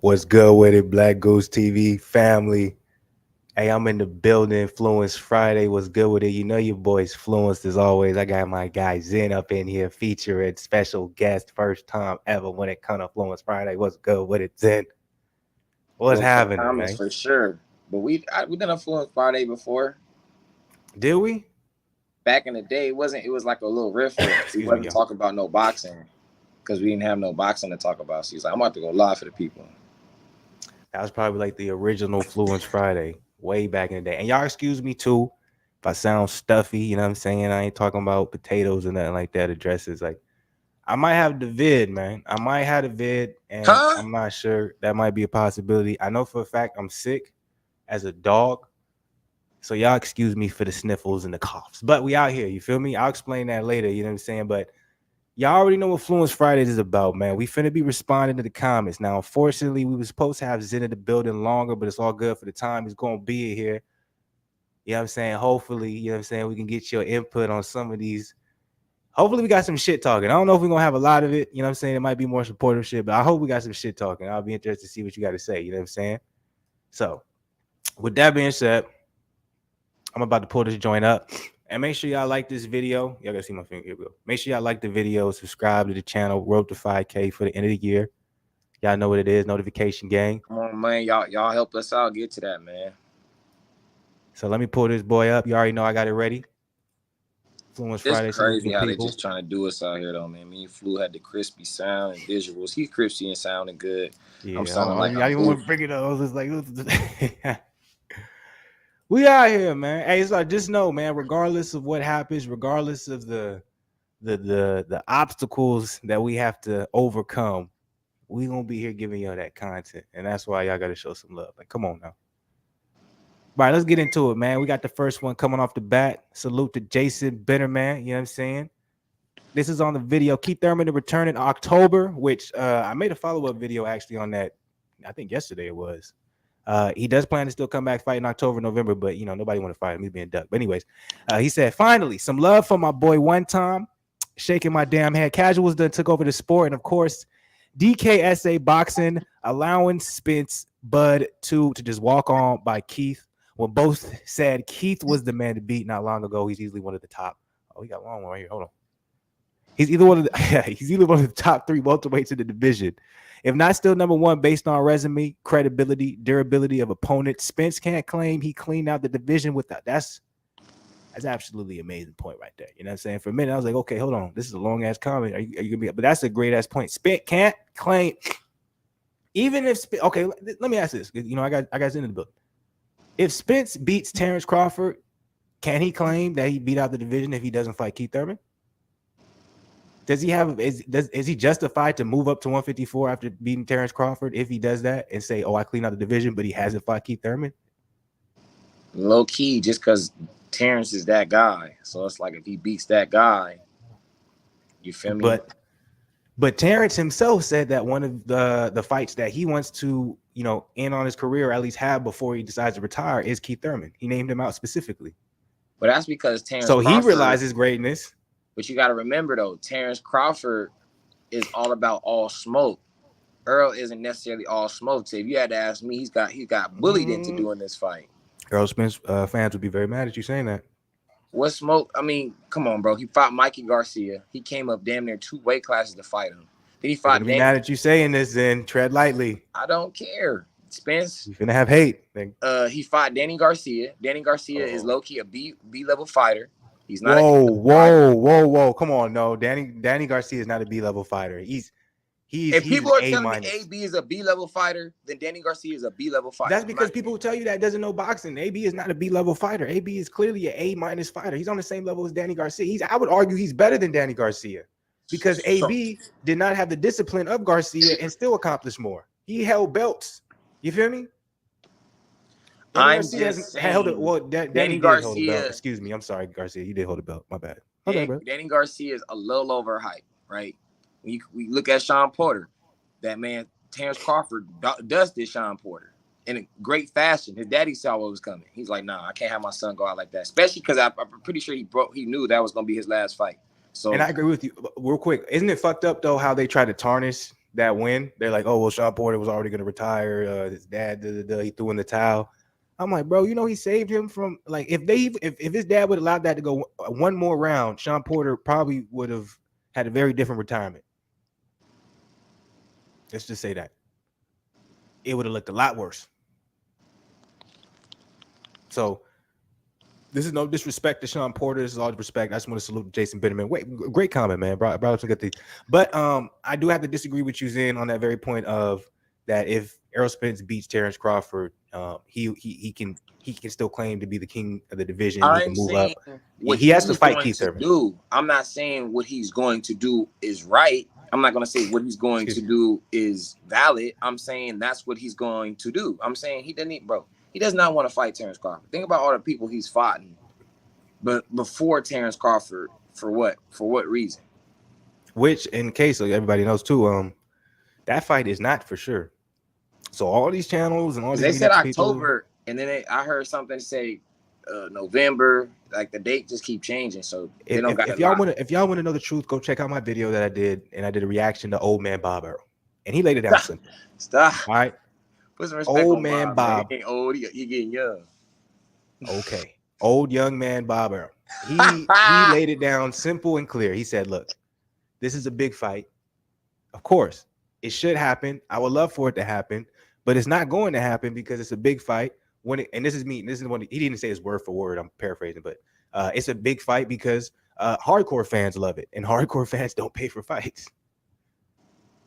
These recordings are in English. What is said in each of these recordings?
What's good with it, Black Goose TV family? Hey, I'm in the building. Fluence Friday. What's good with it? You know your boy's fluenced as always. I got my guy Zien up in here featuring special guest, first time ever when it comes to Fluence Friday. What's good with it, Zen? What's Well, for happening, comments man? for sure. But we done a Fluent Friday before. Did we? Back in the day, it was like a little riff raff. We Excuse me, wasn't yo. talking about no boxing because we didn't have no boxing to talk about. So he's like, I'm about to go live for the people. That was probably like the original Fluence Friday, way back in the day. And y'all excuse me too if I sound stuffy. You know what I'm saying? I ain't talking about potatoes and nothing like that. Addresses like I might have the vid, man. I might have the vid, and Huh? I'm not sure. That might be a possibility. I know for a fact I'm sick as a dog. So y'all excuse me for the sniffles and the coughs. But we out here, you feel me? I'll explain that later, you know what I'm saying? But y'all already know what Fluence Fridays is about, man. We finna be responding to the comments. Now, unfortunately, we were supposed to have Zen in the building longer, but it's all good for the time. He's gonna be here. You know what I'm saying? Hopefully, you know what I'm saying, we can get your input on some of these. Hopefully we got some shit talking. I don't know if we're gonna have a lot of it. You know what I'm saying? It might be more supportive shit, but I hope we got some shit talking. I'll be interested to see what you got to say. You know what I'm saying? So, with that being said, I'm about to pull this joint up. And make sure y'all like this video. Y'all gotta see my finger. Here we go. Make sure y'all like the video, subscribe to the channel, road to 5K for the end of the year. Y'all know what it is, notification gang. Come on, man. Y'all help us out. Get to that, man. So let me pull this boy up. You already know I got it ready. Fluence It's Friday, salute to crazy the how they people. just trying to do us out here, though, man. Me and Flu had the crispy sound and visuals. He's crispy and sounding good. I'm Yeah, sounding like I I'm didn't want booth. to bring it up. I was just like, we out here, man. Hey, it's like just know, man. Regardless of what happens, regardless of the obstacles that we have to overcome, we gonna be here giving y'all that content, and that's why y'all gotta show some love. Like, come on now. All right, let's get into it, man. We got the first one coming off the bat. Salute to Jason Bennerman. You know what I'm saying? This is on the video. Keith Thurman to return in October, which I made a follow-up video actually on that. I think yesterday it was. He does plan to still come back fight in October, November, but you know, nobody want to fight him. He's being ducked. But anyways, he said, finally, some love for my boy one time. Shaking my damn head. Casuals done took over the sport. And of course, DKSA boxing allowing Spence Bud to just walk on by Keith. When both said Keith was the man to beat not long ago. He's easily one of the top. Oh, he got a long one right here. Hold on. He's either one of the he's either one of the top three welterweights in the division. If not still number one based on resume, credibility, durability of opponent, Spence can't claim he cleaned out the division with that. That's absolutely amazing point right there. You know what I'm saying? For a minute, I was like, okay, hold on. This is a long ass comment. Are you gonna be? But that's a great ass point. Spence can't claim, even if okay. Let me ask this. You know, I got in the book. If Spence beats Terrence Crawford, can he claim that he beat out the division if he doesn't fight Keith Thurman? Does he have is he justified to move up to 154 after beating Terrence Crawford if he does that and say, "Oh, I cleaned out the division," but he hasn't fought Keith Thurman? Low key, just because Terrence is that guy. So it's like if he beats that guy, you feel me? But Terrence himself said that one of the fights that he wants to, you know, end on his career, or at least have before he decides to retire, is Keith Thurman. He named him out specifically. But that's because Terrence So he Crawford. realizes greatness. But you got to remember though, Terrence Crawford is all about all smoke. Earl isn't necessarily all smoke. So if you had to ask me, he got bullied into doing this fight. Earl Spence fans would be very mad at you saying that. What smoke? I mean, come on, bro. He fought Mikey Garcia. He came up damn near 2 weight classes to fight him. Then he They're gonna fought be Dan. mad at you saying this. Then tread lightly. I don't care. Spence. You're gonna have hate. He fought Danny Garcia. Danny Garcia is low key a B level fighter. He's not Whoa, a fighter. whoa! Come on, no, Danny Garcia is not a B level fighter. He's If an people are A telling me minus. AB is a B level fighter, then Danny Garcia is a B level fighter. That's because people tell you that doesn't know boxing. AB is not a B level fighter. AB is clearly an A minus fighter. He's on the same level as Danny Garcia. I would argue he's better than Danny Garcia because AB did not have the discipline of Garcia and still accomplished more. He held belts. You feel me? I'm just saying. Danny Danny did hold a belt. Garcia. Excuse me. I'm sorry, Garcia. You did hold a belt. My bad. Danny Garcia is a little overhyped, right? We look at Sean Porter. That man, Terrence Crawford, dusted Sean Porter in a great fashion. His daddy saw what was coming. He's like, nah, I can't have my son go out like that. Especially because I'm pretty sure he knew that was going to be his last fight. So, and I agree with you. Real quick, isn't it fucked up though how they try to tarnish that win. They're like, oh well, Sean Porter was already going to retire. His dad, he threw in the towel. I'm like, bro, you know, he saved him from like if his dad would have allowed that to go one more round, Sean Porter probably would have had a very different retirement. Let's just say that it would have looked a lot worse. So this is no disrespect to Sean Porter. This is all respect. I just want to salute Jason Bitterman. Wait, great comment, man. Brought up some good things. But I do have to disagree with you, Zen, on that very point of that if Errol Spence beats Terrence Crawford, he can still claim to be the king of the division. He can move up. He has to fight Keith Thurman. I'm not saying what he's going to do is right. I'm not going to say what he's going to do is valid. I'm saying that's what he's going to do. I'm saying he does not want to fight Terrence Crawford. Think about all the people he's fought, but before Terrence Crawford, for what reason? Which, in case everybody knows too, that fight is not for sure. So all these channels and all these, they said October, and then I heard something say November. Like the date just keep changing. So they don't got. If y'all want to know the truth, go check out my video that I did, and I did a reaction to Old Man Bob Earl, and he laid it out simple. Stop. All right. Put some respect old on man Bob. He ain't old. He getting young. Okay. Old young man Bob Earl. He laid it down simple and clear. He said, "Look, this is a big fight. Of course, it should happen. I would love for it to happen, but it's not going to happen because it's a big fight. And this is me. This is one he didn't say his word for word. I'm paraphrasing, but it's a big fight because hardcore fans love it, and hardcore fans don't pay for fights,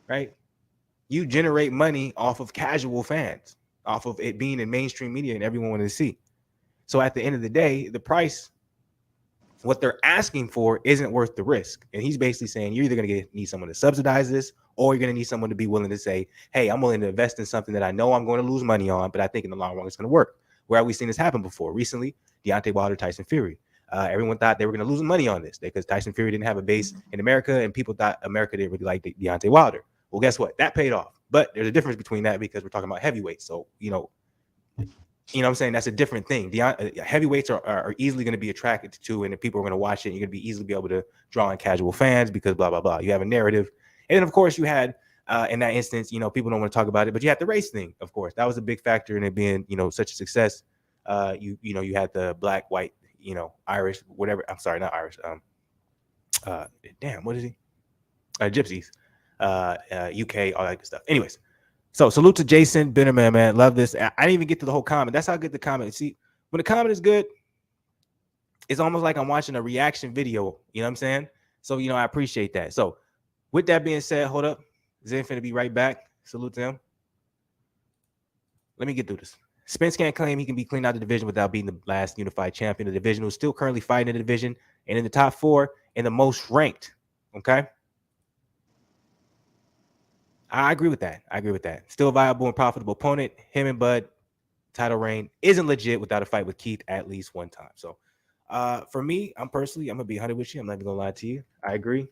right? You generate money off of casual fans, off of it being in mainstream media and everyone wanting to see. So at the end of the day, the price, what they're asking for isn't worth the risk. And he's basically saying you're either going to need someone to subsidize this, or you're going to need someone to be willing to say, hey, I'm willing to invest in something that I know I'm going to lose money on, but I think in the long run it's going to work. Where have we seen this happen before? Recently, Deontay Wilder, Tyson Fury. Everyone thought they were going to lose money on this because Tyson Fury didn't have a base in America, and people thought America didn't really like Deontay Wilder. Well, guess what? That paid off. But there's a difference between that because we're talking about heavyweights. So, you know what I'm saying? That's a different thing. Heavyweights are easily going to be attracted to, and if people are going to watch it, you're going to be easily be able to draw in casual fans because blah, blah, blah. You have a narrative. And then, of course, you had, in that instance, people don't want to talk about it, but you had the race thing, of course. That was a big factor in it being, such a success. You had the black, white, Irish, whatever. I'm sorry, not Irish. What is he? Gypsies. UK, all that good stuff. Anyways, so salute to Jason Bitterman, man. Love this. I didn't even get to the whole comment. That's how good the comment. See, when the comment is good, it's almost like I'm watching a reaction video. You know what I'm saying? So, I appreciate that. So, with that being said, hold up. Zen finna be right back. Salute to him. Let me get through this. Spence can't claim he can be cleaned out of the division without being the last unified champion of the division, who's still currently fighting in the division and in the top 4 and the most ranked. Okay. I agree with that. Still a viable and profitable opponent. Him and Bud, title reign isn't legit without a fight with Keith at least one time. So for me, I'm going to be 100 with you. I'm not even going to lie to you. I agree.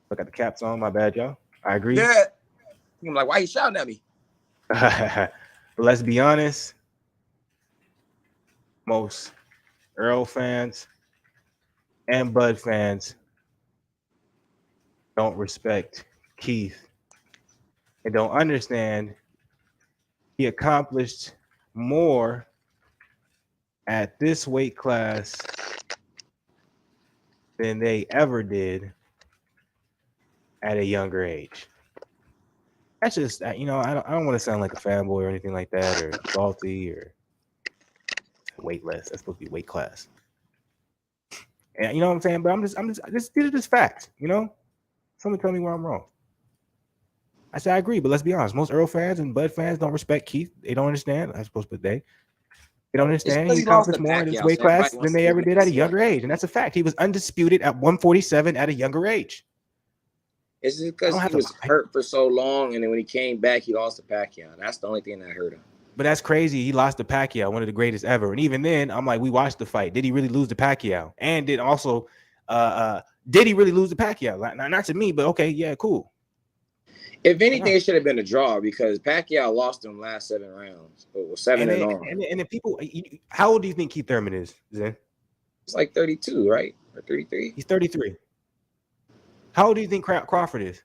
Look at the caps on. My bad, y'all. I agree. Yeah. I'm like, why are you shouting at me? But let's be honest. Most Earl fans and Bud fans don't respect Keith and don't understand he accomplished more at this weight class than they ever did at a younger age. That's just, I don't want to sound like a fanboy or anything like that, or salty or weightless. That's supposed to be weight class. And you know what I'm saying? But these are just facts, Someone tell me where I'm wrong. I said I agree, but let's be honest. Most Earl fans and Bud fans don't respect Keith. They don't understand. I suppose, but they don't understand. He accomplished more in his weight class than they ever did at a younger age, and that's a fact. He was undisputed at 147 at a younger age. It's just because he was hurt for so long, and then when he came back, he lost to Pacquiao. That's the only thing that hurt him. But that's crazy. He lost to Pacquiao, one of the greatest ever. And even then, I'm like, we watched the fight. Did he really lose to Pacquiao? And did he really lose to Pacquiao? Not to me, but okay, yeah, cool. If anything, it should have been a draw because Pacquiao lost him last 7 rounds. It was 7 and on. And then people, how old do you think Keith Thurman is, Zen? It's like 32, right? Or 33? He's 33. How old do you think Crawford is?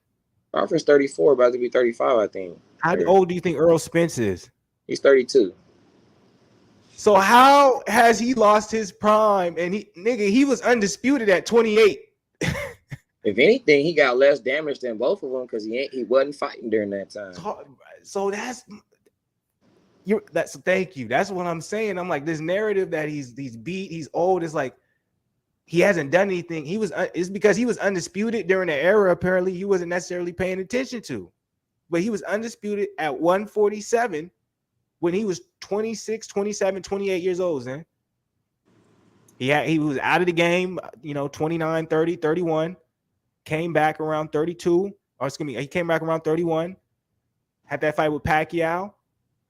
Crawford's 34, about to be 35, I think. How old do you think Earl Spence is? He's 32. So how has he lost his prime? And he was undisputed at 28. If anything, he got less damage than both of them because he wasn't fighting during that time. So thank you. That's what I'm saying. I'm like, this narrative that he's beat, he's old, is like he hasn't done anything. It's because he was undisputed during the era. Apparently, he wasn't necessarily paying attention to, but he was undisputed at 147 when he was 26, 27, 28 years old. Man, he was out of the game. 29, 30, 31. Came back around 32, or excuse me, he came back around 31. Had that fight with Pacquiao.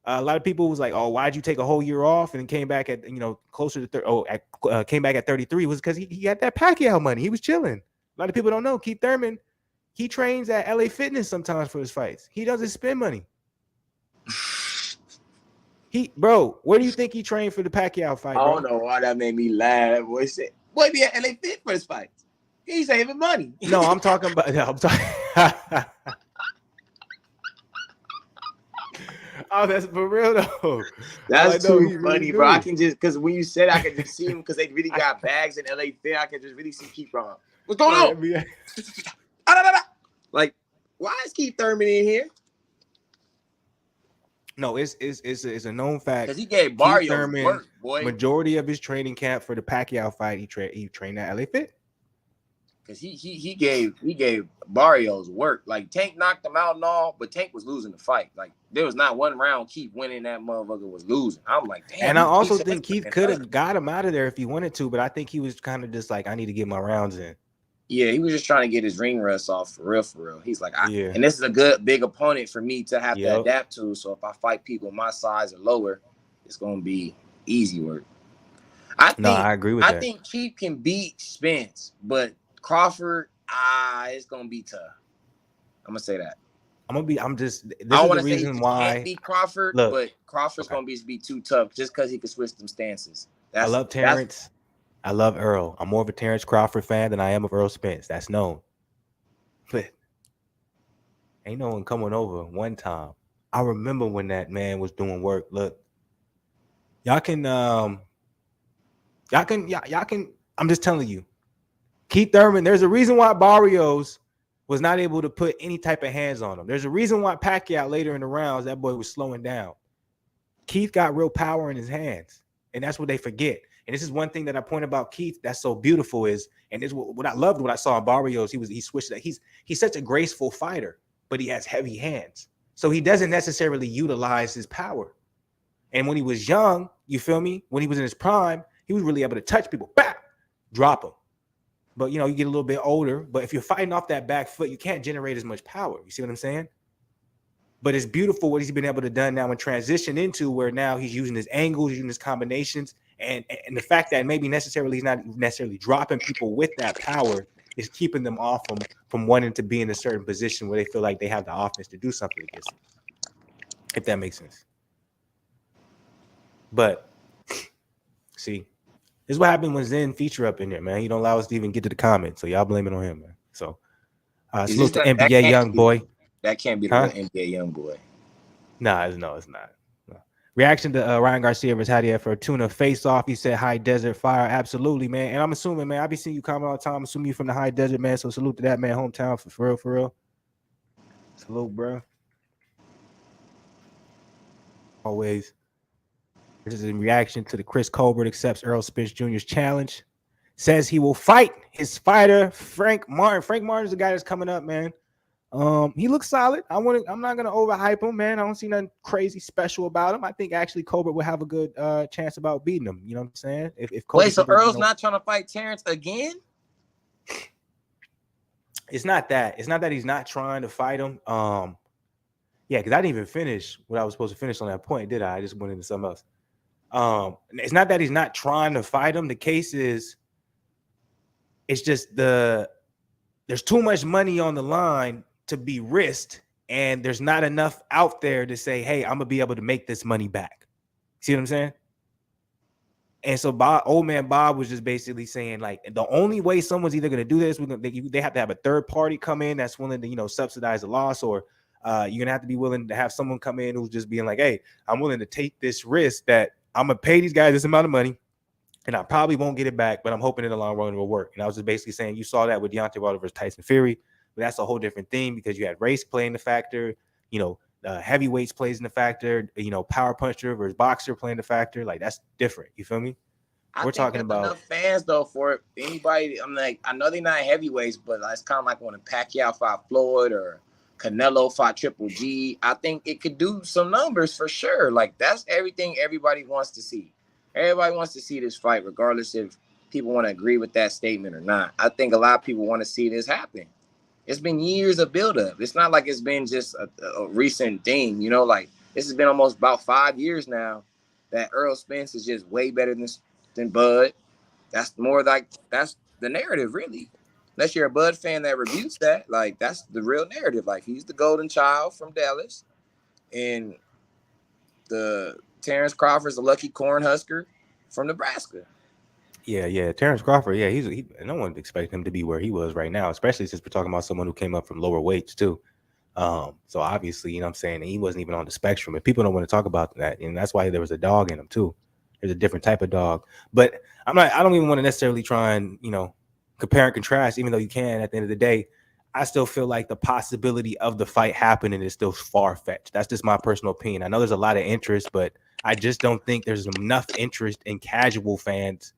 A lot of people was like, "Oh, why'd you take a whole year off?" And then came back at closer to came back at 33. Was because he had that Pacquiao money. He was chilling. A lot of people don't know Keith Thurman. He trains at LA Fitness sometimes for his fights. He doesn't spend money. Bro, where do you think he trained for the Pacquiao fight? Bro? I don't know why that made me laugh. Boy be at LA Fit for his fights. He's saving money. No, I'm talking about. Oh, that's for real though. That's too funny, bro. I can just because when you said I could just see him because they really got bags in LA Fit. I can just really see Keith on. What's going on? Like, why is Keith Thurman in here? No, it's a known fact. Because he gave Barrios work, boy. Majority of his training camp for the Pacquiao fight, he trained at LA Fit. Because he gave Barrios work. Like Tank knocked him out and all, but Tank was losing the fight. Like there was not one round Keith winning, that motherfucker was losing. I'm like, damn. And I also think Keith could have got him out of there if he wanted to, but I think he was kind of just like, I need to get my rounds in. Yeah, he was just trying to get his ring rust off for real. He's like, and this is a good big opponent for me to have to adapt to. So if I fight people my size or lower, it's gonna be easy work. I agree with that. I think Keith can beat Spence, but Crawford, it's gonna be tough. I'm gonna say that. This is the reason why I can't beat Crawford, but Crawford's gonna be too tough just because he can switch them stances. I love Terrence. I love Earl. I'm more of a Terrence Crawford fan than I am of Earl Spence. That's known. But ain't no one coming over one time. I remember when that man was doing work. Look, y'all can I'm just telling you. Keith Thurman, there's a reason why Barrios was not able to put any type of hands on him. There's a reason why Pacquiao later in the rounds, that boy was slowing down. Keith got real power in his hands, and that's what they forget. And this is one thing that I point about Keith that's so beautiful is, and this is what I loved when I saw in Barrios, he switched that. He's such a graceful fighter, but he has heavy hands. So he doesn't necessarily utilize his power. And when he was young, you feel me? When he was in his prime, he was really able to touch people, drop them. But, you get a little bit older. But if you're fighting off that back foot, you can't generate as much power. You see what I'm saying? But it's beautiful what he's been able to do now and transition into where now he's using his angles, using his combinations. And the fact that maybe he's not necessarily dropping people with that power is keeping them off from wanting to be in a certain position where they feel like they have the offense to do something against them. If that makes sense. But, see. This is what happened when Zien feature up in there, man. He don't allow us to even get to the comments, so y'all blame it on him, man. So, salute to NBA young boy. That can't be the NBA young boy. Nah, it's not. No. Reaction to Ryan Garcia versus Hadia for Tuna face off. He said High Desert Fire, absolutely, man. And I'm assuming, man, I be seeing you comment all the time. I'm assuming you from the High Desert, man. So salute to that, man. Hometown for real. Salute, bro. Always. This is in reaction to the Chris Colbert accepts Earl Spence Jr.'s challenge. Says he will fight his fighter, Frank Martin. Frank Martin's the guy that's coming up, man. He looks solid. I'm not gonna overhype him, man. I don't see nothing crazy special about him. I think actually Colbert will have a good chance about beating him. You know what I'm saying? If Wait, so Earl's not trying to fight Terrence again? It's not that. It's not that he's not trying to fight him. Yeah, because I didn't even finish what I was supposed to finish on that point, did I? I just went into something else. It's not that he's not trying to fight him. The case is, it's just there's too much money on the line to be risked, and there's not enough out there to say, hey, I'm gonna be able to make this money back. See what I'm saying? And so old man Bob was just basically saying, like, the only way someone's either going to do this, they have to have a third party come in that's willing to, you know, subsidize the loss, or you're going to have to be willing to have someone come in who's just being like, hey, I'm willing to take this risk that I'm going to pay these guys this amount of money, and I probably won't get it back, but I'm hoping in the long run it will work. And I was just basically saying, you saw that with Deontay Wilder versus Tyson Fury, but that's a whole different thing because you had race playing the factor, you know, heavyweights plays in the factor, you know, power puncher versus boxer playing the factor. Like, that's different. You feel me? We're talking about enough fans though for anybody. I'm like, I know they're not heavyweights, but it's kind of like when Pacquiao fought Floyd or Canelo fought Triple G. I think it could do some numbers for sure. Like, that's everything everybody wants to see. Everybody wants to see this fight, regardless if people want to agree with that statement or not. I think a lot of people want to see this happen. It's been years of buildup. It's not like it's been just a recent thing, you know, like this has been almost about 5 years now that Errol Spence is just way better than Bud. That's the narrative, really. Unless you're a Bud fan that rebukes that, like, that's the real narrative. Like, he's the golden child from Dallas, and the Terrence Crawford's a lucky Cornhusker from Nebraska. Yeah. Terrence Crawford, yeah, no one expected him to be where he was right now, especially since we're talking about someone who came up from lower weights too. So obviously, you know what I'm saying, he wasn't even on the spectrum, and people don't want to talk about that, and that's why there was a dog in him too. There's a different type of dog, but I don't even want to necessarily try and, you know, compare and contrast, even though you can. At the end of the day, I still feel like the possibility of the fight happening is still far-fetched. That's just my personal opinion. I know there's a lot of interest, but I just don't think there's enough interest in casual fans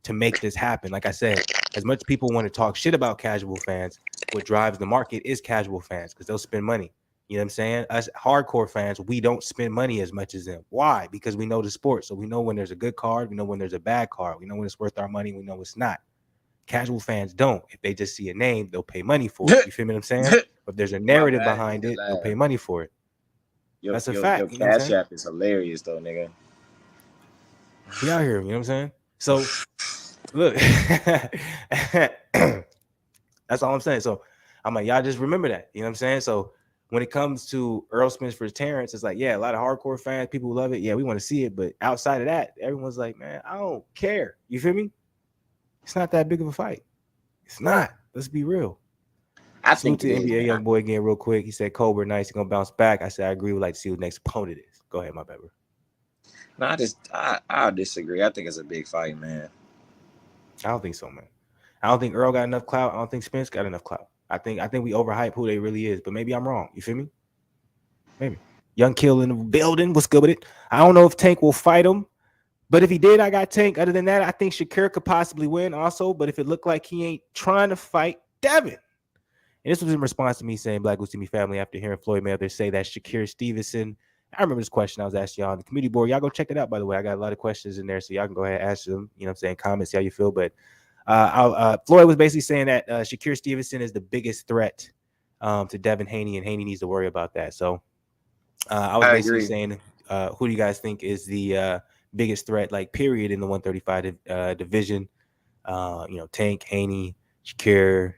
to make this happen. Like I said, as much people want to talk shit about casual fans, what drives the market is casual fans, because they'll spend money. You know what I'm saying? Us hardcore fans, we don't spend money as much as them. Why? Because we know the sport. So we know when there's a good card. We know when there's a bad card. We know when it's worth our money. We know it's not. Casual fans don't. If they just see a name, they'll pay money for it. You feel me what I'm saying? If there's a narrative behind it, they'll pay money for it. That's a fact. Your Cash App is hilarious, though, nigga. We out here, you know what I'm saying? So, look, that's all I'm saying. So, I'm like, y'all just remember that. You know what I'm saying? So, when it comes to Errol Spence versus Terrence, it's like, yeah, a lot of hardcore fans, people who love it. Yeah, we want to see it. But outside of that, everyone's like, man, I don't care. You feel me? It's not that big of a fight. It's not. Let's be real. I think to NBA young boy again real quick. He said Cobra nice. He's gonna bounce back. I said I agree. Would like to see who the next opponent is. Go ahead, my baby. No, I disagree. I think it's a big fight, man. I don't think so, man. I don't think Earl got enough clout. I don't think Spence got enough clout. I think we overhype who they really is, but maybe I'm wrong. You feel me? Maybe. Young Kill in the building. What's good with it? I don't know if Tank will fight him, but if he did, I got Tank. Other than that, I think Shakir could possibly win also, but if it looked like he ain't trying to fight Devin. And this was in response to me saying, BlakGooseTV family, after hearing Floyd Mayweather say that Shakir Stevenson. I remember this question I was asking y'all on the community board. Y'all go check it out, by the way. I got a lot of questions in there, so y'all can go ahead and ask them, you know what I'm saying, comments, see how you feel. But Floyd was basically saying that Shakir Stevenson is the biggest threat to Devin Haney, and Haney needs to worry about that. So I was basically saying, who do you guys think is the biggest threat, like, period, in the 135 division? Tank, Haney, Shakir,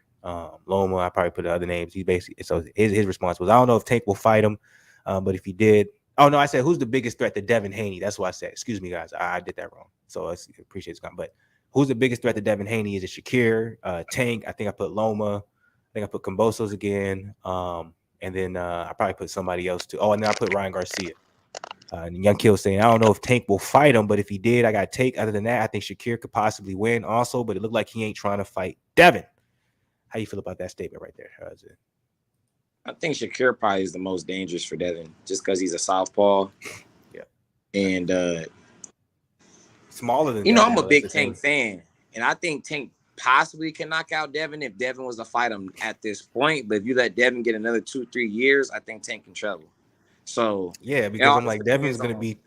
Loma. I probably put the other names. He basically, so his response was, I don't know if Tank will fight him, but if he did, oh no, I said who's the biggest threat to Devin Haney? That's what I said. Excuse me, guys, I did that wrong. So I appreciate it, but who's the biggest threat to Devin Haney? Is it Shakir, Tank? I think I put Loma. I think I put Cambosos again, and then I probably put somebody else too. Oh, and then I put Ryan Garcia. And Young Kill saying, I don't know if Tank will fight him, but if he did, I got Tank. Other than that, I think Shakir could possibly win also, but it looked like he ain't trying to fight Devin. How you feel about that statement right there? How is it? I think Shakir probably is the most dangerous for Devin, just because he's a southpaw. Yeah. And smaller than I'm a big Tank fan, and I think Tank possibly can knock out Devin if Devin was to fight him at this point. But if you let Devin get another 2-3 years, I think Tank in trouble. So yeah, because I'm like, Devin's gonna be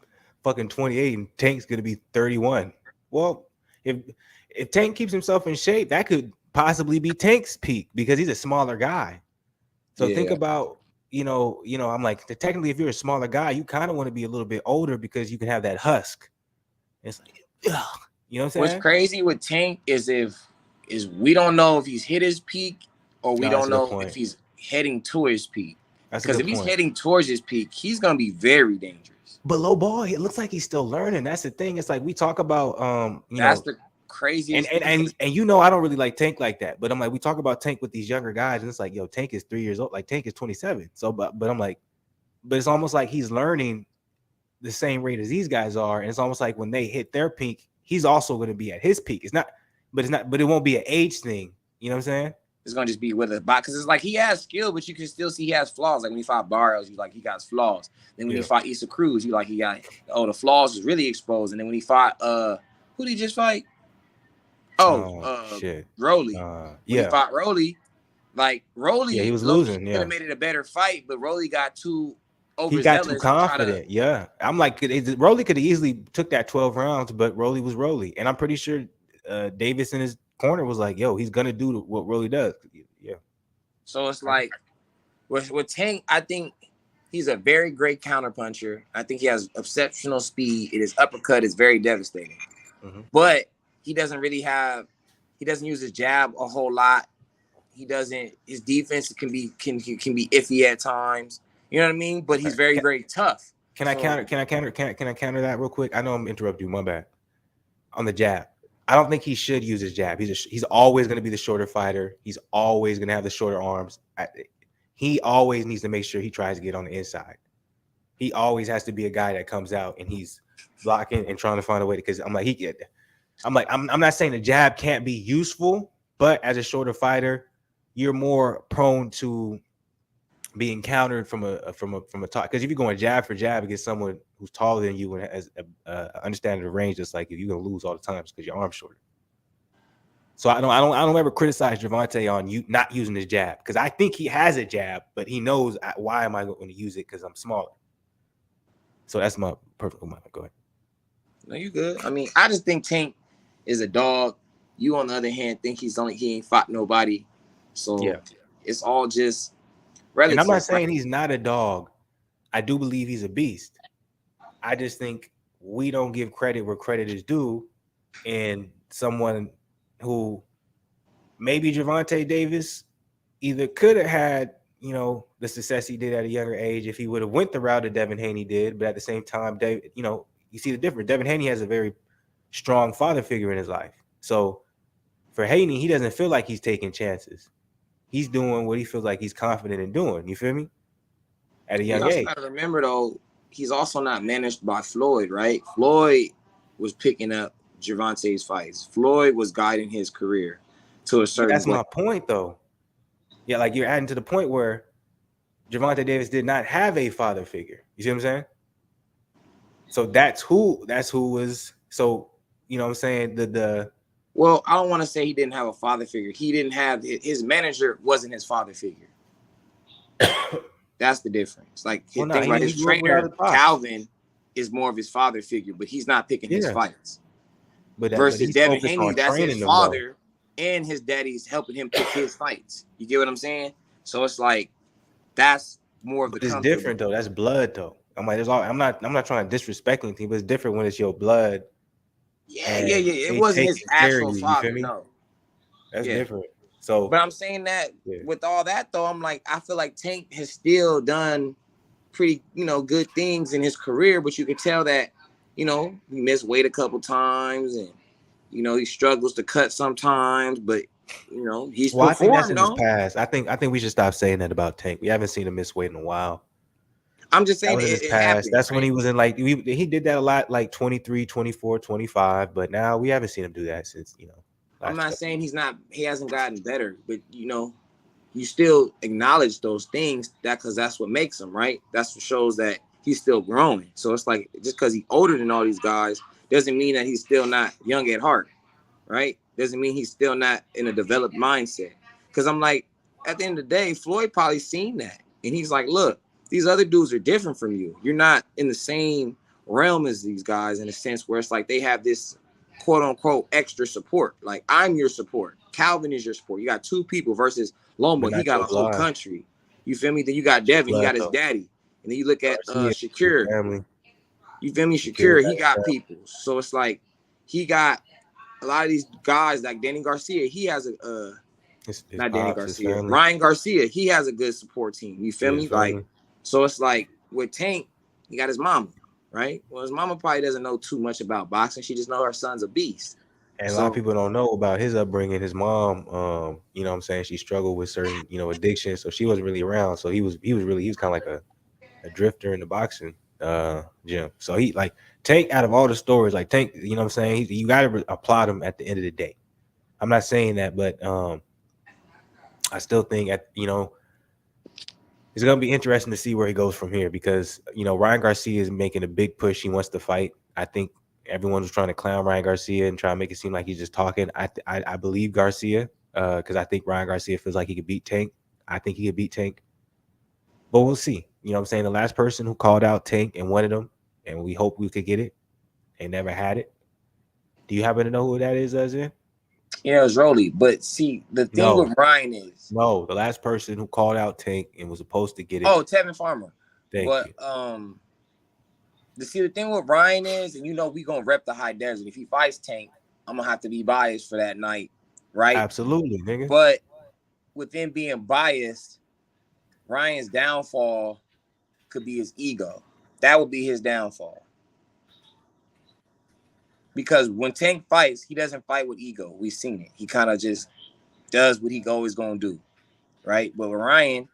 fucking 28 and Tank's gonna be 31. Well, if Tank keeps himself in shape, that could possibly be Tank's peak because he's a smaller guy. So think about, I'm like, technically, if you're a smaller guy, you kind of want to be a little bit older because you can have that husk. It's like, you know what I'm saying? What's crazy with Tank is we don't know if he's hit his peak or we don't know if he's heading to his peak. Because if he's heading towards his peak, he's gonna be very dangerous. But low ball, it looks like he's still learning. That's the thing. It's like we talk about That's the craziest and you know I don't really like Tank like that. But I'm like, we talk about Tank with these younger guys, and it's like, yo, Tank is 3 years old. Like Tank is 27. So but I'm like, but it's almost like he's learning the same rate as these guys are. And it's almost like when they hit their peak, he's also going to be at his peak. But it won't be an age thing. You know what I'm saying? It's gonna just be with a bot because it's like he has skill, but you can still see he has flaws. Like when he fought Barrios, you like he got flaws. Then when he fought Issa Cruz, you like he got the flaws is really exposed. And then when he fought who did he just fight? Shit. Rolly. When he fought Rolly, he was losing. Could have made it a better fight, but Rolly got too overzealous. He got too confident. I'm like, Rolly could have easily took that 12 rounds, but Rolly was Rolly, and I'm pretty sure Davis in his corner was like, yo, he's gonna do what Rolly does. So it's like with Tank, I think he's a very great counterpuncher. I think he has exceptional speed. His uppercut is very devastating. But he doesn't use his jab a whole lot. His defense can be iffy at times. You know what I mean? But he's very, very tough. Can I counter that real quick? I know I'm interrupting you, my bad. On the jab. I don't think he should use his jab. He's always going to be the shorter fighter. He's always going to have the shorter arms. He always needs to make sure he tries to get on the inside. He always has to be a guy that comes out and he's blocking and trying to find a way because I'm not saying the jab can't be useful, but as a shorter fighter, you're more prone to being countered from a talk. Because if you're going jab for jab against someone who's taller than you and has understanding of range, it's like if you're gonna lose all the time because your arm's shorter. So I don't ever criticize Gervonta on you not using his jab because I think he has a jab, but he knows why am I going to use it because I'm smaller. So that's my perfect moment. Go ahead. No, you good. I mean, I just think Tank is a dog. You, on the other hand, think he ain't fought nobody. So it's all just relative. And I'm not saying he's not a dog. I do believe he's a beast. I just think we don't give credit where credit is due. And someone who maybe Gervonta Davis either could have had, the success he did at a younger age if he would have went the route that Devin Haney did. But at the same time, you see the difference. Devin Haney has a very strong father figure in his life. So for Haney, he doesn't feel like he's taking chances. He's doing what he feels like he's confident in doing. You feel me? At a young age. You got to remember, though, he's also not managed by Floyd, right? Floyd was picking up Gervonta's fights. Floyd was guiding his career to a certain That's my point, though. Yeah, like you're adding to the point where Gervonta Davis did not have a father figure. You see what I'm saying? So that's who was. So, you know what I'm saying? Well, I don't want to say he didn't have a father figure. He didn't have his manager wasn't his father figure. That's the difference. Like his trainer Calvin is more of his father figure, but he's not picking his fights. Versus Devin Haney, that's his father, and his daddy's helping him pick his fights. You get what I'm saying? So it's like that's more of the. It's different though. That's blood though. I'm like, I'm not trying to disrespect anything, but it's different when it's your blood. Yeah. It wasn't his actual father. No, that's different. So, but I'm saying that with all that though, I'm like, I feel like Tank has still done pretty, good things in his career, but you can tell that, he missed weight a couple times, and he struggles to cut sometimes, but he's performed. I think that's in his past. I think we should stop saying that about Tank. We haven't seen him miss weight in a while. I'm just saying it happens. That's right? When he was in he did that a lot, like 23, 24, 25, but now we haven't seen him do that since, I'm not saying he hasn't gotten better, but you still acknowledge those things because that's what makes him, right? That's what shows that he's still growing. So it's like, just because he's older than all these guys doesn't mean that he's still not young at heart, right? Doesn't mean he's still not in a developed mindset. Because I'm like, at the end of the day, Floyd probably seen that. And he's like, look, these other dudes are different from you. You're not in the same realm as these guys in a sense where it's like they have this quote unquote extra support. Like, I'm your support. Calvin is your support. You got two people versus Loma. He got a whole country. You feel me? Then you got Devin. He got his daddy. And then you look at Shakir. You feel me? Shakir, he got people. So it's like he got a lot of these guys like Danny Garcia. He has Ryan Garcia. He has a good support team. You feel me? Like, so it's like with Tank, he got his mama. right? Well, his mama probably doesn't know too much about boxing. She just know her son's a beast. And a lot of So people don't know about his upbringing. His mom, you know what I'm saying, she struggled with certain, addiction. So she wasn't really around. So he was kind of like a drifter in the boxing gym. So he like Tank out of all the stories, like Tank, you know what I'm saying? You gotta applaud him at the end of the day. I'm not saying that, but I still think it's gonna be interesting to see where he goes from here because Ryan Garcia is making a big push. He wants to fight. I think everyone was trying to clown Ryan Garcia and try to make it seem like he's just talking. I believe Garcia because I think Ryan Garcia feels like he could beat Tank. I think he could beat Tank, but we'll see. You know what I'm saying? The last person who called out Tank and wanted him, and we hope we could get it. They never had it. Do you happen to know who that is, Zen? yeah, it was Rolly. But see, the thing No, with Ryan is, no. The last person who called out Tank and was supposed to get it. oh, Tevin Farmer. Thank But you. the thing with Ryan is, and we gonna rep the high desert. If he fights Tank, I'm gonna have to be biased for that night, right? Absolutely, nigga. But within being biased, Ryan's downfall could be his ego. That would be his downfall. Because when Tank fights, he doesn't fight with ego. We've seen it. He kind of just does what he always gonna do, right? But with Ryan,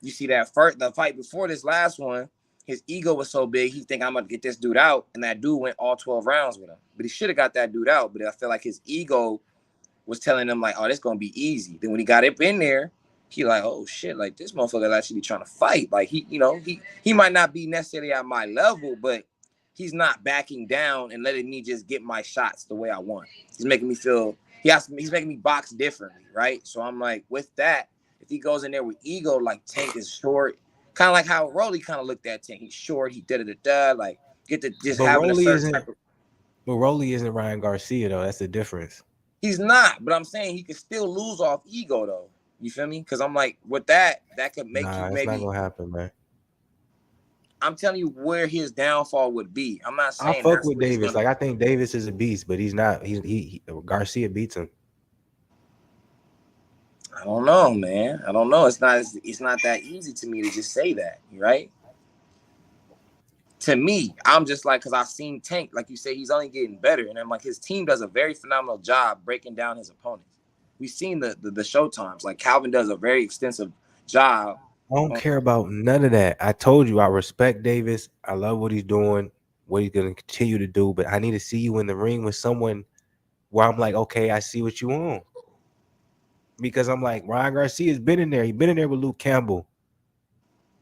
you see that the fight before this last one, his ego was so big, he think I'm gonna get this dude out, and that dude went all 12 rounds with him. But he should have got that dude out. But I feel like his ego was telling him like, "Oh, this gonna be easy." Then when he got up in there, he like, "Oh shit, like this motherfucker actually be trying to fight." Like he might not be necessarily at my level, but he's not backing down and letting me just get my shots the way I want. He's making me feel he's making me box differently, right? So I'm like, with that, if he goes in there with ego, like Tank is short, kind of like how Rolly kind of looked at Tank. He's short, he da, like get to just But having a Rolly certain isn't. type of. But Rolly isn't Ryan Garcia though. That's the difference. He's not, but I'm saying he could still lose off ego though. You feel me? Because I'm like, with that could make you Nah, that's not maybe. gonna happen, man. I'm telling you where his downfall would be. I'm not I saying fuck that's with what he's Davis. gonna. Like I think Davis is a beast, but he's not. Garcia beats him. I don't know, man. I don't know. It's not that easy to me to just say that, right? To me, I'm just like, because I've seen Tank, like you say, he's only getting better, and I'm like, his team does a very phenomenal job breaking down his opponents. We've seen the show times. Like Calvin does a very extensive job. I don't care about none of that. I told you I respect Davis. I love what he's doing, what he's gonna continue to do. But I need to see you in the ring with someone where I'm like, okay, I see what you want. Because I'm like, Ryan Garcia's been in there. He's been in there with Luke Campbell.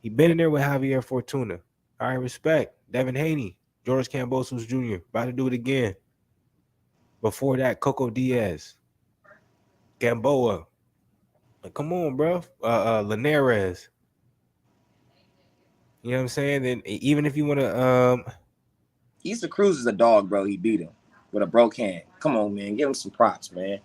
He's been in there with Javier Fortuna. All right, respect. Devin Haney, George Cambosos Jr. About to do it again. Before that, Coco Diaz, Gamboa. Like, come on, bro. Linares. You know what I'm saying? Then even if you want to, Easter Cruz is a dog, bro. He beat him with a broke hand. Come on, man. Give him some props, man.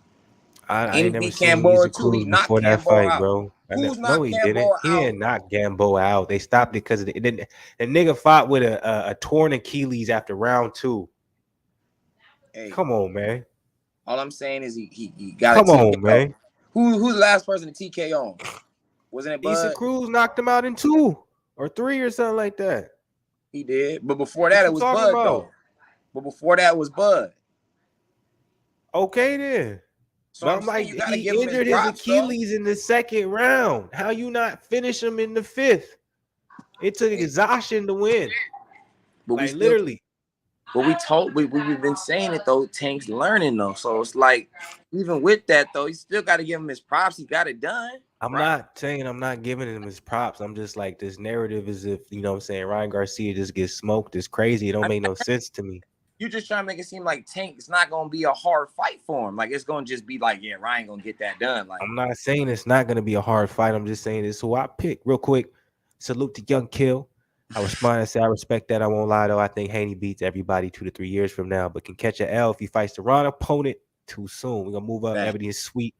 I And he ain't never beat seen Gamboa Easy too. He Cruz knocked before that Gamboa fight, out. bro. Who's No, knocked he didn't. Gamboa He out? didn't knock Gamboa out. They stopped it because it didn't. The nigga fought with a torn Achilles after round 2. Hey, Come on, man. all I'm saying is he got a Come on, TKO. man. Who's the last person to TKO on? Wasn't it Issa Bud? Cruz knocked him out in 2 or 3 or something like that. He did. But before What that, you it was talking Bud, about? though. But before that was Bud. Okay then. So But I'm I'm saying like, you got to he give him his injured his props, though. Achilles in the 2nd round. How you not finish him in the 5th? It took exhaustion to win. But we Like still, literally. but we've been saying it, though. Tank's learning, though. So it's like, even with that, though, you still got to give him his props. He got it done. I'm Right? not saying I'm not giving him his props. I'm just like, this narrative is if, you know what I'm saying, Ryan Garcia just gets smoked. It's crazy. It don't I make mean, no sense to me. you're just trying to make it seem like Tank is not going to be a hard fight for him. Like, it's going to just be like, yeah, Ryan going to get that done. Like, I'm not saying it's not going to be a hard fight. I'm just saying it's who I pick. Real quick, salute to Young Kill. I respond and say I respect that. I won't lie, though. I think Haney beats everybody 2 to 3 years from now, but can catch an L if he fights the wrong opponent too soon. We're going to move up. that. Ebony is sweet.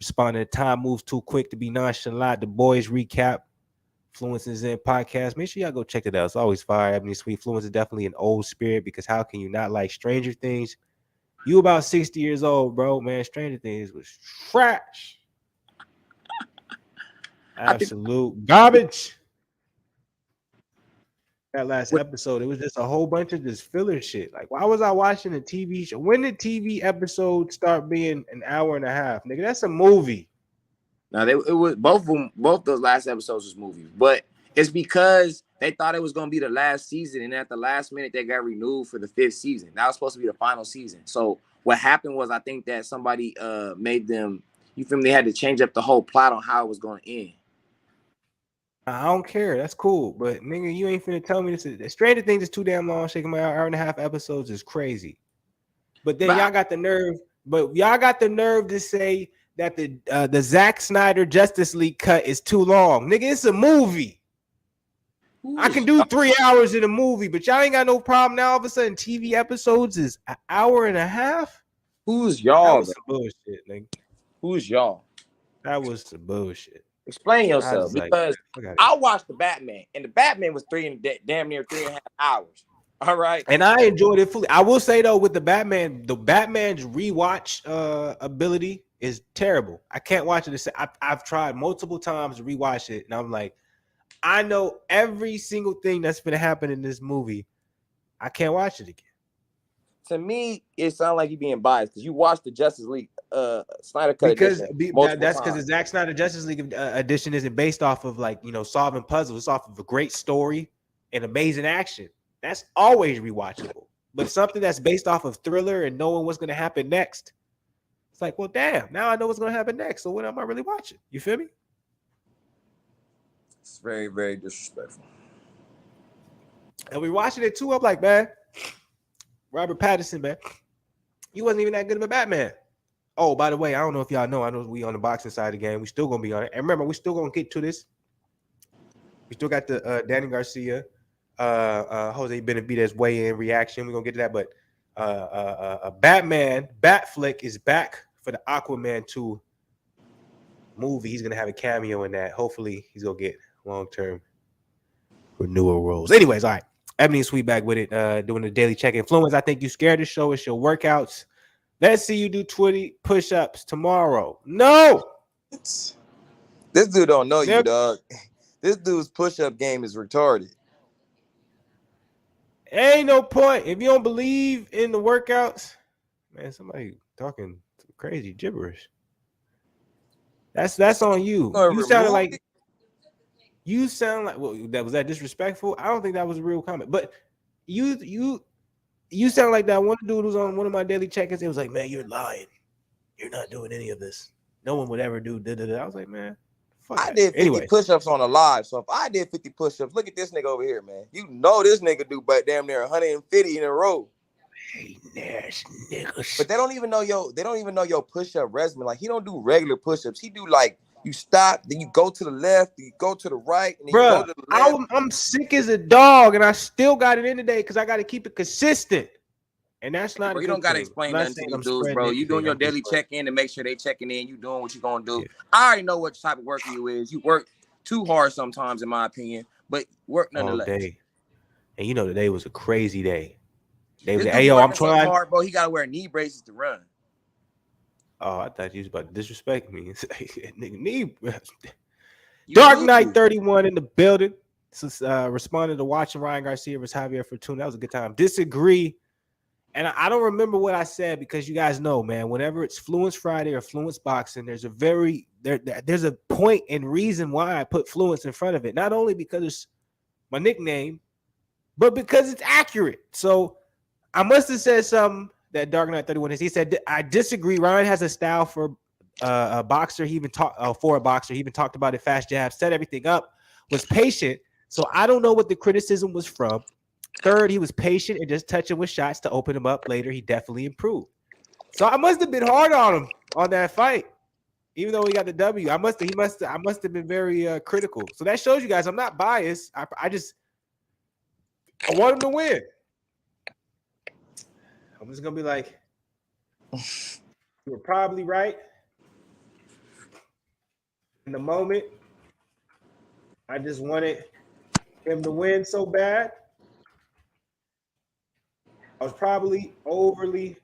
Responding to time moves too quick to be nonchalant. The boys recap. Fluence is in podcast. Make sure y'all go check it out. It's always fire. Ebony Sweet. Fluence is definitely an old spirit because how can you not like Stranger Things? You about 60 years old, bro, man. Stranger Things was trash. I think Absolute garbage. that last episode. It was just a whole bunch of just filler shit. Like, why was I watching a TV show? When did TV episodes start being an hour and a half? Nigga, that's a movie. Now it was both of them. Both those last episodes was movies, but it's because they thought it was gonna be the last season, and at the last minute they got renewed for the 5th season. That was supposed to be the final season. So what happened was, I think that somebody made them. You feel me? They had to change up the whole plot on how it was gonna end. I don't care. That's cool. But nigga, you ain't finna tell me this. Stranger Things is too damn long. Shaking my hour and a half episodes is crazy. But then y'all got the nerve. But y'all got the nerve to say that the Zack Snyder Justice League cut is too long. Nigga, it's a movie. I can do 3 hours in a movie, but y'all ain't got no problem now. All of a sudden, TV episodes is an hour and a half. Who's y'all? That was some bullshit, nigga. Who's y'all? That was some bullshit. Explain yourself, because like, I watched the Batman, and the Batman was damn near 3.5 hours. All right, and I enjoyed it fully. I will say though, with the Batman's rewatch ability is terrible. I can't watch it. I've tried multiple times to rewatch it, and I'm like, I know every single thing that's going to happen in this movie. I can't watch it again. To me, it sounds like you're being biased because you watched the Justice League Snyder Cut because edition. That's because the Zack Snyder Justice League edition isn't based off of like, solving puzzles. It's off of a great story and amazing action. That's always rewatchable. But something that's based off of thriller and knowing what's going to happen next, it's like, well, damn, now I know what's going to happen next. So what am I really watching? You feel me? It's very, very disrespectful. And we watching it too. I'm like, man, Robert Pattinson, man, he wasn't even that good of a Batman. Oh, by the way, I don't know if y'all know. I know we on the boxing side of the game. We still gonna be on it. And remember, we still gonna get to this. We still got the Danny Garcia, Jose Benavidez weigh-in reaction. We're gonna get to that. But Batflick is back for the Aquaman 2 movie. He's gonna have a cameo in that. Hopefully, he's gonna get long-term renewal roles. Anyways, all right. Ebony and Sweet back with it, doing the daily check-in. Fluence, I think you scared to show us your workouts. Let's see you do 20 push-ups tomorrow. No! This dude don't know you, dog. This dude's push-up game is retarded. Ain't no point. If you don't believe in the workouts, man, somebody talking crazy gibberish. That's on you. You sound like well, was that disrespectful? I don't think that was a real comment. But you sound like that one dude who's on one of my daily check-ins. It was like, man, you're lying. You're not doing any of this. No one would ever do da-da-da. I was like, man, fuck I did 50 push-ups on a live. So if I did 50 push-ups, look at this nigga over here, man. You know this nigga do but damn near 150 in a row. Hey, nasty niggas. But they don't even know your push-up regimen. Like, he don't do regular push-ups. He do like you stop, then you go to the left, then you go to the right, and then you go to the left. I'm sick as a dog, and I still got it in today because I got to keep it consistent. And that's not. Bro, you don't gotta explain nothing to these dudes, bro. You doing your daily check-in to make sure they checking in. You doing what you gonna do. Yeah. I already know what type of worker you is. You work too hard sometimes, in my opinion, but work nonetheless. All day. And you know today was a crazy day. They was, hey yo, I'm trying. Hard, bro. He gotta wear knee braces to run. Oh, I thought you was about to disrespect me. Nigga, knee. Dark Knight 31 in the building. Responded to watching Ryan Garcia versus Javier Fortuna. That was a good time. Disagree. And I don't remember what I said because you guys know, man, whenever it's Fluence Friday or Fluence Boxing, there's a point and reason why I put Fluence in front of it. Not only because it's my nickname, but because it's accurate. So I must have said something that Dark Knight 31 is. He said, I disagree. Ryan has a style for a boxer. He even talked for a boxer. He even talked about it, fast jab, set everything up, was patient. So I don't know what the criticism was from. Third, he was patient and just touching with shots to open him up. Later, he definitely improved. So I must have been hard on him on that fight, even though he got the W. I must have been very critical. So that shows you guys I'm not biased. I want him to win. I'm just gonna be like, you were probably right. In the moment, I just wanted him to win so bad. I was probably overly,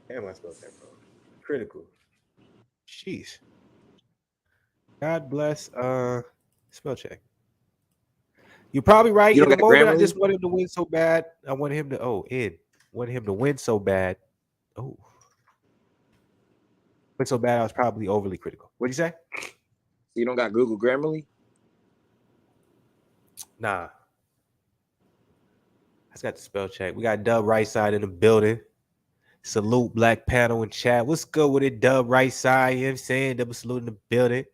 damn, I spelled that wrong. Critical. Jeez. God bless. Spell check. You're probably right. You In don't the got moment, I Grammarly? just wanted him to win so bad. I wanted him to. Oh, Ed, wanted him to win so bad. Oh, win so bad. I was probably overly critical. What'd you say? You don't got Google Grammarly? Nah, I just got the spell check. We got Dub right side in the building. Salute Black Panel and chat. What's good with it, Dub right side? You know what I'm saying? Double salute in the building.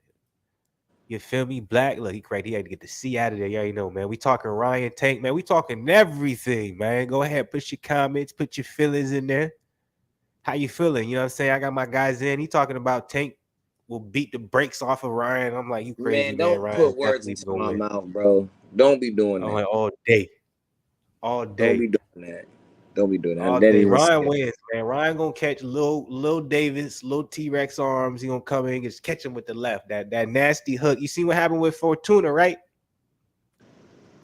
You feel me? Black. Look, he cracked. He had to get the C out of there. You already know, man. We talking Ryan Tank, man. We talking everything, man. Go ahead, put your comments, put your feelings in there. How you feeling? You know what I'm saying? I got my guys in. He talking about Tank will beat the brakes off of Ryan. I'm like, you crazy, Man, man. don't Ryan put words definitely into gonna my win. mouth, bro. Don't be doing I'm that. like, all day. All Don't be day. doing that. Don't be doing that. All That day. even Ryan scared. wins, man. Ryan gonna catch Lil Davis, Lil T-Rex arms. He gonna come in and just catch him with the left. That nasty hook. You see what happened with Fortuna, right?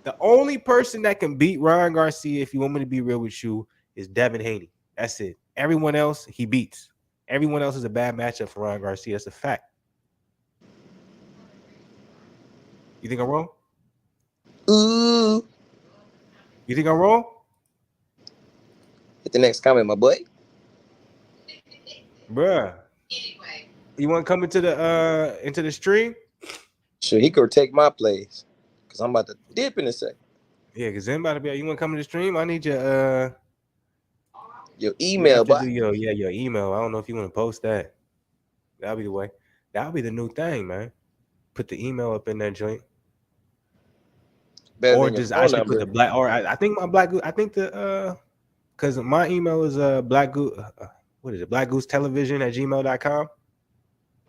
The only person that can beat Ryan Garcia, if you want me to be real with you, is Devin Haney. That's it. Everyone else, he beats. Everyone else is a bad matchup for Ryan Garcia. That's a fact. You think I'm wrong? Ooh. You think I'm wrong? Hit the next comment, my boy. Bruh. You want to come into the stream? Sure, he could take my place. Cause I'm about to dip in a second. Yeah, because then about to be. You want to come to the stream? I need your Your you email, have to boy. do your email. I don't know if you want to post that. That'll be the way. That'll be the new thing, man. Put the email up in that joint. Better Or than your just phone actually put number. the black. Or I think my black. I think the because my email is black goose. What is it? BlakGooseTelevision@gmail.com.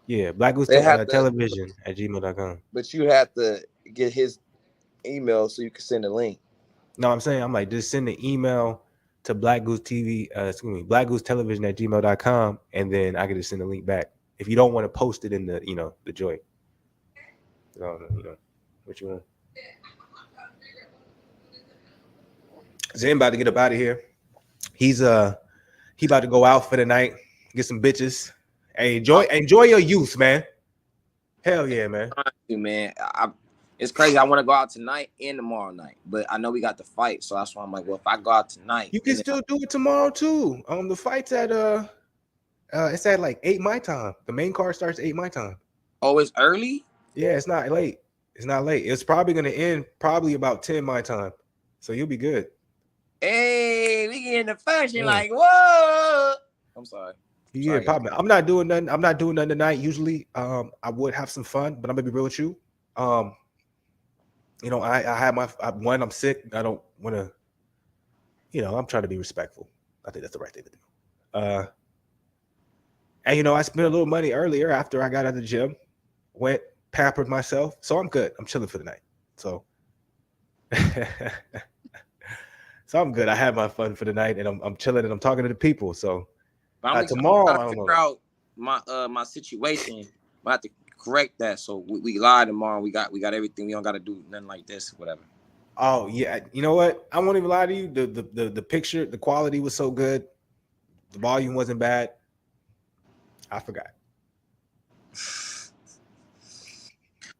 Yeah, They have to, television@gmail.com. but you have to get his email so you can send a link. No, I'm saying I'm like just send the email to BlakGooseTelevision@gmail.com, and then I can just send the link back. If you don't want to post it in the the joint. What you want. Zen about to get up out of here. He about to go out for the night, get some bitches. Hey, enjoy your youth, man. Hell yeah, man. Man, it's crazy. I want to go out tonight and tomorrow night, but I know we got the fight, so that's why I'm like, well, if I go out tonight, You can still do it tomorrow too. The fight's at it's at like 8 my time. The main card starts 8 my time. oh, it's early? Yeah, it's not late. It's not late. It's probably gonna end probably about 10 my time. So you'll be good. Hey, we get in the function like, whoa. I'm sorry. Yeah, probably. I'm not doing nothing tonight. Usually, I would have some fun, but I'm gonna be real with you. I have I'm sick. I don't want to. I'm trying to be respectful. I think that's the right thing to do. And I spent a little money earlier after I got out of the gym, went pampered myself, so I'm good. I'm chilling for the night. So, so I'm good. I had my fun for the night, and I'm chilling, and I'm talking to the people. So. Tomorrow, I'm trying to figure out my situation. I have to correct that. So we live tomorrow. We got everything. We don't got to do nothing like this, whatever. Oh yeah, you know what? I won't even lie to you. The picture, the quality was so good. The volume wasn't bad. I forgot.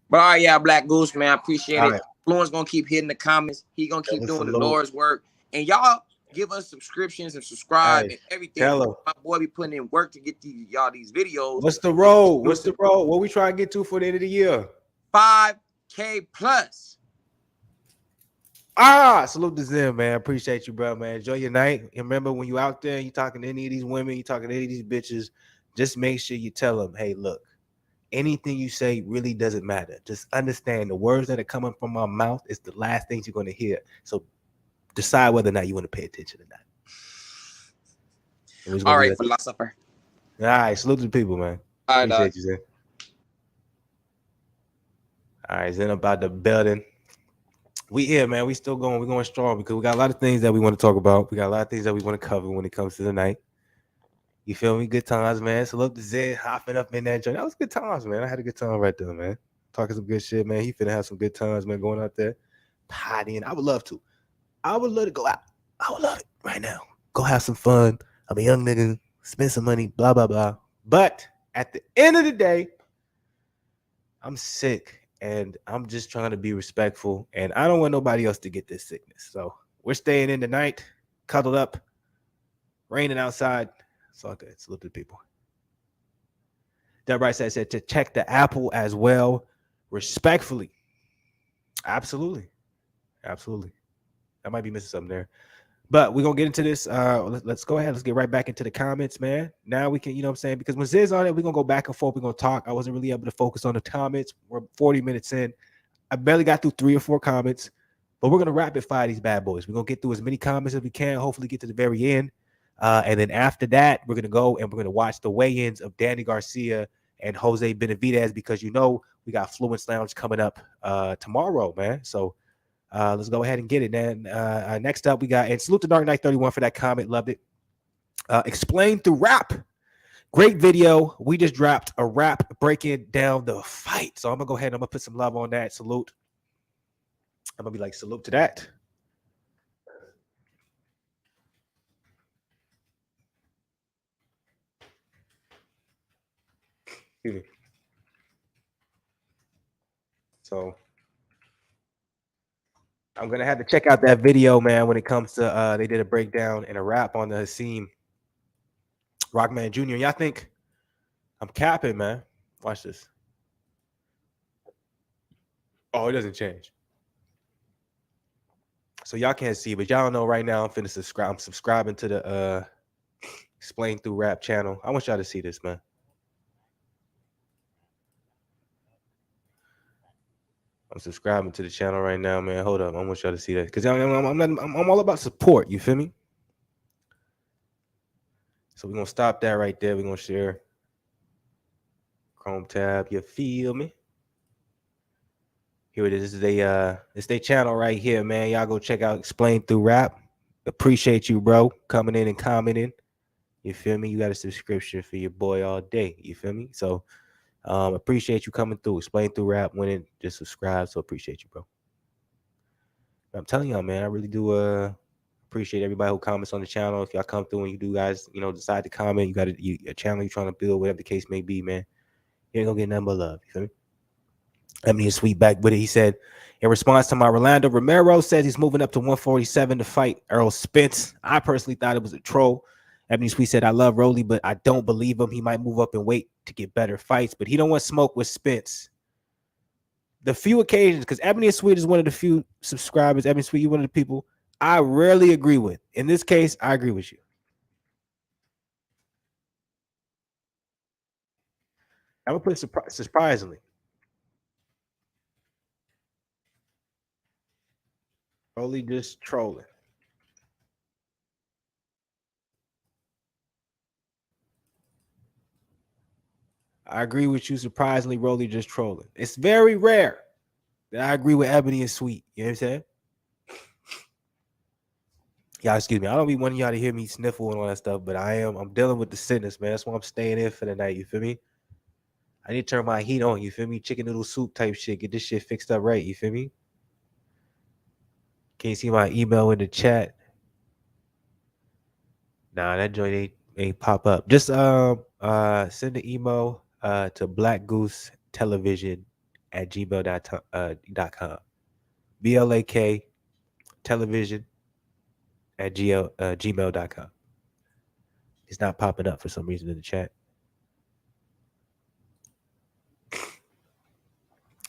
But all right, yeah, Black Goose, man, I appreciate it. Right. Fluence gonna keep hitting the comments. He gonna keep doing the Lord's work, and y'all give us subscriptions and subscribe and everything. My boy be putting in work to get these videos. What's the road? What we trying to get to for the end of the year? 5K plus. Salute to Zien, man. Appreciate you, bro, man. Enjoy your night. And remember, when you out there, you talking to any of these women, you talking to any of these bitches, just make sure you tell them, hey, look, anything you say really doesn't matter. Just understand the words that are coming from my mouth is the last things you're going to hear. So decide whether or not you want to pay attention or not. All right, philosopher. All right, salute to the people, man. All right, appreciate you, Zen. All right, Zen about the building. We here, man. We still going. We're going strong because we got a lot of things that we want to talk about. We got a lot of things that we want to cover when it comes to the night. You feel me? Good times, man. Salute to Zen hopping up in that joint. That was good times, man. I had a good time right there, man. Talking some good shit, man. He finna have some good times, man, going out there. Partying. I would love to. I would love to go out. I would love it right now. Go have some fun. I'm a young nigga. Spend some money, blah, blah, blah. But at the end of the day, I'm sick and I'm just trying to be respectful, and I don't want nobody else to get this sickness. So we're staying in tonight, cuddled up, raining outside. It's all good. Salute to the people. Deborah said to check the Apple as well, respectfully. Absolutely, absolutely. I might be missing something there. But we're gonna get into this. Let's go ahead. Let's get right back into the comments, man. Now we can, you know what I'm saying? Because when Ziz on it, we're gonna go back and forth. We're gonna talk. I wasn't really able to focus on the comments. We're 40 minutes in. I barely got through 3 or 4 comments, but we're gonna rapid fire these bad boys. We're gonna get through as many comments as we can, hopefully get to the very end. And then after that, we're gonna go and we're gonna watch the weigh-ins of Danny Garcia and Jose Benavidez, because you know we got Fluence Lounge coming up tomorrow, man. So let's go ahead and get it. Then next up, we got, and salute to Dark Knight 31 for that comment. Loved it. Explain through rap. Great video. We just dropped a rap breaking down the fight. So I'm going to go ahead and I'm going to put some love on that. Salute. I'm going to be like, salute to that. So I'm going to have to check out that video, man, when it comes to, they did a breakdown and a rap on the Hasim Rockman Jr. Y'all think I'm capping, man? Watch this. Oh, it doesn't change. So y'all can't see, but y'all know right now I'm finna subscribe. I'm subscribing to the Explain Through Rap channel. I want y'all to see this, man. I'm subscribing to the channel right now, man. Hold up. I want y'all to see that. Because I'm all about support. You feel me? So we're going to stop that right there. We're going to share Chrome tab. You feel me? Here it is. It's their channel right here, man. Y'all go check out Explain Through Rap. Appreciate you, bro, coming in and commenting. You feel me? You got a subscription for your boy all day. You feel me? So appreciate you coming through. Explain Through Rap. Winning, just subscribe. So appreciate you, bro. I'm telling y'all, man, I really do appreciate everybody who comments on the channel. If y'all come through and you do guys, you know, decide to comment, you got a channel you're trying to build, whatever the case may be, man. You ain't gonna get nothing but love. You feel me? I mean, sweet back with it. He said, in response to my Rolando Romero says he's moving up to 147 to fight Errol Spence. I personally thought it was a troll. Ebony Sweet said, I love Rolly, but I don't believe him. He might move up in weight to get better fights, but he don't want smoke with Spence. The few occasions, because Ebony Sweet is one of the few subscribers. Ebony Sweet, you're one of the people I rarely agree with. In this case, I agree with you. I'm gonna put surprisingly. Rolly just trolling. I agree with you. Surprisingly, Rolly just trolling. It's very rare that I agree with Ebony and Sweet. You know what I'm saying? Y'all, excuse me. I don't be wanting y'all to hear me sniffle and all that stuff, but I'm dealing with the sickness, man. That's why I'm staying in for the night. You feel me? I need to turn my heat on. You feel me? Chicken noodle soup type shit. Get this shit fixed up right. You feel me? Can you see my email in the chat? Nah, that joint ain't pop up. Just send an email to BlakGooseTelevision at gmail.com. BLAK television at gmail.com. It's not popping up for some reason in the chat.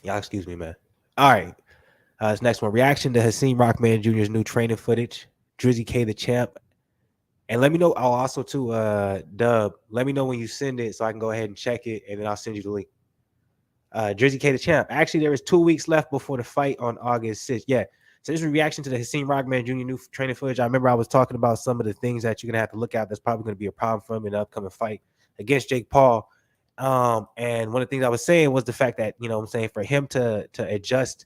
Y'all excuse me, man. All right. This next one. Reaction to Hasim Rockman Jr.'s new training footage. Drizzy K the champ. And let me know. I'll also too, Dub, let me know when you send it so I can go ahead and check it, and then I'll send you the link. Drizzy K the champ. Actually, there is 2 weeks left before the fight on August 6th. Yeah. So this is a reaction to the Hasim Rockman Jr. new training footage. I remember I was talking about some of the things that you're going to have to look at that's probably going to be a problem for him in the upcoming fight against Jake Paul. And one of the things I was saying was the fact that, you know what I'm saying, for him to adjust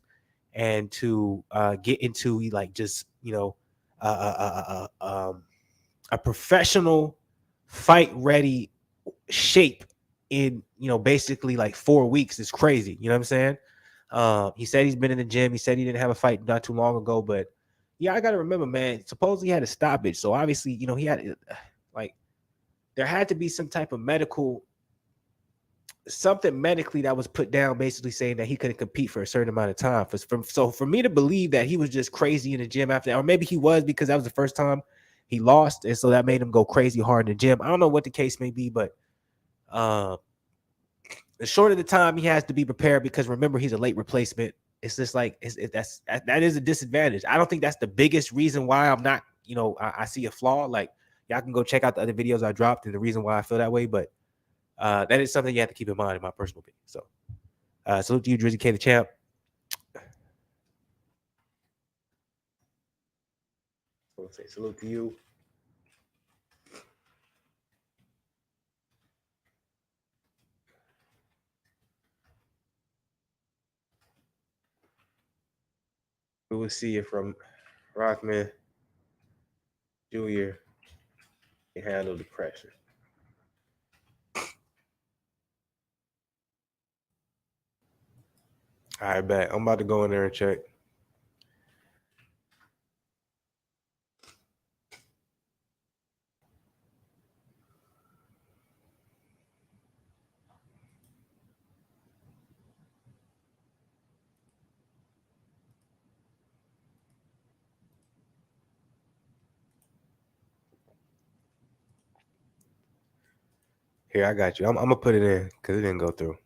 and to get into like just, you know, a professional fight ready shape in, you know, basically like 4 weeks is crazy. You know what I'm saying? He said he's been in the gym. He said he didn't have a fight not too long ago, but yeah, I got to remember, man, supposedly he had a stoppage. So obviously, you know, he had like, there had to be some type of medical something medically that was put down, basically saying that he couldn't compete for a certain amount of time. So for me to believe that he was just crazy in the gym after that, or maybe he was because that was the first time he lost, and so that made him go crazy hard in the gym. I don't know what the case may be, but the shorter the time he has to be prepared, because remember, he's a late replacement. It's just like that is a disadvantage. I don't think that's the biggest reason why I'm not, I see a flaw. Like, y'all can go check out the other videos I dropped and the reason why I feel that way, but that is something you have to keep in mind, in my personal opinion. So salute to you, Drizzy K, the champ. So say salute to you. We will see it from Rockman Jr. can handle the pressure. All right, bet. I'm about to go in there and check. Here, I got you. I'm gonna put it in because it didn't go through.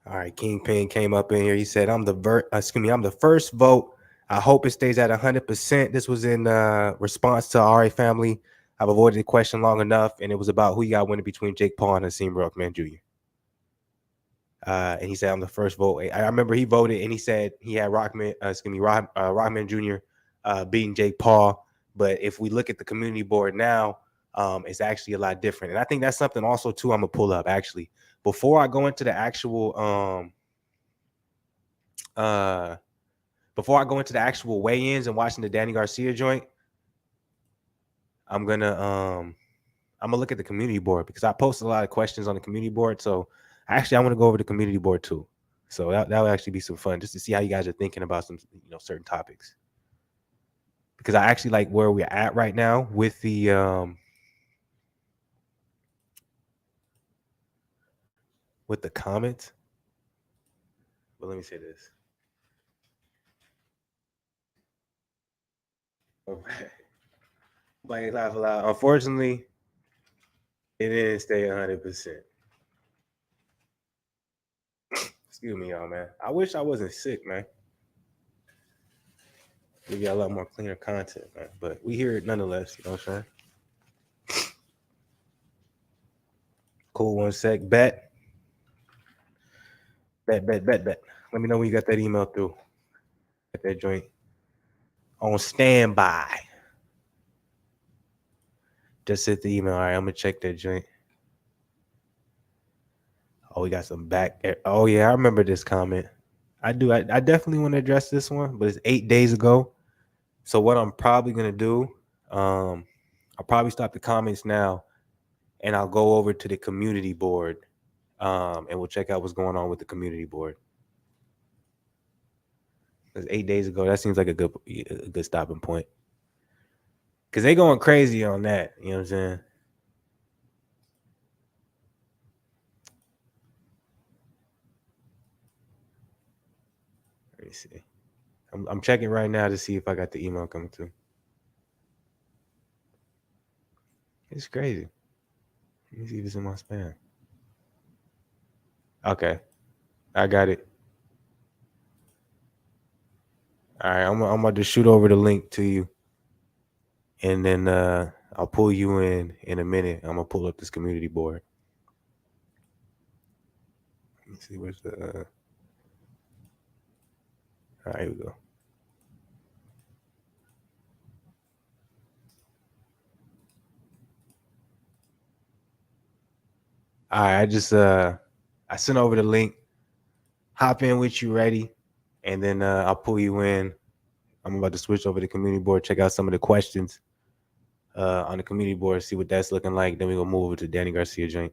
All right, Kingpin came up in here. He said, I'm the first vote. I hope it stays at 100%. This was in response to RA family. I've avoided the question long enough, and it was about who you got winning between Jake Paul and Hakeem Rockman Jr. And he said, I'm the first vote. I remember he voted, and he said he had Rockman Jr. Beating Jake Paul. But if we look at the community board now, it's actually a lot different. And I think that's something also, too, I'm going to pull up, actually. Before I go into the actual weigh-ins and watching the Danny Garcia joint, I'm gonna look at the community board, because I posted a lot of questions on the community board. So actually I want to go over the community board too. So that will actually be some fun, just to see how you guys are thinking about some certain topics. Because I actually like where we're at right now with the comments. But let me say this. Black Laugh Aloud. Unfortunately, it didn't stay 100%. Excuse me, y'all, man. I wish I wasn't sick, man. Give you a lot more cleaner content, man. But we hear it nonetheless, you know what I'm saying? Cool, 1 sec. Bet. Let me know when you got that email through. Get that joint on standby. Just hit the email. All right, I'm gonna check that joint. Oh, we got some back. Oh yeah, I remember this comment. I do. I definitely want to address this one, but it's 8 days ago. So what I'm probably gonna do, I'll probably stop the comments now, and I'll go over to the community board, and we'll check out what's going on with the community board. It's 8 days ago. That seems like a good stopping point, because they going crazy on that. You know what I'm saying? Let me see. I'm checking right now to see if I got the email coming through. It's crazy. Let me see if it's in my spam. Okay, I got it. All right, I'm about to shoot over the link to you, and then I'll pull you in a minute. I'm gonna pull up this community board. Let me see where's the. All right, here we go. All right, I just I sent over the link. Hop in with you ready, and then I'll pull you in. I'm about to switch over to the community board, check out some of the questions on the community board, see what that's looking like. Then we're gonna move over to Danny Garcia joint.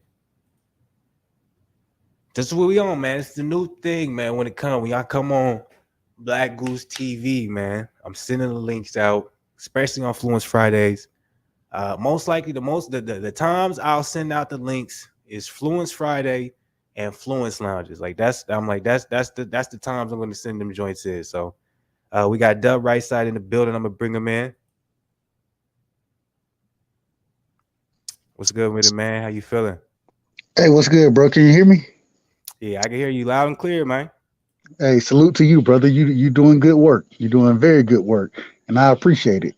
This is what we on, man. It's the new thing, man. When y'all come on Black Goose TV, man. I'm sending the links out, especially on Fluence Fridays. Most likely, the times I'll send out the links is Fluence Friday and Fluence Lounges. That's the times I'm going to send them joints in. So we got Dub right side in the building. I'm gonna bring him in. What's good with it, man? How you feeling? Hey, what's good, bro? Can you hear me? Yeah, I can hear you loud and clear, man. Hey, salute to you, brother. You doing good work. You're doing very good work, and I appreciate it.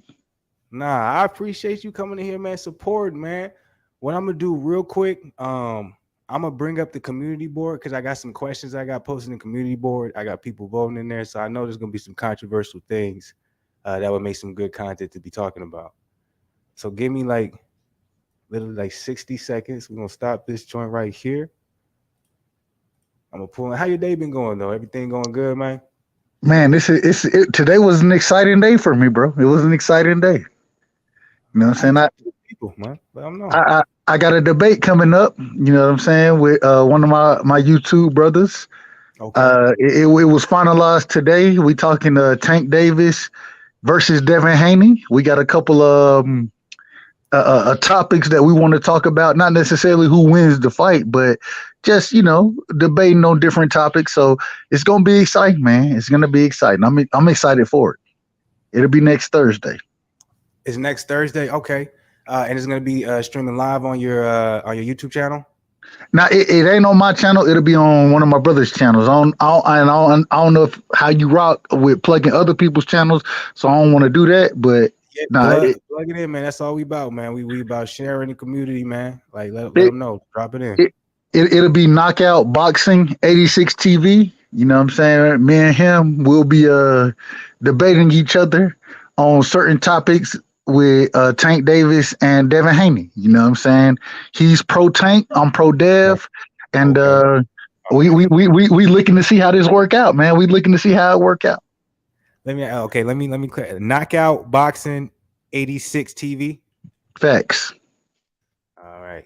Nah, I appreciate you coming in here, man. Support, man. What I'm gonna do real quick, I'm gonna bring up the community board because I got some questions I got posted in the community board. I got people voting in there, so I know there's gonna be some controversial things that would make some good content to be talking about. So give me literally 60 seconds. We're gonna stop this joint right here. I'm gonna pull in. How your day been going though? Everything going good, man? Man, today was an exciting day for me, bro. It was an exciting day. You know what I'm saying? Talk to the people, man. Let them know. I got a debate coming up. You know what I'm saying, with one of my YouTube brothers. Okay. It was finalized today. We talking Tank Davis versus Devin Haney. We got a couple of topics that we want to talk about, not necessarily who wins the fight, but just, debating on different topics. So it's going to be exciting, man. It's going to be exciting. I'm excited for it. It'll be next Thursday. It's next Thursday. Okay. And it's going to be streaming live on your YouTube channel. Now it ain't on my channel. It'll be on one of my brother's channels. I don't know how you rock with plugging other people's channels, so I don't want to do that. But plug it in, man. That's all we about, man. We about sharing the community, man. Let them know. Drop it in. It'll be Knockout Boxing 86 TV. You know what I'm saying? Me and him will be debating each other on certain topics with Tank Davis and Devin Haney. You know what I'm saying? He's pro Tank, I'm pro Dev, and we looking to see how this work out, man. We looking to see how it work out. Let me clear. Knockout Boxing 86 TV. Facts. All right.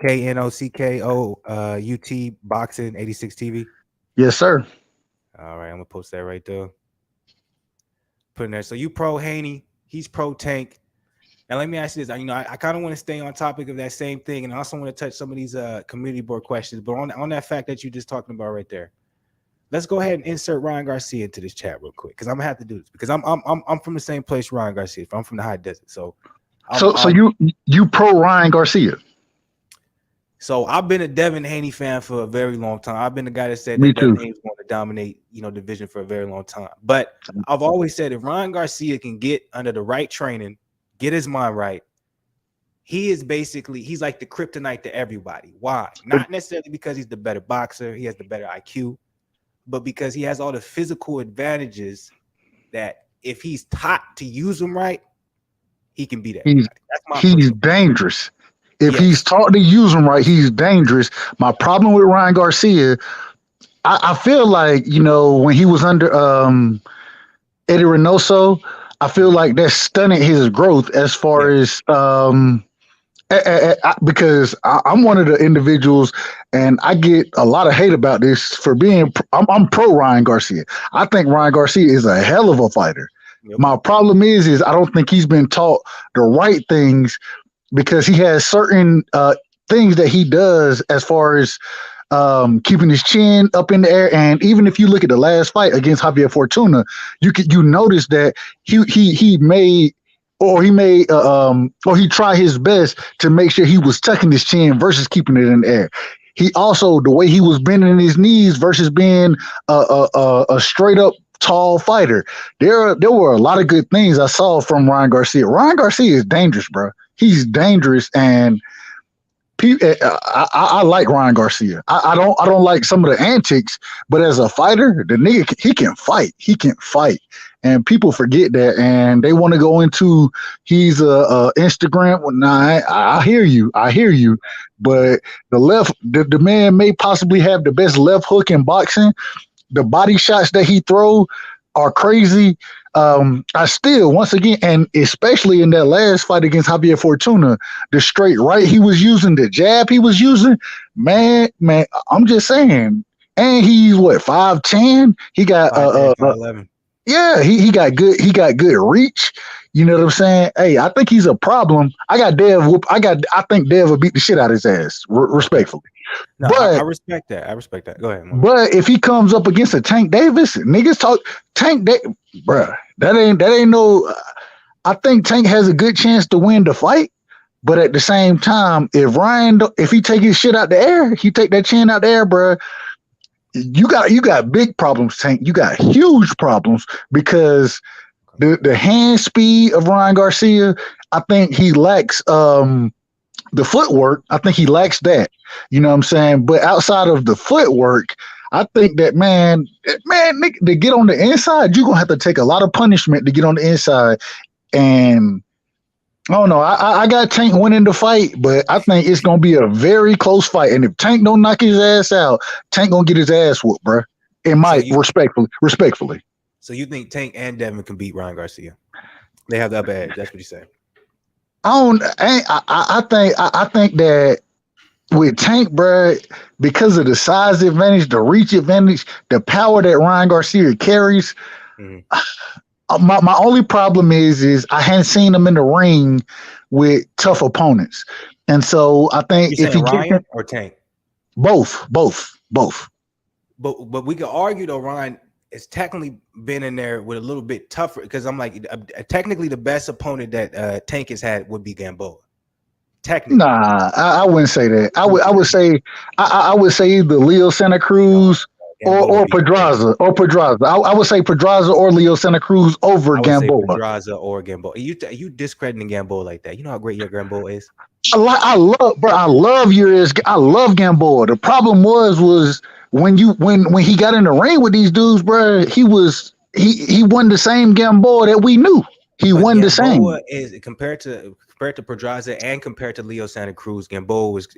KNOCKO UT Boxing 86 TV. Yes, sir. All right, I'm gonna post that right there. Put in there. So you pro Haney, he's pro Tank. Now let me ask you this. I kind of want to stay on topic of that same thing, and I also want to touch some of these community board questions. But on that fact that you just talking about right there, let's go ahead and insert Ryan Garcia into this chat real quick because I'm gonna have to do this because I'm from the same place Ryan Garcia. I'm from the high desert, so you pro Ryan Garcia. So I've been a Devin Haney fan for a very long time. I've been the guy that said Me that too. Devin Haney was going to dominate, division for a very long time. But I've always said if Ryan Garcia can get under the right training, get his mind right, he's like the kryptonite to everybody. Why? Not necessarily because he's the better boxer, he has the better IQ, but because he has all the physical advantages that if he's taught to use them right, he can beat everybody. He's dangerous. If he's taught to use them right, he's dangerous. My problem with Ryan Garcia, I feel like, when he was under Eddie Reynoso, I feel like that stunted his growth as far as because I'm one of the individuals, and I get a lot of hate about this for being. I'm pro Ryan Garcia. I think Ryan Garcia is a hell of a fighter. Yep. My problem is I don't think he's been taught the right things. Because he has certain things that he does as far as keeping his chin up in the air, and even if you look at the last fight against Javier Fortuna, you notice that he tried his best to make sure he was tucking his chin versus keeping it in the air. He also, the way he was bending his knees versus being a straight up tall fighter, there were a lot of good things I saw from Ryan Garcia. Ryan Garcia is dangerous, bro. He's dangerous, and I like Ryan Garcia. I don't like some of the antics, but as a fighter, the nigga he can fight. He can fight, and people forget that, and they want to go into he's a Instagram. Well, nah, I hear you, but the man may possibly have the best left hook in boxing. The body shots that he throw are crazy. I still, once again, and especially in that last fight against Javier Fortuna, the straight right he was using, the jab he was using, man, I'm just saying. And he's what, 5'10"? He got 5'10", 5'11". yeah, he got good reach. You know what I'm saying? Hey, I think he's a problem. I think Dev will beat the shit out of his ass, respectfully. No, but I respect that. I respect that. Go ahead. But if he comes up against a Tank Davis, niggas talk Tank Davis, bruh. That ain't no. I think Tank has a good chance to win the fight. But at the same time, if he take his shit out the air, he take that chin out the air, bruh. You got big problems, Tank. You got huge problems because the hand speed of Ryan Garcia, I think he lacks the footwork. I think he lacks that. You know what I'm saying? But outside of the footwork, I think that man, to get on the inside, you're gonna have to take a lot of punishment to get on the inside. And I don't know. I got Tank winning the fight, but I think it's gonna be a very close fight. And if Tank don't knock his ass out, Tank gonna get his ass whooped, bro. Respectfully. So you think Tank and Devin can beat Ryan Garcia? They have the upper edge. That's what you say. I think that with Tank, bro, because of the size advantage, the reach advantage, the power that Ryan Garcia carries. My only problem is I hadn't seen him in the ring with tough opponents, and so I think if he Ryan or Tank, both. But we could argue though Ryan has technically been in there with a little bit tougher because I'm like technically the best opponent that Tank has had would be Gamboa. Technically, nah, I wouldn't say that. I would say either Leo Santa Cruz. Or Pedraza. I would say Pedraza or Leo Santa Cruz over Gamboa. Pedraza or Gamboa. You discrediting Gamboa like that? You know how great your Gamboa is. I love Gamboa. The problem was when he got in the ring with these dudes, bro. He won the same Gamboa that we knew. He won the same. Is compared to Pedraza and compared to Leo Santa Cruz, Gamboa was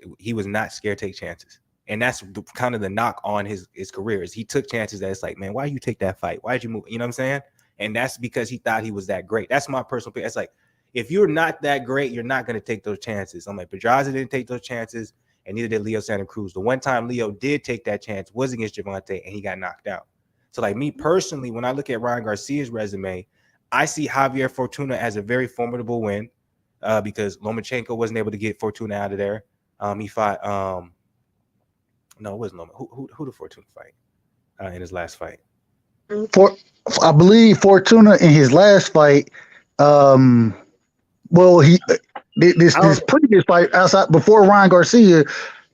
not scared to take chances. And that's kind of the knock on his career is he took chances that it's like, man, why you take that fight? Why did you move? You know what I'm saying? And that's because he thought he was that great. That's my personal opinion. It's like, if you're not that great, you're not going to take those chances. I'm like, Pedraza didn't take those chances, and neither did Leo Santa Cruz. The one time Leo did take that chance was against Gervonta, and he got knocked out. So like me personally, when I look at Ryan Garcia's resume, I see Javier Fortuna as a very formidable win because Lomachenko wasn't able to get Fortuna out of there. He fought no, it wasn't Loma. Who did Fortuna fight in his last fight? I believe Fortuna in his last fight. Well, his previous fight outside before Ryan Garcia.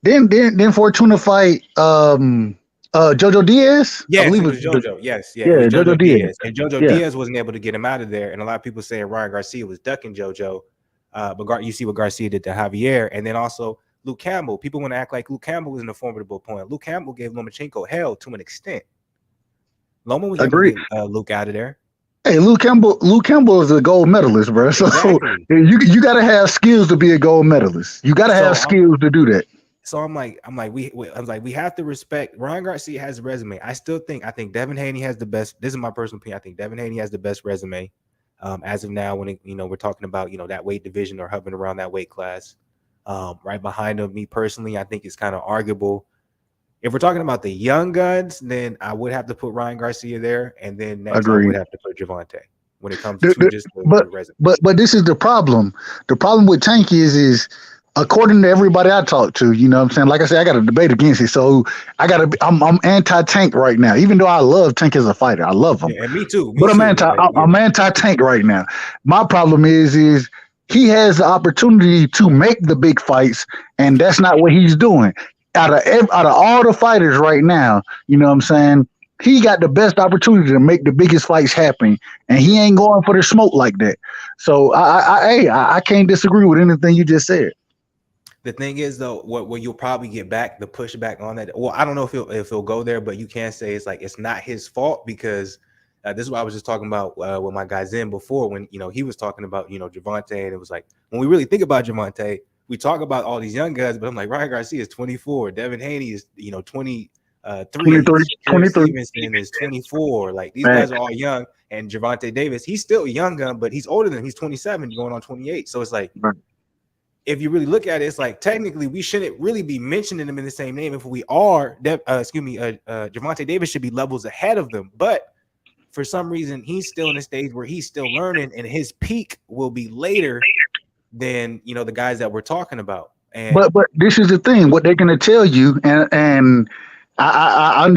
Then Fortuna fight Jojo Diaz. Yes, I believe it was Jojo. Yes, Jojo Diaz. And Jojo Diaz wasn't able to get him out of there. And a lot of people saying Ryan Garcia was ducking Jojo. But you see what Garcia did to Javier, and then also Luke Campbell. People want to act like Luke Campbell was an formidable opponent. Luke Campbell gave Lomachenko hell to an extent. Loma was able to get Luke out of there. Hey, Luke Campbell is a gold medalist, bro. So exactly. you got to have skills to be a gold medalist. You got to have skills to do that. So we have to respect Ryan Garcia has a resume. I think Devin Haney has the best. This is my personal opinion. I think Devin Haney has the best resume as of now. When we're talking about that weight division or hovering around that weight class. Right behind him, me personally, I think it's kind of arguable. If we're talking about the young guns, then I would have to put Ryan Garcia there, and then next I would have to put Gervonta when it comes to the resume. But this is the problem. The problem with Tank is according to everybody I talk to, you know what I'm saying? Like I said, I got a debate against it. So I'm anti-Tank right now, even though I love Tank as a fighter. I love him. Yeah, and me too. I'm anti-Tank right now. My problem is he has the opportunity to make the big fights, and that's not what he's doing. Out of all the fighters right now, you know what I'm saying? He got the best opportunity to make the biggest fights happen, and he ain't going for the smoke like that. So I can't disagree with anything you just said. The thing is, though, what you'll probably get back the pushback on that. Well, I don't know if he'll go there, but you can say it's like it's not his fault because. This is what I was just talking about with my guy Zien before when, he was talking about, Gervonta, and it was like, when we really think about Gervonta, we talk about all these young guys, but I'm like, Ryan Garcia is 24. Devin Haney is, 20, 3. 23, Shakur 23. Stevenson is 24. Like these Man. guys are all young, and Gervonta Davis, he's still a young gun, but he's older than he's 27, going on 28. So it's like, if you really look at it, it's like technically we shouldn't really be mentioning them in the same name. If we are, Gervonta Davis should be levels ahead of them, but for some reason he's still in a stage where he's still learning, and his peak will be later than the guys that we're talking about. And but this is the thing, what they're going to tell you, and I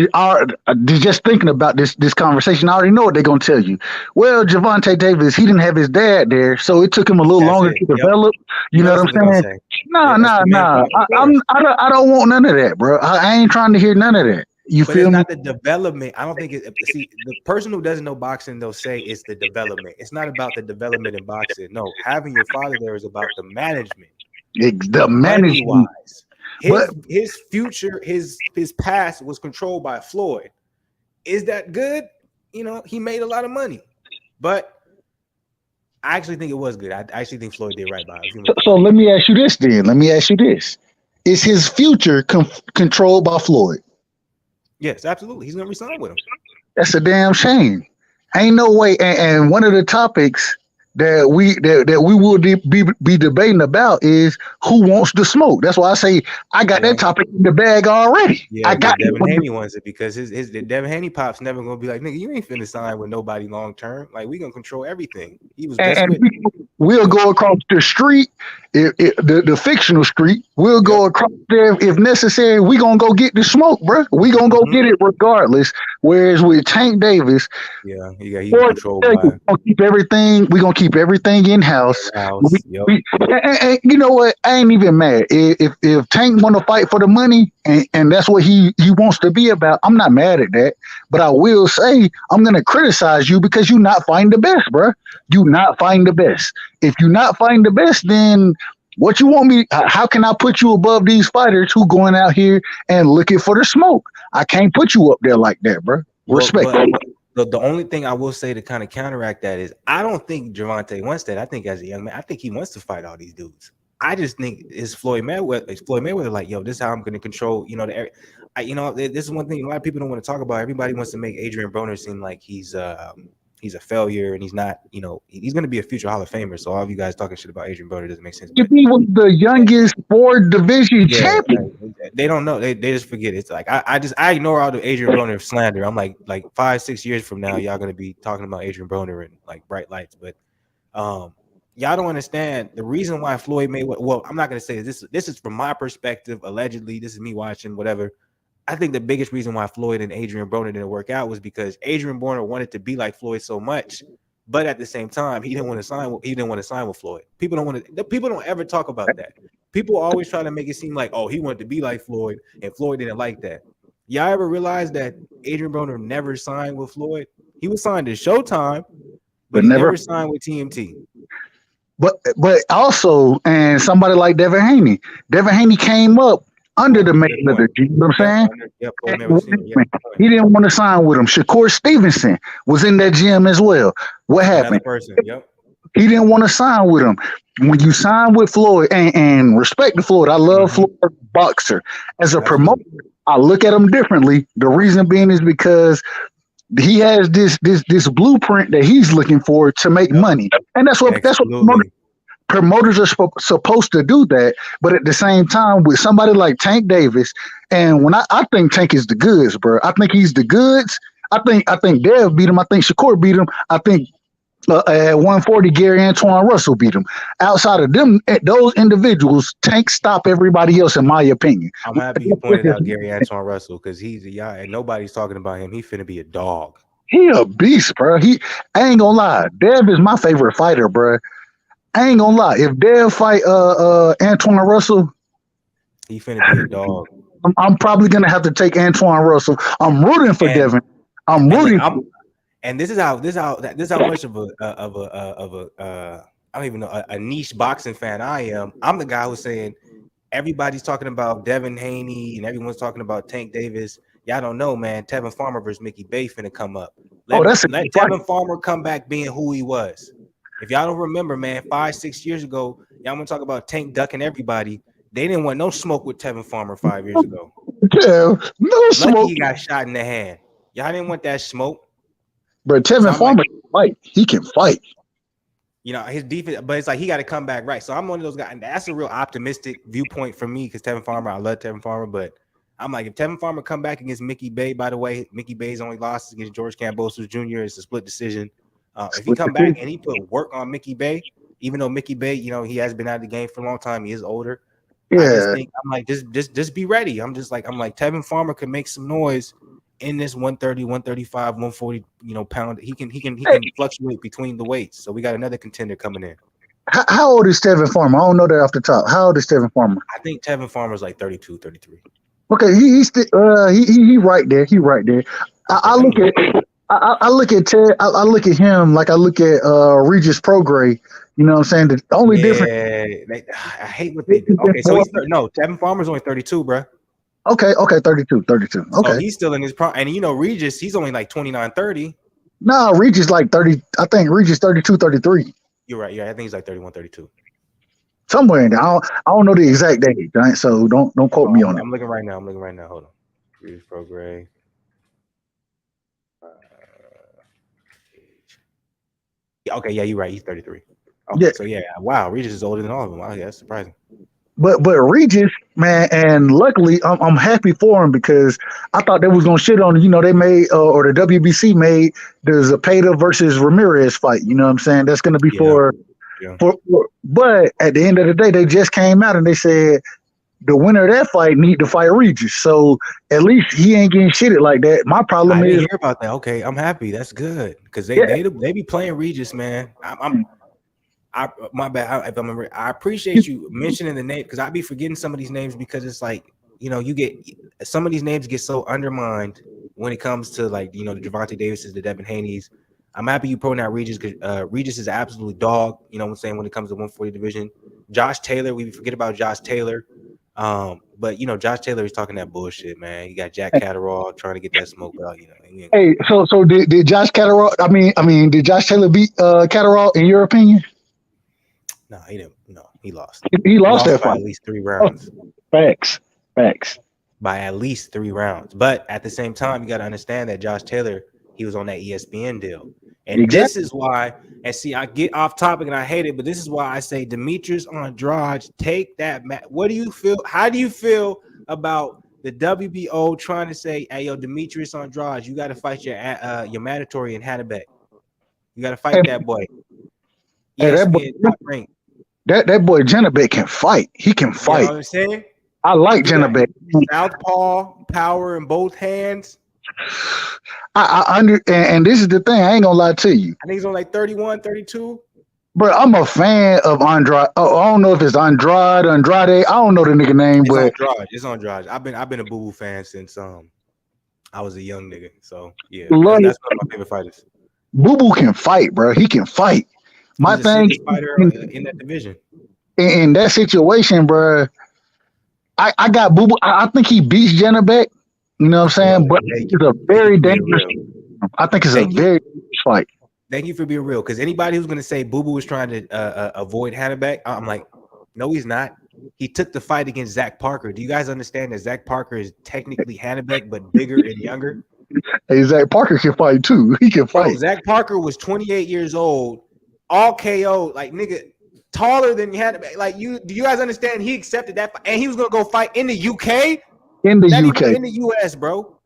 just thinking about this conversation, I already know what they're going to tell you. Well, Gervonta Davis, he didn't have his dad there, so it took him a little longer to develop. You know what I'm saying? No. I don't want none of that, bro. I ain't trying to hear none of that. You but feel it's me? not the development. I don't think it. See, the person who doesn't know boxing, they'll say it's the development. It's not about the development in boxing. No, having your father there is about the management. The management. His future, his past was controlled by Floyd. Is that good? He made a lot of money, but I actually think it was good. I actually think Floyd did right by him. So let me ask you this then. Is his future controlled by Floyd? Yes, absolutely. He's going to resign with him. That's a damn shame. Ain't no way. And one of the topics that we will be debating about is who wants the smoke. That's why I say I got that topic in the bag already. Yeah, I got Devin Haney wants it because his Devin Haney pop's never gonna be like, nigga, you ain't finna sign with nobody long term. Like, we gonna control everything. He was we'll go across the street, the fictional street. We'll go across there if necessary. We gonna go get the smoke, bro. We gonna go get it regardless. Whereas with Tank Davis, he's controlled by. We gonna keep everything in house. And you know what? I ain't even mad. If Tank want to fight for the money and that's what he wants to be about, I'm not mad at that. But I will say I'm gonna criticize you because you're not fighting the best, bro. You not fighting the best. If you're not fighting the best, then what you want me? How can I put you above these fighters who going out here and looking for the smoke? I can't put you up there like that, bro. Respect. The only thing I will say to kind of counteract that is I don't think Gervonta wants that. I think as a young man, I think he wants to fight all these dudes. I just think it's Floyd Mayweather like, yo, this is how I'm going to control, the area. This is one thing a lot of people don't want to talk about. Everybody wants to make Adrian Broner seem like he's a failure and he's not, he's going to be a future Hall of Famer. So all of you guys talking shit about Adrian Broner doesn't make sense. He was the youngest 4 division champion. They don't know. They just forget. It's like I ignore all the Adrian Broner slander. I'm like 5-6 years from now, y'all going to be talking about Adrian Broner and like bright lights. But y'all don't understand the reason why Floyd Mayweather. Well, I'm not going to say this. This is from my perspective. Allegedly, this is me watching whatever. I think the biggest reason why Floyd and Adrian Broner didn't work out was because Adrian Broner wanted to be like Floyd so much, but at the same time, he didn't want to sign with Floyd. People don't ever talk about that. People always try to make it seem like, oh, he wanted to be like Floyd, and Floyd didn't like that. Y'all ever realize that Adrian Broner never signed with Floyd? He was signed to Showtime, but he never signed with TMT. But also, and somebody like Devin Haney came up under the Mayweather, you know what I'm saying? He didn't want to sign with him. Shakur Stevenson was in that gym as well. What happened? He didn't want to sign with him. When you sign with Floyd, and respect to Floyd, I love Floyd boxer. As a promoter, I look at him differently. The reason being is because he has this blueprint that he's looking for to make money, and that's what promoters are supposed to do that. But at the same time, with somebody like Tank Davis, and when I think Tank is the goods, bro. I think he's the goods. I think Dev beat him. I think Shakur beat him. I think at 140, Gary Antoine Russell beat him. Outside of them, those individuals, Tank stop everybody else, in my opinion. I'm happy you pointed out Gary Antoine Russell because he's a guy and nobody's talking about him. He finna be a dog. He a beast, bro. I ain't gonna lie. Dev is my favorite fighter, bro. I ain't gonna lie. If Dev fight Antoine Russell, he finna be a dog. I'm probably gonna have to take Antoine Russell. I'm rooting for Devin. I'm rooting. And this is how much of a I don't even know a niche boxing fan I am. I'm the guy who's saying everybody's talking about Devin Haney and everyone's talking about Tank Davis. Y'all don't know, man. Tevin Farmer versus Mickey Bay finna come up. Let Tevin Farmer come back being who he was. If y'all don't remember, man, 5-6 years ago, y'all want to talk about Tank ducking everybody. They didn't want no smoke with Tevin Farmer 5 years ago. Yeah, no Lucky smoke. he got shot in the hand. Y'all didn't want that smoke. But Tevin Farmer can fight. He can fight. You know, his defense, but it's like he got to come back right. So I'm one of those guys, and that's a real optimistic viewpoint for me because Tevin Farmer, I love Tevin Farmer, but I'm like, if Tevin Farmer come back against Mickey Bay, by the way, Mickey Bay's only loss against George Kambosos Jr. It's a split decision. If he come back and he put work on Mickey Bay, even though Mickey Bay, you know, he has been out of the game for a long time, he is older. Yeah. I just think I'm like, just be ready. I'm like Tevin Farmer can make some noise in this 130, 135, 140, you know, pound. He can fluctuate between the weights. So we got another contender coming in. How old is Tevin Farmer? I don't know that off the top. How old is Tevin Farmer? I think Tevin Farmer's like 32, 33. Okay, he right there. He right there. I look at Ted. I look at him like I look at Regis Prograis. You know what I'm saying? The only difference. I hate what they do. Okay, so Tevin Farmer's only 32, bro. Okay, 32. Okay. So he's still in his prime. And you know, Regis, he's only like 29, 30. No, Regis like 30. I think Regis 32, 33. You're right. Yeah, I think he's like 31, 32. Somewhere in there. I don't know the exact date, right? So don't quote me on it. I'm looking right now. Hold on. Regis Prograis. Okay, yeah, you're right. He's 33. Okay, yeah. So yeah, wow, Regis is older than all of them. Wow, yeah, that's surprising. But Regis, man, and luckily I'm happy for him because I thought they was gonna shit on. You know, they made or the WBC made the Zepeda versus Ramirez fight. You know what I'm saying? That's gonna be for. But at the end of the day, they just came out and they said the winner of that fight need to fight Regis. So at least he ain't getting shitted like that. My problem I is didn't hear about that. Okay, I'm happy. That's good because they be playing Regis, man. My bad. If I remember, I appreciate you mentioning the name because I be forgetting some of these names because it's like, you know, you get some of these names get so undermined when it comes to like, you know, the Gervonta Davises, the Devin Haney's. I'm happy you pointed out Regis because Regis is absolutely dog. You know what I'm saying when it comes to 140 division. Josh Taylor, we forget about Josh Taylor. But you know, Josh Taylor is talking that bullshit, man. You got Jack Catterall trying to get that smoke out. You know. Hey, so did Josh Catterall? I mean, did Josh Taylor beat Catterall in your opinion? No, he didn't. No, he lost. He lost that fight at least 3 rounds. Facts. By at least 3 rounds. But at the same time, you got to understand that Josh Taylor, he was on that ESPN deal. And This is why, and see, I get off topic and I hate it, but this is why I say Demetrius Andrade, take that match. What do you feel? How do you feel about the WBO trying to say, hey, yo, Demetrius Andrade, you got to fight your mandatory in Hannebeck. You got to fight that boy. Hey, that boy Janabek can fight. He can fight. You know what I'm saying? I like Janabek. Southpaw, power in both hands. And this is the thing. I ain't gonna lie to you. I think he's on like 31, 32. Bro, I'm a fan of Andrade. Oh, I don't know if it's Andrade. I don't know the nigga name, but it's Andrade. I've been a Boo Boo fan since I was a young nigga. So yeah, that's one of my favorite fighters. Boo Boo can fight, bro. He can fight. My thing fighter in that division. In that situation, bro, I got Boo Boo. I think he beats Janabek. You know what I'm saying? But it's a very dangerous. I think it's a very dangerous fight. Thank you for being real. Because anybody who's going to say Boo Boo was trying to avoid Hannebeck, I'm like, no, he's not. He took the fight against Zach Parker. Do you guys understand that Zach Parker is technically Hannebeck, but bigger and younger? Hey, Zach Parker can fight too. He can fight. Bro, Zach Parker was 28 years old, all KO, like nigga, taller than Hannebeck. Like do you guys understand? He accepted that, and he was going to go fight in the UK. In the UK, in the US, bro.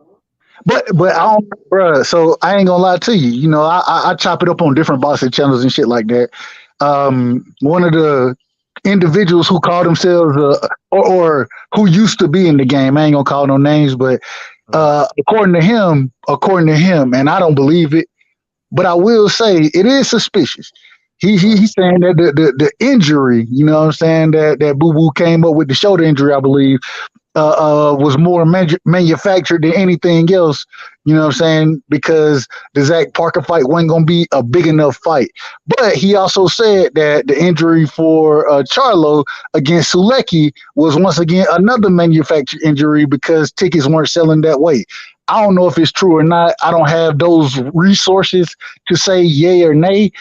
But I don't, bro. So I ain't gonna lie to you. You know, I chop it up on different boxing channels and shit like that. One of the individuals who call themselves or who used to be in the game, I ain't gonna call no names, but according to him, and I don't believe it, but I will say it is suspicious. He's saying that the injury, you know what I'm saying, that Boo Boo came up with, the shoulder injury, I believe, was more manufactured than anything else, you know what I'm saying, because the Zach Parker fight wasn't going to be a big enough fight. But he also said that the injury for Charlo against Sulecki was once again another manufactured injury because tickets weren't selling that way. I don't know if it's true or not. I don't have those resources to say yay or nay,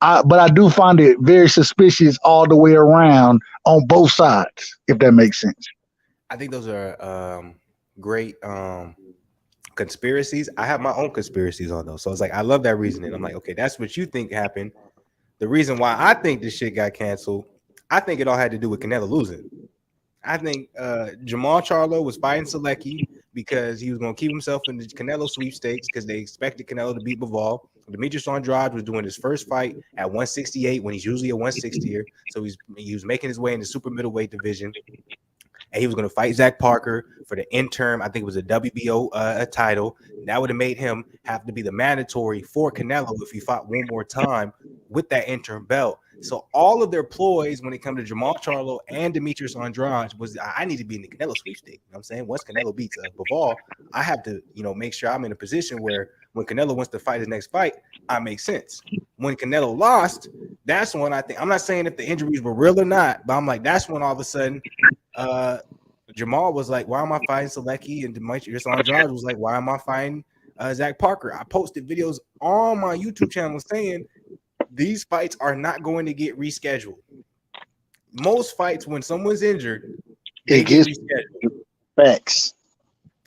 but I do find it very suspicious all the way around on both sides, if that makes sense. I think those are great conspiracies. I have my own conspiracies on those. So it's like I love that reasoning. I'm like, okay, that's what you think happened. The reason why I think this shit got canceled, I think it all had to do with Canelo losing. I think Jamal Charlo was fighting Selecki because he was going to keep himself in the Canelo sweepstakes because they expected Canelo to beat Bivol. Demetrius Andrade was doing his first fight at 168 when he's usually a 160er. So he was making his way in the super middleweight division. And he was going to fight Zach Parker for the interim. I think it was a WBO title. That would have made him have to be the mandatory for Canelo if he fought one more time with that interim belt. So all of their ploys when it comes to Jamal Charlo and Demetrius Andrade was I need to be in the Canelo sweepstakes. You know what I'm saying? Once Canelo beats Bivol, I have to, make sure I'm in a position where when Canelo wants to fight his next fight, I make sense. When Canelo lost, that's when I think, I'm not saying if the injuries were real or not, but I'm like, that's when all of a sudden Jamal was like, why am I fighting Selecki? And Demetrius Andrade was like, why am I fighting Zach Parker? I posted videos on my YouTube channel saying these fights are not going to get rescheduled. Most fights, when someone's injured, they get rescheduled. Facts.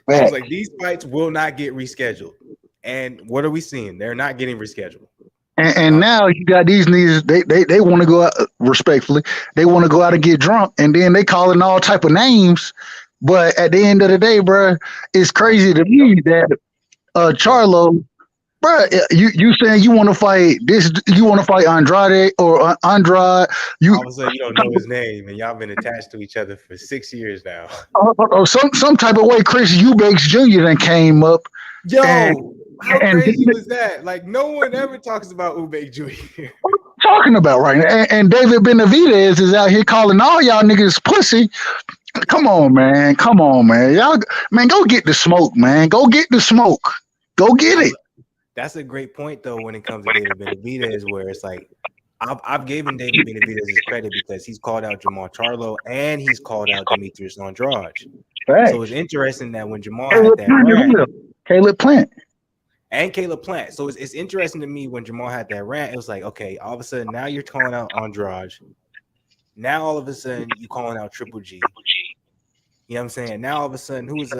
I was like, these fights will not get rescheduled. And what are we seeing? They're not getting rescheduled. And now you got these niggas, they want to go out, respectfully, they want to go out and get drunk, and then they calling all type of names. But at the end of the day, bro, it's crazy to me that Charlo, bro, you saying you want to fight this, you want to fight Andrade or Andrade. All of a sudden you don't know his name, and y'all been attached to each other for 6 years now. Some type of way Chris Eubanks Jr. then came up. Yo, how crazy was that? Like, no one ever talks about Eubanks Jr. What are you talking about right now? And David Benavidez is out here calling all y'all niggas pussy. Come on, man. Y'all, man, go get the smoke, man. Go get the smoke. Go get it. That's a great point, though, when it comes to David Benavidez, where it's like, I've given David Benavidez his credit because he's called out Jamal Charlo and he's called out Demetrius Andrade. Right. So it's interesting that when Jamal had that rant, Caleb Plant. So it's interesting to me when Jamal had that rant. It was like, okay, all of a sudden now you're calling out Andrade. Now all of a sudden you calling out Triple G. You know what I'm saying? Now all of a sudden, who's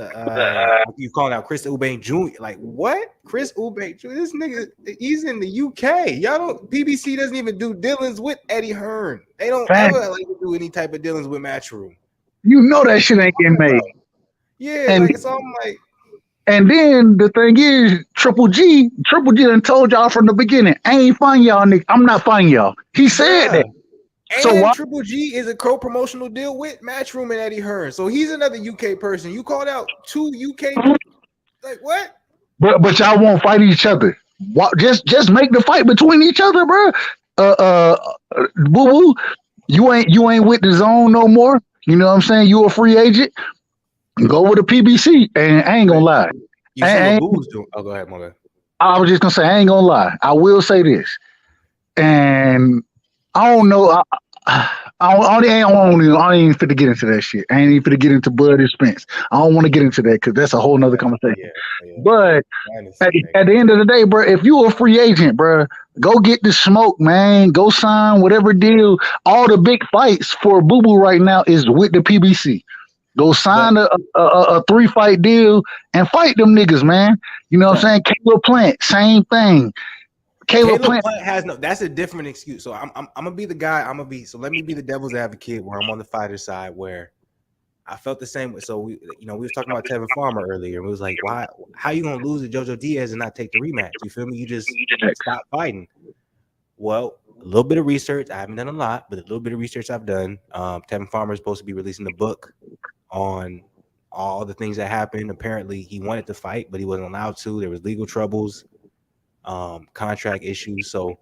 you calling out Chris Eubanks Jr.? Like what? Chris Eubanks Jr. This nigga, he's in the UK. Y'all don't. PBC doesn't even do dealings with Eddie Hearn. They don't ever like to do any type of dealings with Matchroom. You know that shit ain't getting made. Yeah, and, like so I'm like. And then the thing is, Triple G done told y'all from the beginning, I ain't fighting y'all, nigga. I'm not fighting y'all. He said that. And so why? Triple G is a co-promotional deal with Matchroom and Eddie Hearn. So he's another UK person. You called out two UK, like what? But y'all won't fight each other. Just make the fight between each other, bro. Boo boo, you ain't with the zone no more. You know what I'm saying? You a free agent. Go with a PBC, and I ain't gonna lie. You see what Boo's doing? Oh, go ahead, my man. I was just gonna say I ain't gonna lie. I will say this, and I don't know. I ain't even fit to get into that shit. I ain't even fit to get into Bud and Spence. I don't want to get into that because that's a whole nother conversation. Yeah. But at the end of the day, bro, if you a free agent, bro, go get the smoke, man. Go sign whatever deal. All the big fights for Boo Boo right now is with the PBC. Go sign a 3-fight deal and fight them niggas, man. You know what I'm saying? Caleb Plant, same thing. Caleb Plant has no. That's a different excuse. So I'm gonna be the guy. So let me be the devil's advocate where I'm on the fighter side where I felt the same way. So we was talking about Tevin Farmer earlier. And we was like, why? How you gonna lose to JoJo Diaz and not take the rematch? You feel me? You just stop fighting. Well, a little bit of research. I haven't done a lot, but a little bit of research I've done. Tevin Farmer is supposed to be releasing the book on all the things that happened. Apparently, he wanted to fight, but he wasn't allowed to. There was legal troubles. Contract issues. So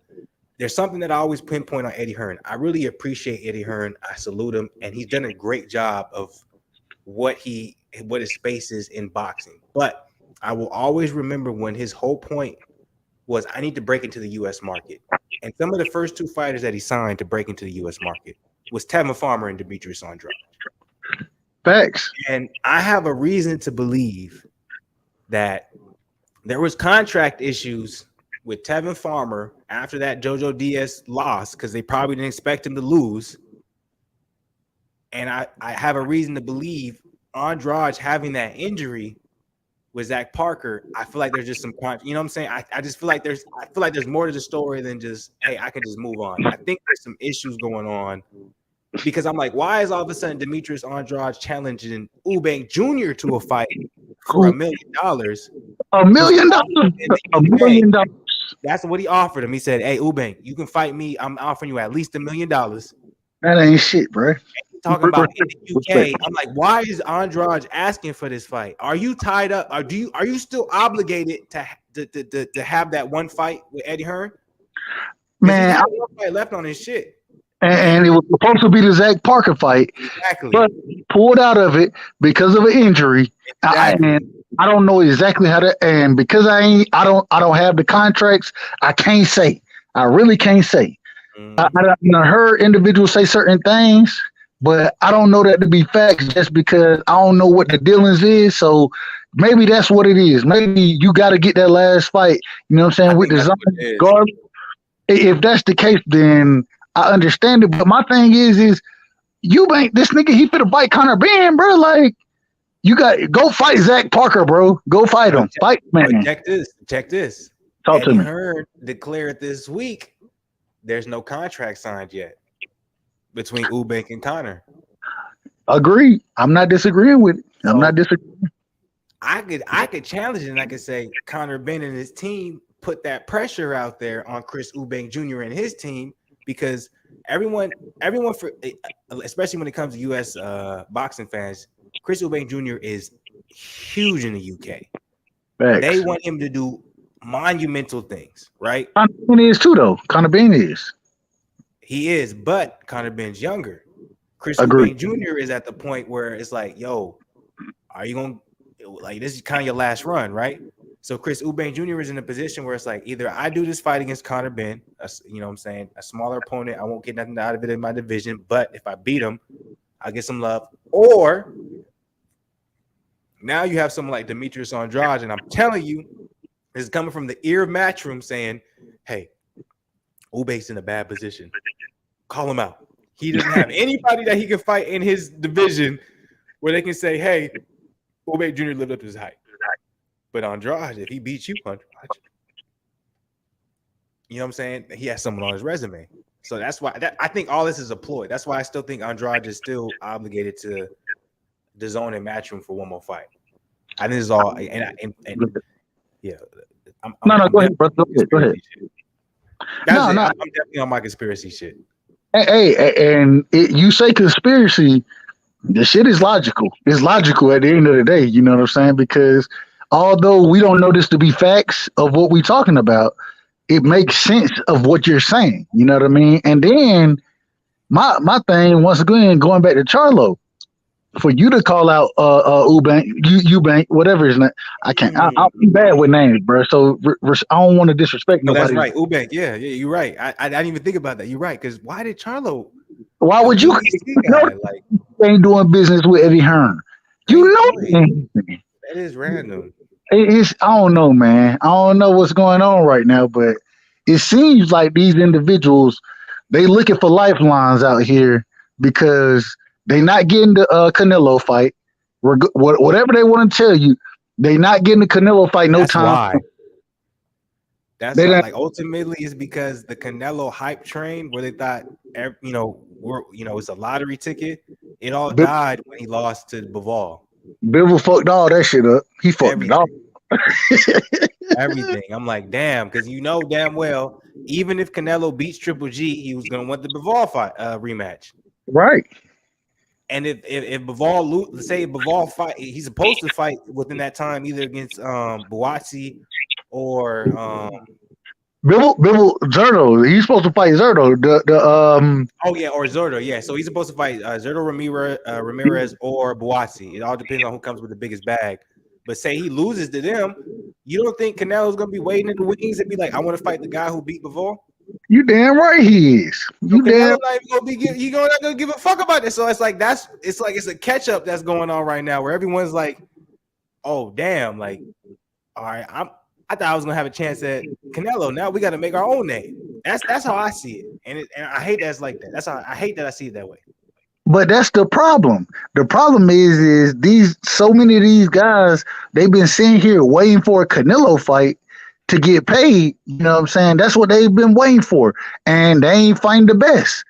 there's something that I always pinpoint on Eddie Hearn. I really appreciate Eddie Hearn. I salute him, and he's done a great job of what his space is in boxing. But I will always remember when his whole point was I need to break into the U.S. market. And some of the first two fighters that he signed to break into the U.S. market was Tevin Farmer and Demetrius Andrade. Facts. And I have a reason to believe that there was contract issues with Tevin Farmer after that JoJo Diaz loss because they probably didn't expect him to lose. And I have a reason to believe Andrade having that injury with Zach Parker, I feel like there's just some, you know what I'm saying? I just feel like there's more to the story than just, hey, I can just move on. I think there's some issues going on because I'm like, why is all of a sudden Demetrius Andrade challenging Eubank Jr. to a fight for $1 million? $1 million. $1 million. That's what he offered him. He said, hey, Eubank, you can fight me. I'm offering you at least $1 million. That ain't shit, bro. Talking about in the UK, I'm like, why is Andrade asking for this fight? Are you tied up? Are you still obligated to have that one fight with Eddie Hearn? Man, he had one fight left on his shit, and it was supposed to be the Zach Parker fight, exactly. But pulled out of it because of an injury. Exactly. I don't know exactly how to, and because I don't have the contracts, I can't say. I really can't say. I heard individuals say certain things, but I don't know that to be facts just because I don't know what the dealings is. So maybe that's what it is. Maybe you got to get that last fight. You know what I'm saying? With the guard. If that's the case, then I understand it. But my thing is you ain't this nigga. He finna fight Conor Ben, bro. Like you got go fight Zach Parker, bro. Go fight him. Fight man. Check this. Talk to me. Hearn declared this week. There's no contract signed yet between Eubank and Conor. Agreed. I'm not disagreeing with it. I'm not disagreeing. I could challenge it and I could say Conor Ben and his team put that pressure out there on Chris Eubank Jr. and his team because everyone for especially when it comes to US boxing fans, Chris Eubank Jr. is huge in the UK. Facts. They want him to do monumental things, right? Conor Ben is too, though. Conor Ben is. He is, but Conor Ben's younger. Chris Eubank Jr. is at the point where it's like, yo, are you going to, like, this is kind of your last run, right? So Chris Eubank Jr. is in a position where it's like, either I do this fight against Conor Ben, you know what I'm saying, a smaller opponent, I won't get nothing out of it in my division, but if I beat him, I'll get some love. Or now you have someone like Demetrius Andrade, and I'm telling you, this is coming from the ear of Matchroom saying, hey, Eubank's in a bad position. Call him out. He doesn't have anybody that he can fight in his division where they can say, hey, Eubank Jr. lived up to his hype. But Andrade, if he beats you, Andrade, you know what I'm saying? He has someone on his resume. So that's why I think all this is a ploy. That's why I still think Andrade is still obligated to DAZN and Matchroom for one more fight. I think it's all and yeah. Go ahead, bro. Go ahead. I'm definitely on my conspiracy shit. Hey, and you say conspiracy, the shit is logical. It's logical at the end of the day. You know what I'm saying? Because although we don't know this to be facts of what we're talking about, it makes sense of what you're saying. You know what I mean? And then my thing, once again, going back to Charlo, for you to call out Eubank, whatever his name, I can't. I'm bad with names, bro. So I don't want to disrespect nobody. That's right, Eubank. Yeah, you're right. I didn't even think about that. You're right. Because why did Charlo? Why would you like ain't doing business with Eddie Hearn? You know that is random. It's I don't know, man. I don't know what's going on right now, but it seems like these individuals they looking for lifelines out here because they not getting the Canelo fight. Whatever they want to tell you, they not getting the Canelo fight. No time. Why. That's why, like ultimately is because the Canelo hype train where they thought it's a lottery ticket. It all died when he lost to Bivol. Bivol fucked all that shit up. He fucked it up. Everything. I'm like, damn, because you know damn well, even if Canelo beats Triple G, he was gonna want the Bivol fight rematch. Right. And if Bivol let's say Bivol fight, he's supposed to fight within that time either against Buatsi or Bivol Zerto. He's supposed to fight Zerto. Or Zerto. Yeah, so he's supposed to fight Zerto Ramirez or Buatsi. It all depends on who comes with the biggest bag. But say he loses to them, you don't think Canelo's gonna be waiting in the wings and be like, I want to fight the guy who beat Bivol? You damn right he is. You damn. He not gonna give a fuck about this. So it's like it's a catch up that's going on right now where everyone's like, oh damn, like, all right, I thought I was gonna have a chance at Canelo. Now we got to make our own name. That's how I see it, and I hate that it's like that. I hate that I see it that way. But that's the problem. The problem is these so many of these guys, they've been sitting here waiting for a Canelo fight to get paid. You know what I'm saying? That's what they've been waiting for. And they ain't find the best.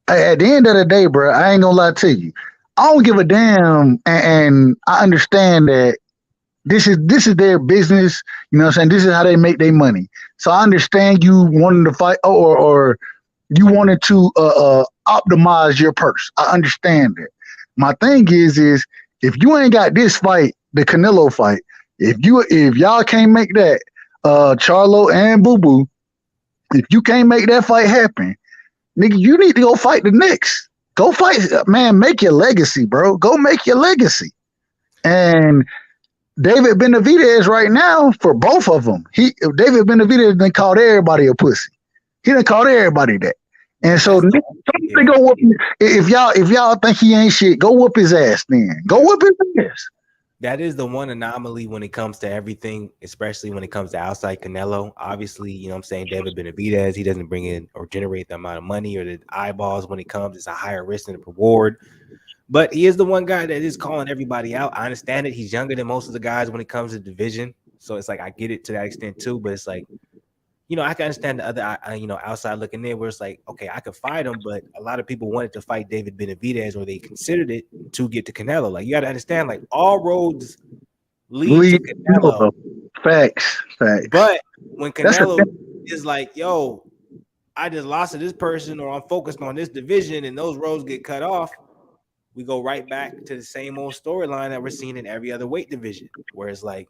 At the end of the day, bro, I ain't gonna lie to you. I don't give a damn, and I understand that this is their business. You know what I'm saying? This is how they make their money. So I understand you wanting to fight, or you wanted to optimize your purse. I understand that. My thing is if you ain't got this fight, the Canelo fight, if y'all can't make that, Charlo and Boo Boo, if you can't make that fight happen, nigga, you need to go fight the next. Go fight, man. Make your legacy, bro. Go make your legacy. And David Benavidez right now, for both of them, David Benavidez done called everybody a pussy. He done called everybody that. And so go whoop, if y'all think he ain't shit, go whoop his ass then. Go whoop his ass. That is the one anomaly when it comes to everything, especially when it comes to outside Canelo. Obviously, you know what I'm saying, David Benavidez, he doesn't bring in or generate the amount of money or the eyeballs when it comes. It's a higher risk than a reward. But he is the one guy that is calling everybody out. I understand it. He's younger than most of the guys when it comes to division. So it's like I get it to that extent too. But it's like, you know, I can understand the other, outside looking in where it's like, okay, I could fight him, but a lot of people wanted to fight David Benavidez or they considered it to get to Canelo. Like, you got to understand, like, all roads lead to Canelo. Facts. But when Canelo is like, yo, I just lost to this person or I'm focused on this division and those roads get cut off, we go right back to the same old storyline that we're seeing in every other weight division, where it's like,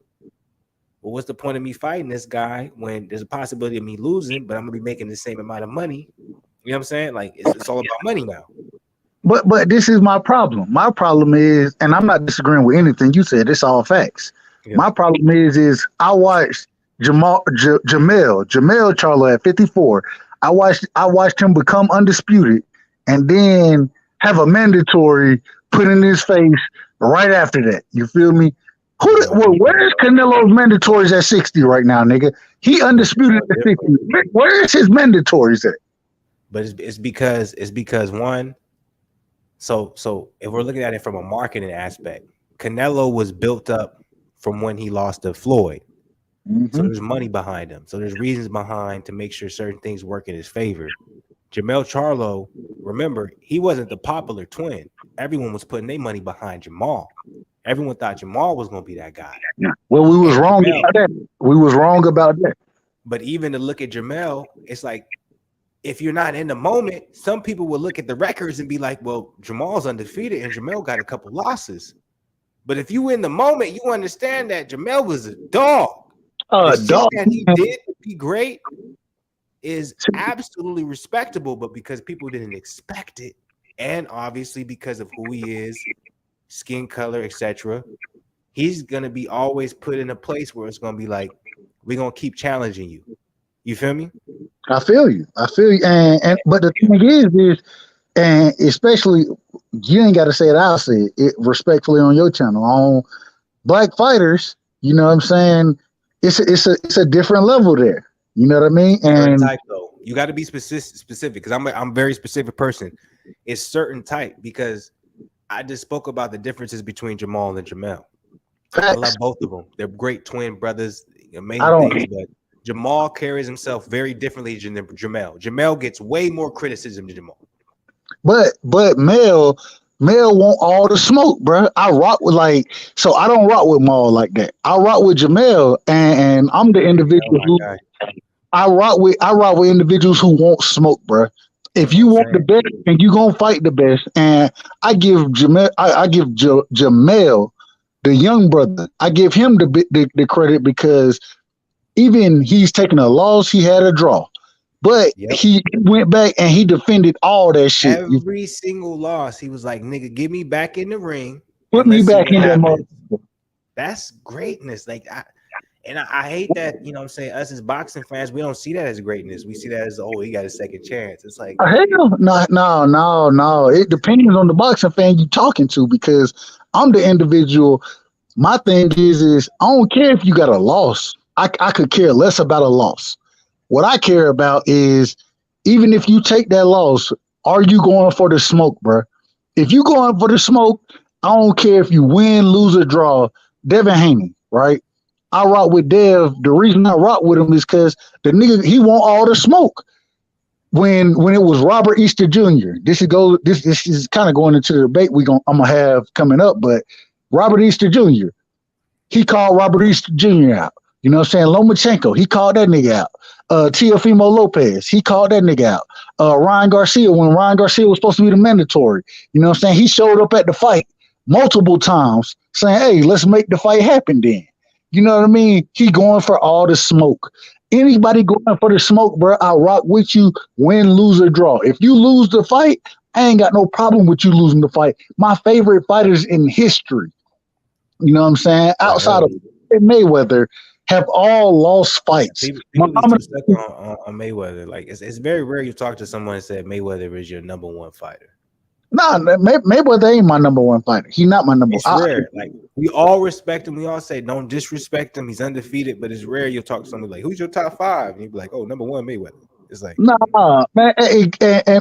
well, what's the point of me fighting this guy when there's a possibility of me losing, but I'm gonna be making the same amount of money? You know what I'm saying? Like, it's all about money now. But this is my problem. My problem is, and I'm not disagreeing with anything you said. It's all facts. Yeah. My problem is I watched Jamel Charlo at 54. I watched him become undisputed, and then have a mandatory put in his face right after that. You feel me? Where's Canelo's mandatories at 60 right now, nigga? He undisputed at 60. Where's his mandatories at? But it's because one. So if we're looking at it from a marketing aspect, Canelo was built up from when he lost to Floyd. Mm-hmm. So there's money behind him. So there's reasons behind to make sure certain things work in his favor. Jamel Charlo, remember, he wasn't the popular twin. Everyone was putting their money behind Jamal. Everyone thought Jamal was going to be that guy. Yeah. Well, we was wrong about that. We was wrong about that. But even to look at Jamel, it's like, if you're not in the moment, some people will look at the records and be like, well, Jamal's undefeated and Jamel got a couple losses. But if you in the moment, you understand that Jamel was a dog. Dog that he did be great is absolutely respectable, but because people didn't expect it, and obviously because of who he is, skin color, etc., he's gonna be always put in a place where it's gonna be like, we're gonna keep challenging you. You feel me? I feel you. And but the thing is, and especially you ain't got to say it. I'll say it respectfully on your channel on Black Fighters. You know what I'm saying? It's a different level there. You know what I mean? And type, though, you got to be specific because I'm a very specific person. It's certain type because I just spoke about the differences between Jamal and Jamel. I love both of them. They're great twin brothers, amazing things, but Jamal carries himself very differently than Jamel. Jamel gets way more criticism than Jamal. But Mel want all the smoke, bro. I rock with I don't rock with Maul like that. I rock with Jamel, and I'm the individual I rock with individuals who want smoke, bro. If you want the best and you gonna fight the best, and I give Jamel, Jamel, the young brother, I give him the credit because even he's taking a loss, he had a draw. But he went back and he defended all that shit. Every single loss, he was like, nigga, get me back in the ring. Put me back in that motherfucker. That's greatness. I hate that, you know what I'm saying, us as boxing fans, we don't see that as greatness. We see that as, he got a second chance. It's like, hell, no. It depends on the boxing fan you talking to because I'm the individual. My thing is I don't care if you got a loss. I could care less about a loss. What I care about is, even if you take that loss, are you going for the smoke, bro? If you going for the smoke, I don't care if you win, lose, or draw. Devin Haney, right? I rock with Dev. The reason I rock with him is because the nigga he want all the smoke. When it was Robert Easter Jr. This is kind of going into the debate I'm gonna have coming up, but Robert Easter Jr. He called Robert Easter Jr. out. You know what I'm saying? Lomachenko, he called that nigga out. Teofimo Lopez, he called that nigga out. Ryan Garcia, when Ryan Garcia was supposed to be the mandatory, you know what I'm saying? He showed up at the fight multiple times saying, hey, let's make the fight happen then. You know what I mean? He going for all the smoke. Anybody going for the smoke, bro, I rock with you, win, lose, or draw. If you lose the fight, I ain't got no problem with you losing the fight. My favorite fighters in history, you know what I'm saying, outside of Mayweather, have all lost fights. People be too stuck on Mayweather. Like it's very rare you talk to someone and said Mayweather is your number one fighter. Nah, Mayweather ain't my number one fighter. He's not my number one. It's rare. Like we all respect him. We all say don't disrespect him. He's undefeated, but it's rare you'll talk to somebody like, who's your top five? And you'll be like, oh, number one, Mayweather. It's like, nah, man. And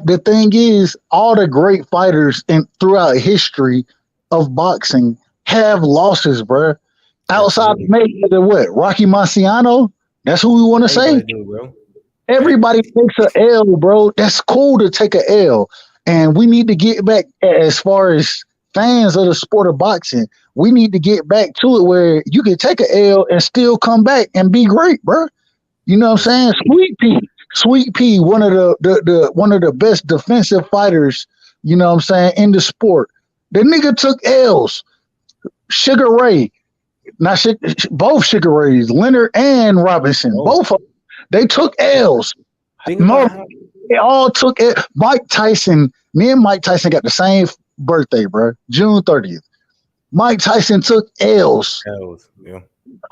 the thing is, all the great fighters throughout history of boxing have losses, bro. Outside of Mayweather, what? Rocky Marciano? That's who we want to say. Everybody takes an L, bro. That's cool to take an L. And we need to get back, as far as fans of the sport of boxing, we need to get back to it where you can take an L and still come back and be great, bro. You know what I'm saying? Sweet Pea, one of the best defensive fighters, you know what I'm saying, in the sport. The nigga took L's. Sugar Ray, both Sugar Rays, Leonard and Robinson, both of them, they took L's. They all took it. Mike Tyson, me and Mike Tyson got the same birthday, bro. June 30th. Mike Tyson took L's. Yeah.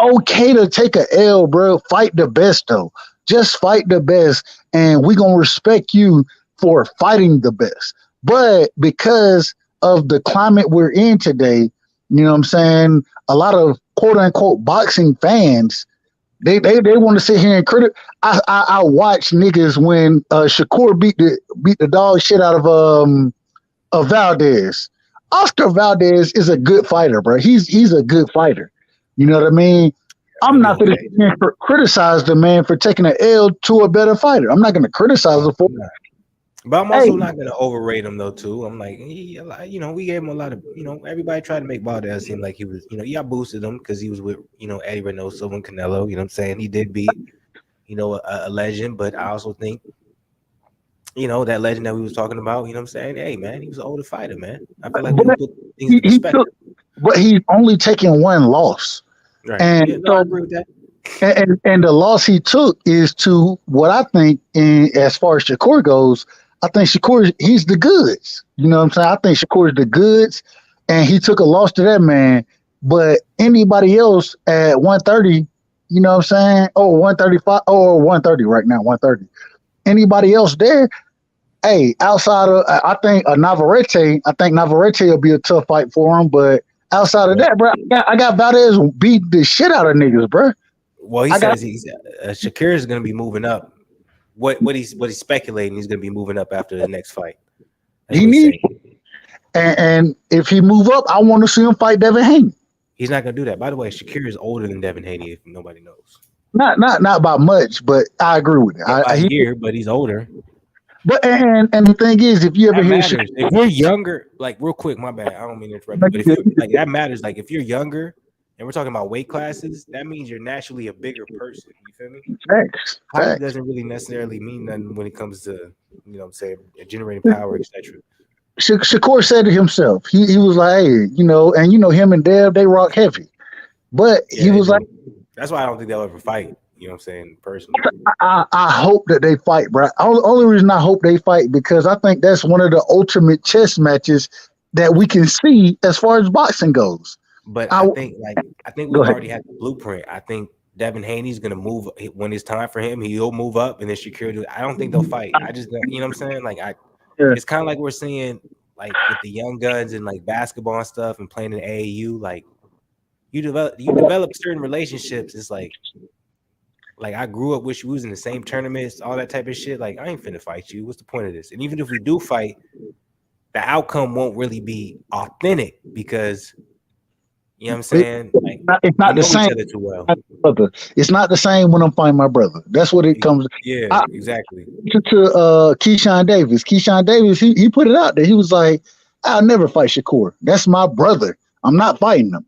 Okay to take a L, bro. Fight the best, though. Just fight the best, and we gonna respect you for fighting the best. But because of the climate we're in today, you know what I'm saying, a lot of quote unquote boxing fans, they want to sit here and critic. I watch niggas when Shakur beat the dog shit out of Valdez. Oscar Valdez is a good fighter, bro. He's a good fighter. You know what I mean? I'm not going to criticize the man for taking an L to a better fighter. I'm not going to criticize him for that. But I'm also not going to overrate him, though, too. I'm like, you know, we gave him a lot of, you know, everybody tried to make Valdez seem like he was, you know, yeah, I boosted him because he was with, you know, Eddie Reynoso and Canelo. You know what I'm saying? He did beat, you know, a legend. But I also think, you know, that legend that we was talking about, you know what I'm saying? Hey, man, he was an older fighter, man. I feel like we put things in perspective. But he's only taking one loss. Right. And yeah, no, I agree with that. And the loss he took is to what I think, as far as Shakur goes, I think Shakur, he's the goods. You know what I'm saying? I think Shakur's the goods, and he took a loss to that man. But anybody else at 130, you know what I'm saying? Oh, 135, or 130 right now, 130. Anybody else there? Hey, outside of, I think Navarrete will be a tough fight for him, but outside of that, bro, I got Valdez beat the shit out of niggas, bro. Well, he says Shakir is going to be moving up. What he's speculating, he's going to be moving up after the next fight. He needs, and if he move up, I want to see him fight Devin Haney. He's not going to do that. By the way, Shakir is older than Devin Haney, if nobody knows. Not by much, but I agree with it. But he's older. But and the thing is, if you ever hear Shakir, if you're younger, like real quick, my bad, I don't mean to interrupt you, but if you like that matters. Like if you're younger. And we're talking about weight classes, that means you're naturally a bigger person. You feel me? Facts. Height doesn't really necessarily mean nothing when it comes to, you know what I'm saying, generating power, etc. Shakur said it himself. He was like, hey, you know, and you know him and Dev, they rock heavy. But he was like, that's why I don't think they'll ever fight. You know what I'm saying? Personally. I hope that they fight, bro. Only reason I hope they fight because I think that's one of the ultimate chess matches that we can see as far as boxing goes. But I think we already have the blueprint. I think Devin Haney's gonna move when it's time for him. He'll move up, and then Shakir. I don't think they'll fight. I just, you know what I'm saying? Like it's kind of like we're seeing like with the young guns and like basketball and stuff, and playing in AAU. Like you develop certain relationships. It's like I grew up with you, was in the same tournaments, all that type of shit. Like I ain't finna fight you. What's the point of this? And even if we do fight, the outcome won't really be authentic because you know what I'm saying? Like, it's not we the know same. each other too well. Brother. It's not the same when I'm fighting my brother. That's what it comes. Yeah, exactly. To Keyshawn Davis. Keyshawn Davis, he put it out there. He was like, I'll never fight Shakur. That's my brother. I'm not fighting him.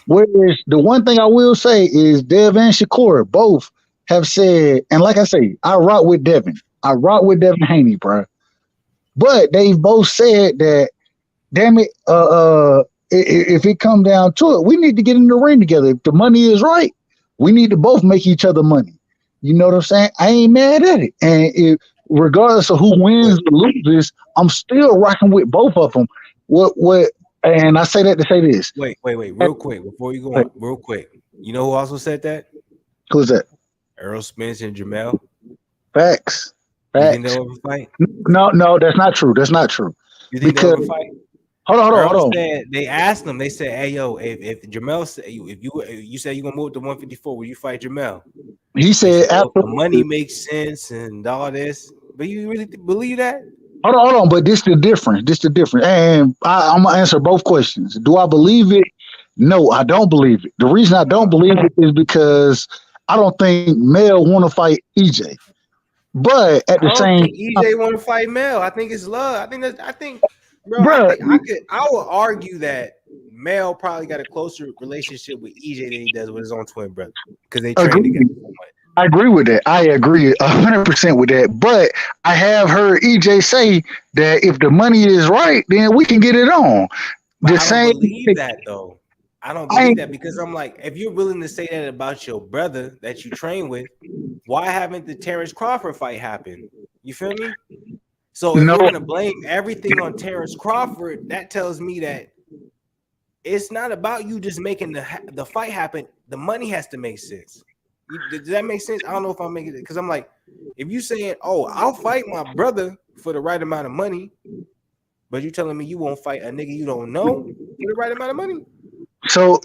Whereas the one thing I will say is Dev and Shakur both have said, and like I say, I rock with Devin. I rock with Devin Haney, bro. But they've both said that, damn it, if it come down to it, we need to get in the ring together. If the money is right, we need to both make each other money. You know what I'm saying? I ain't mad at it. And regardless of who wins or loses, I'm still rocking with both of them. And I say that to say this. Wait, real quick before you go on, real quick. You know who also said that? Who's that? Errol Spence and Jamel. Facts. You think they'll ever fight? No, that's not true. That's not true. You think they'll ever fight? Hold on. Said, they asked him. They said, "Hey, yo, if Jamel, if you say you're gonna move to 154, will you fight Jamel?" He said, "After the money makes sense and all this." But you really believe that? Hold on. But this is the difference. And I'm gonna answer both questions. Do I believe it? No, I don't believe it. The reason I don't believe it is because I don't think Mel want to fight EJ. But at the same time, EJ want to fight Mel. I think it's love. I think. Bro, I would argue that Mel probably got a closer relationship with EJ than he does with his own twin brother because they train together so much. I agree with that. I agree 100% with that. But I have heard EJ say that if the money is right, then we can get it on. But I don't believe that though. I don't believe that because I'm like, if you're willing to say that about your brother that you train with, why haven't the Terrence Crawford fight happened? You feel me? So if we're gonna blame everything on Terrence Crawford, that tells me that it's not about you just making the fight happen. The money has to make sense. Does that make sense? I don't know if I'm making it because I'm like, if you saying, "Oh, I'll fight my brother for the right amount of money," but you telling me you won't fight a nigga you don't know for the right amount of money. So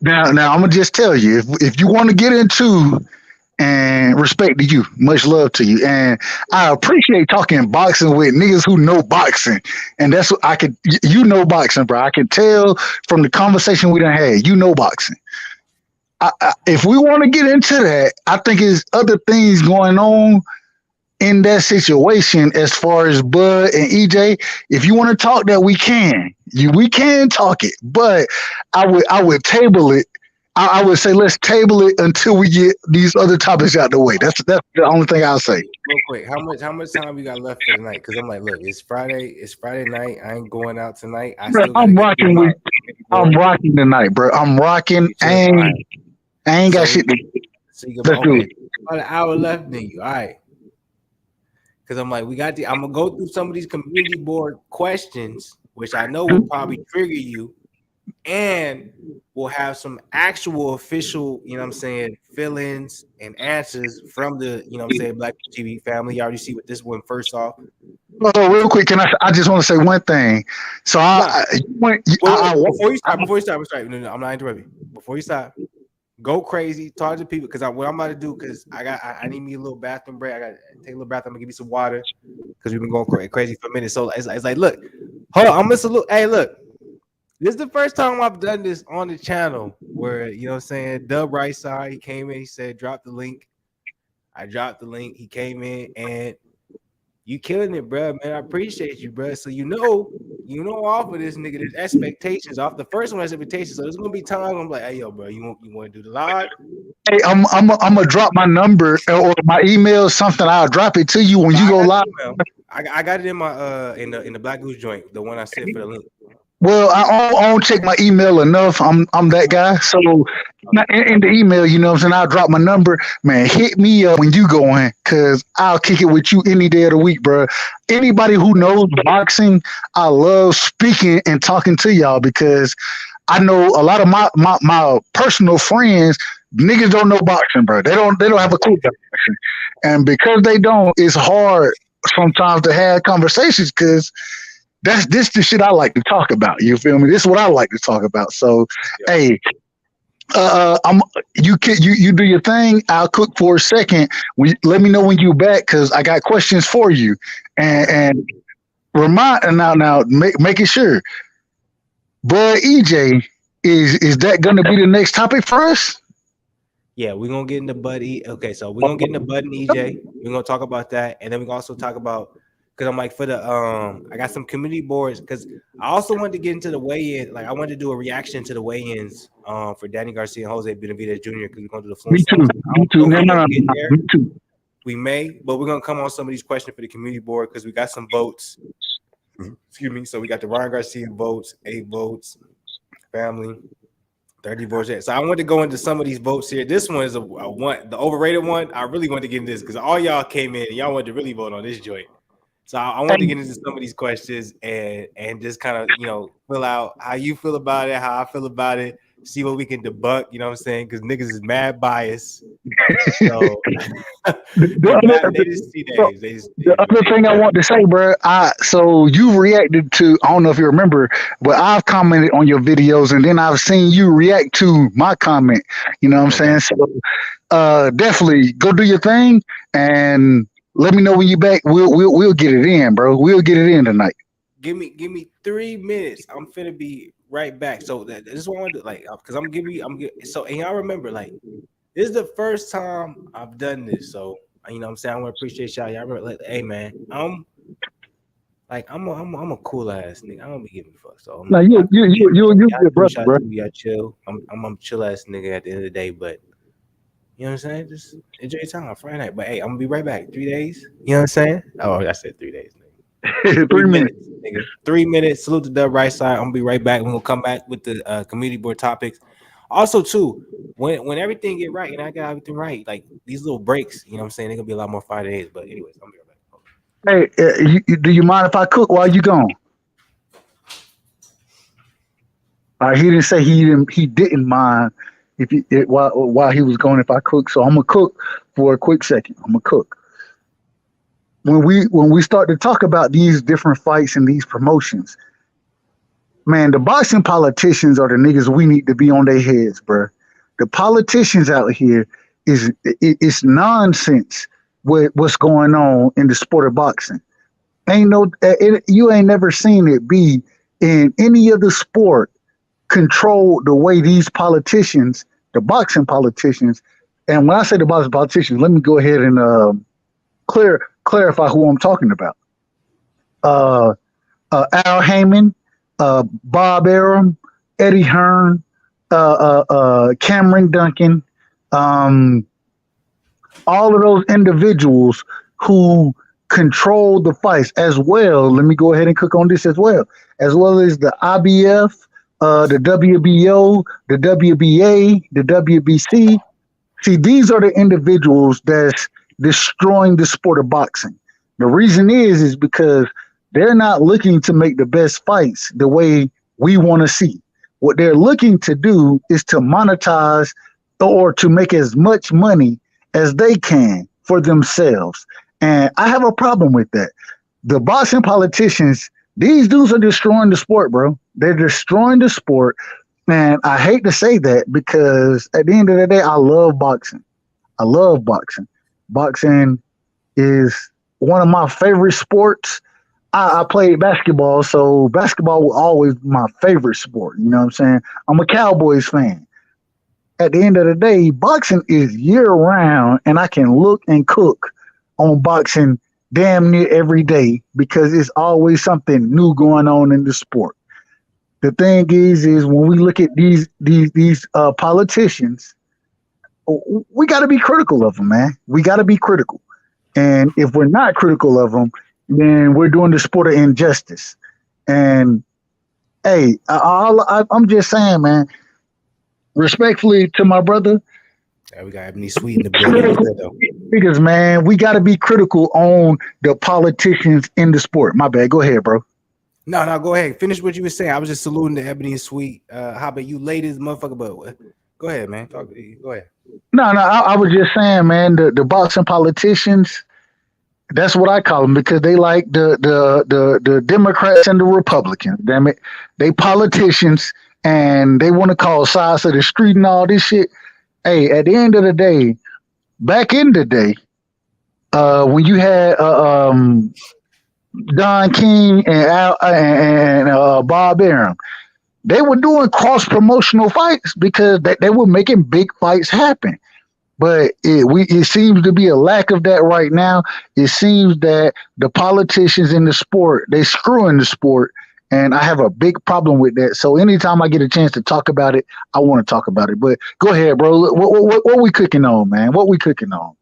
now I'm gonna just tell you, if you want to get into. And respect to you, much love to you, and I appreciate talking boxing with niggas who know boxing, and that's what I could. You know boxing, bro. I can tell from the conversation we done had. You know boxing. If we want to get into that, I think there's other things going on in that situation as far as Bud and EJ. If you want to talk that, we can. We can talk it, but I would table it. I would say let's table it until we get these other topics out the way. That's the only thing I'll say. Real quick, how much time we got left for tonight? Because I'm like, look, it's Friday night. I ain't going out tonight. I'm rocking tonight, bro. I'm rocking. I ain't got shit to do. So you can, let's do it. About an hour left, then you. All right. Because I'm like, I'm gonna go through some of these community board questions, which I know will probably trigger you. And we'll have some actual official, you know what I'm saying, fill-ins and answers from the, you know what I'm saying, BlakGooseTV family. You already see what this one first off. Oh, real quick, I just want to say one thing. So before you start, no, I'm not interrupting. Before you stop, go crazy, talk to people, because what I'm about to do, because I need me a little bathroom break. I got to take a little bathroom. I'm gonna give you some water because we've been going crazy for a minute. So it's like, look, hold on, I'm gonna salute. Hey, look. This is the first time I've done this on the channel where, you know what I'm saying, Dub Right Side, he came in, he said, drop the link. I dropped the link. He came in and you killing it, bro, man. I appreciate you, bro. So you know off of this nigga, there's expectations. Off the first one, there's expectations. So there's gonna be time I'm like, hey, yo, bro, you want to do the live? Hey, I'm gonna drop my number or my email, something. I'll drop it to you when you go live. I got it in my in the Black Goose joint, the one I sent for the link. Well, I don't check my email enough. I'm that guy. So in the email, you know what I'm saying, I'll drop my number. Man, hit me up when you go in, because I'll kick it with you any day of the week, bro. Anybody who knows boxing, I love speaking and talking to y'all, because I know a lot of my personal friends, niggas don't know boxing, bro. They don't have a clue about boxing. And because they don't, it's hard sometimes to have conversations, because this the shit I like to talk about. You feel me? This is what I like to talk about. So, hey, you do your thing. I'll cook for a second. Let me know when you back, because I got questions for you. And Making sure. Bud EJ, is that gonna be the next topic for us? Yeah, we're gonna get into Bud E. Okay, so we're gonna get into Bud and EJ. We're gonna talk about that, and then we can also talk about because I'm like for the I got some community boards because I also wanted to get into the weigh-in. Like I wanted to do a reaction to the weigh-ins for Danny Garcia and Jose Benavidez Jr. because we're gonna do the Me too. Me too. No. Me too. We may, but we're gonna come on some of these questions for the community board because we got some votes. Excuse me. So we got the Ryan Garcia votes, 8 votes, family. 30 votes. So I want to go into some of these votes here. This one is a one, the overrated one. I really want to get into this because all y'all came in and y'all wanted to really vote on this joint. So I want to get into some of these questions and just kind of fill out how you feel about it, how I feel about it, see what we can debunk. You know what I'm saying? Because niggas is mad biased. So the other thing I want to say, bro, so you've reacted to, I don't know if you remember, but I've commented on your videos and then I've seen you react to my comment. You know what I'm saying? So definitely go do your thing and let me know when you back. We'll get it in, bro. We'll get it in tonight. Give me 3 minutes. I'm finna be right back. So this is what I want to like because I'm giving so and y'all remember like this is the first time I've done this. So you know what I'm saying I want to appreciate y'all. Y'all remember like, hey man, I'm a cool ass nigga. I don't be giving a fuck. So you're good brother, bro. Y'all chill. I'm a chill ass nigga at the end of the day, but you know what I'm saying? Just enjoy your time on Friday night. But hey, I'm gonna be right back. 3 days. You know what I'm saying? Oh, I said 3 days, nigga. 3 minutes. Nigga. 3 minutes. Salute to Dub Right Side. I'm gonna be right back. We're gonna come back with the community board topics. Also, too, when everything get right and I got everything right, like these little breaks, you know what I'm saying? They're gonna be a lot more Fridays. But anyways, I'm gonna be right back. Hey, do you mind if I cook while you gone? He didn't say he didn't mind while he was gone if I cook. So I'm gonna cook for a quick second. I'm gonna cook. When we start to talk about these different fights and these promotions, man, the boxing politicians are the niggas we need to be on their heads, bro. The politicians out here it's nonsense what's going on in the sport of boxing. You ain't never seen it be in any other sport controlled the way these politicians, the boxing politicians, and when I say the boxing politicians, let me go ahead and clarify who I'm talking about. Al Heyman, Bob Arum, Eddie Hearn, Cameron Duncan, all of those individuals who control the fights as well. Let me go ahead and cook on this as well as the IBF, the WBO, the WBA, the WBC. See, these are the individuals that's destroying the sport of boxing. The reason is because they're not looking to make the best fights the way we want to see. What they're looking to do is to monetize or to make as much money as they can for themselves. And I have a problem with that. The boxing politicians, these dudes are destroying the sport, bro. They're destroying the sport. And I hate to say that because at the end of the day, I love boxing. I love boxing. Boxing is one of my favorite sports. I played basketball, so basketball will always be my favorite sport. You know what I'm saying? I'm a Cowboys fan. At the end of the day, boxing is year-round, and I can look and cook on boxing damn near every day because it's always something new going on in the sport. The thing is when we look at these politicians, we got to be critical of them, man. We got to be critical. And if we're not critical of them, then we're doing the sport of injustice. And hey, I'm just saying, man, respectfully to my brother. Yeah, we got Ebony Sweet in the building. Because, man, we got to be critical on the politicians in the sport. My bad. Go ahead, bro. No, go ahead. Finish what you were saying. I was just saluting to Ebony and Sweet. How about you ladies, motherfucker? But go ahead, man. Go ahead. No, I was just saying, man, the boxing politicians, that's what I call them because they like the Democrats and the Republicans. Damn it. They politicians and they want to call sides of the street and all this shit. Hey, at the end of the day, back in the day, when you had Don King and Bob Arum. They were doing cross promotional fights because they were making big fights happen. But it seems to be a lack of that right now. It seems that the politicians in the sport, they screwing the sport, and I have a big problem with that. So anytime I get a chance to talk about it, I want to talk about it. But go ahead, bro. What we cooking on, man? What we cooking on?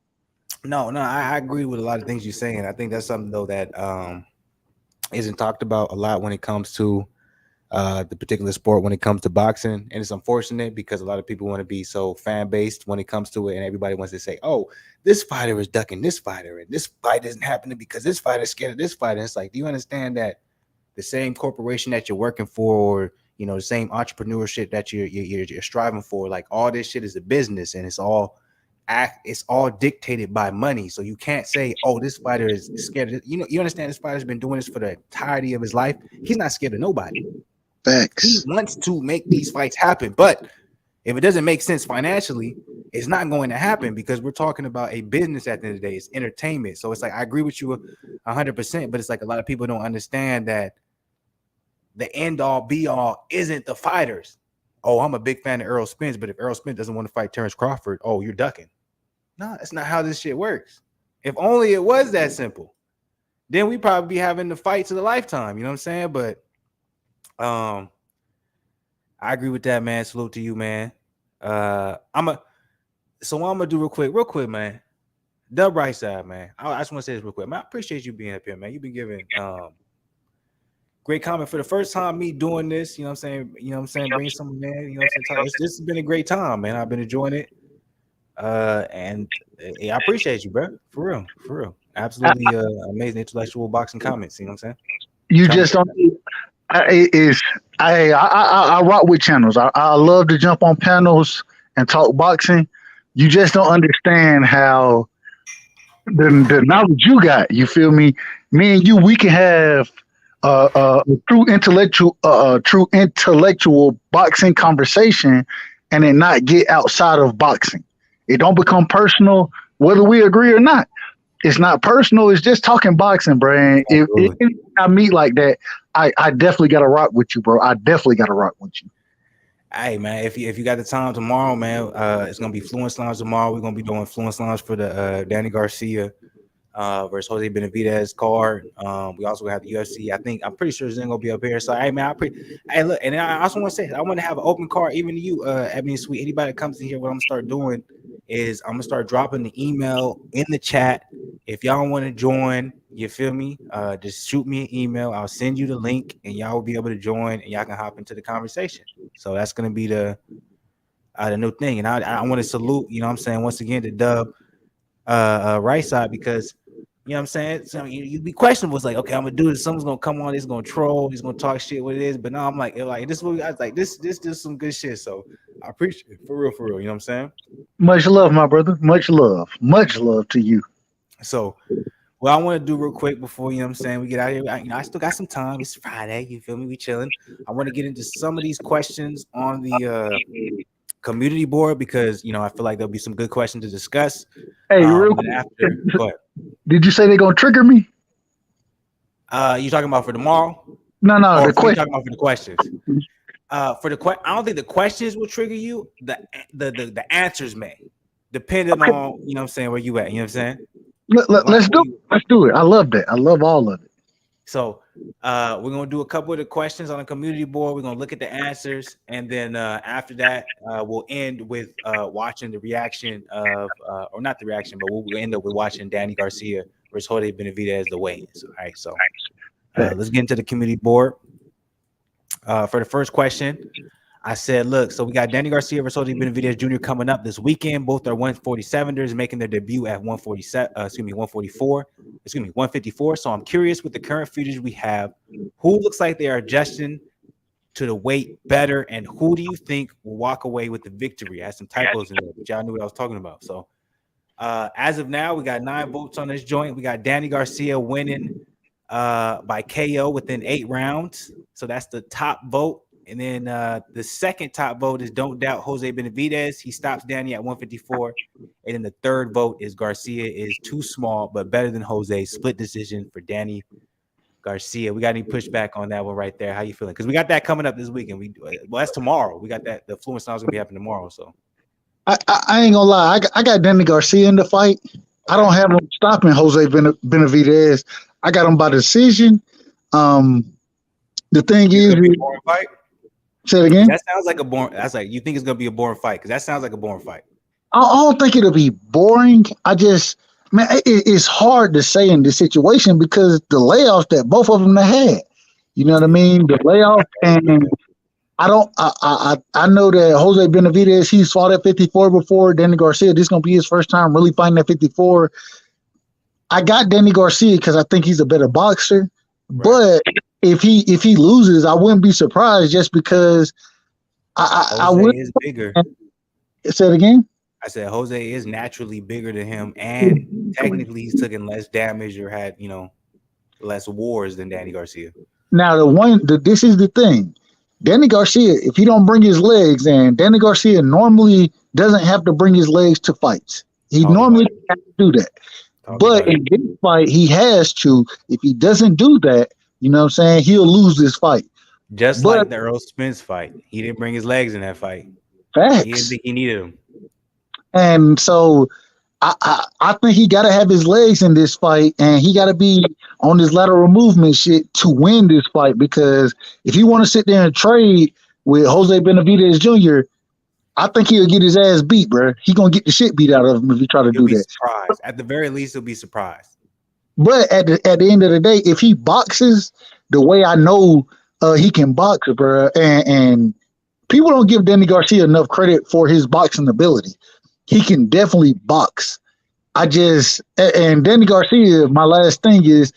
No, I agree with a lot of things you're saying. I think that's something though that isn't talked about a lot when it comes to the particular sport, when it comes to boxing. And it's unfortunate because a lot of people want to be so fan based when it comes to it, and everybody wants to say, oh, this fighter is ducking this fighter, and this fight isn't happening because this fighter is scared of this fighter. It's like, do you understand that the same corporation that you're working for, or the same entrepreneurship that you're striving for, like all this shit is a business, and it's all dictated by money. So you can't say, oh, this fighter is scared of you understand this fighter's been doing this for the entirety of his life. He's not scared of nobody. Facts. He wants to make these fights happen, but if it doesn't make sense financially, it's not going to happen because we're talking about a business at the end of the day. It's entertainment. So it's like, I agree with you 100%, but it's like a lot of people don't understand that the end all be all isn't the fighters. Oh, I'm a big fan of Errol Spence, but if Errol Spence doesn't want to fight Terrence Crawford, oh, you're ducking. No, that's not how this shit works. If only it was that simple, then we'd probably be having the fights of the lifetime. You know what I'm saying? But I agree with that, man. Salute to you, man. So what I'm gonna do real quick, man. Dub right side, man. I just want to say this real quick, man. I appreciate you being up here, man. You've been giving great comment for the first time. Me doing this, you know what I'm saying. Bringing someone, man. You know what I'm saying. This has been a great time, man. I've been enjoying it. And I appreciate you, bro. For real. Absolutely amazing intellectual boxing comments. You know what I'm saying? You just don't. I rock with channels. I love to jump on panels and talk boxing. You just don't understand how the knowledge you got. You feel me? Me and you, we can have a true intellectual boxing conversation, and it not get outside of boxing. It don't become personal, whether we agree or not. It's not personal. It's just talking boxing, bro. If I meet like that, I definitely got to rock with you, bro. I definitely got to rock with you. Hey, man, if you got the time tomorrow, man, it's gonna be Fluence Lounge tomorrow. We're gonna be doing Fluence Lounge for the Danny Garcia versus Jose Benavidez card. We also have the UFC. I'm pretty sure Zien gonna be up here. So hey, man, hey, look, and I also want to say I want to have an open card, even to you, Ebony Sweet. Anybody that comes in here, what I'm gonna start doing is I'm gonna start dropping the email in the chat. If y'all want to join, you feel me? Just shoot me an email. I'll send you the link, and y'all will be able to join, and y'all can hop into the conversation. So that's gonna be the new thing. And I want to salute, you know what I'm saying, once again, the Dub right side, because you know what I'm saying? So you'd be questionable. It's like, okay, I'm gonna do this. Someone's gonna come on, he's gonna troll, he's gonna talk shit, what it is. But now I'm like this is what I was like, this is some good shit. So I appreciate it for real, you know what I'm saying? Much love, my brother. Much love to you. So what I want to do real quick before, you know what I'm saying, we get out of here. I still got some time. It's Friday, you feel me? We chilling. I want to get into some of these questions on the community board because I feel like there'll be some good questions to discuss. Hey, real quick, go ahead. Did you say they're gonna trigger me? You talking about for tomorrow? No, the question. Talking about for the questions. I don't think the questions will trigger you. The answers may, depending on you know what I'm saying, where you at. You know what I'm saying? Let's do it. I love that. I love all of it. So we're gonna do a couple of the questions on the community board. We're gonna look at the answers, and then after that, we'll end with watching the reaction of, or not the reaction, but we'll end up with watching Danny Garcia versus Jose Benavidez the weigh-ins. All right, so let's get into the community board. For the first question, I said, look, so we got Danny Garcia versus Jose Benavidez Jr. coming up this weekend. Both are 147ers making their debut at 154. So I'm curious, with the current fighters we have, who looks like they are adjusting to the weight better, and who do you think will walk away with the victory? I had some typos in there, but y'all knew what I was talking about. So as of now, we got 9 votes on this joint. We got Danny Garcia winning by KO within 8 rounds. So that's the top vote. And then the second top vote is Don't Doubt Jose Benavidez. He stops Danny at 154. And then the third vote is Garcia is too small, but better than Jose. Split decision for Danny Garcia. We got any pushback on that one right there? How you feeling? Because we got that coming up this weekend. That's tomorrow. We got that. The Fluence Finals gonna be happening tomorrow. So I ain't gonna lie. I got Danny Garcia in the fight. Okay. I don't have him stopping Jose Benavidez. I got him by decision. The thing is, boring fight. Say it again. That sounds like a boring. That's like you think it's gonna be a boring fight because that sounds like a boring fight. I don't think it'll be boring. It's hard to say in this situation because the layoffs that both of them had. You know what I mean? The layoff, and I know that Jose Benavidez, he's fought at 54 before. Danny Garcia, this is gonna be his first time really fighting at 54. I got Danny Garcia because I think he's a better boxer, right. But if he loses, I wouldn't be surprised just because I would. Is bigger. Say it again. I said Jose is naturally bigger than him, and technically he's taken less damage or had less wars than Danny Garcia. Now this is the thing, Danny Garcia. If he don't bring his legs, and Danny Garcia normally doesn't have to bring his legs to fights. He normally has to do that. But in this fight, he has to. If he doesn't do that, you know what I'm saying, he'll lose this fight. Just like the Earl Spence fight. He didn't bring his legs in that fight. Facts. He didn't think he needed them. And so I think he got to have his legs in this fight, and he got to be on this lateral movement shit to win this fight. Because if you want to sit there and trade with Jose Benavidez Jr., I think he'll get his ass beat, bro. He gonna get the shit beat out of him if he try to do that. Surprised. At the very least, he'll be surprised. But at the end of the day, if he boxes the way I know he can box, bro, and people don't give Danny Garcia enough credit for his boxing ability. He can definitely box. And Danny Garcia, my last thing is,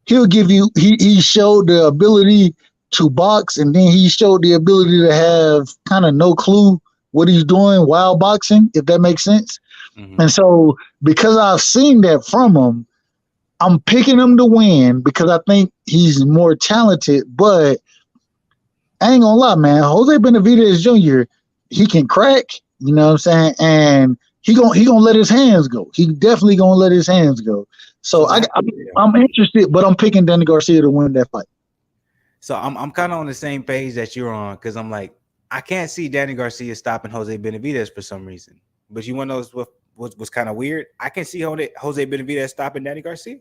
he'll give you, he showed the ability to box, and then he showed the ability to have kind of no clue what he's doing while boxing, if that makes sense. Mm-hmm. And so because I've seen that from him, I'm picking him to win because I think he's more talented. But I ain't gonna lie, man, Jose Benavidez Jr., he can crack, you know what I'm saying? And he gonna let his hands go. He definitely gonna let his hands go. So I'm interested, but I'm picking Danny Garcia to win that fight. So I'm kind of on the same page that you're on, because I'm like, I can't see Danny Garcia stopping Jose Benavidez for some reason. But you want to know what's kind of weird? I can see Jose Benavidez stopping Danny Garcia.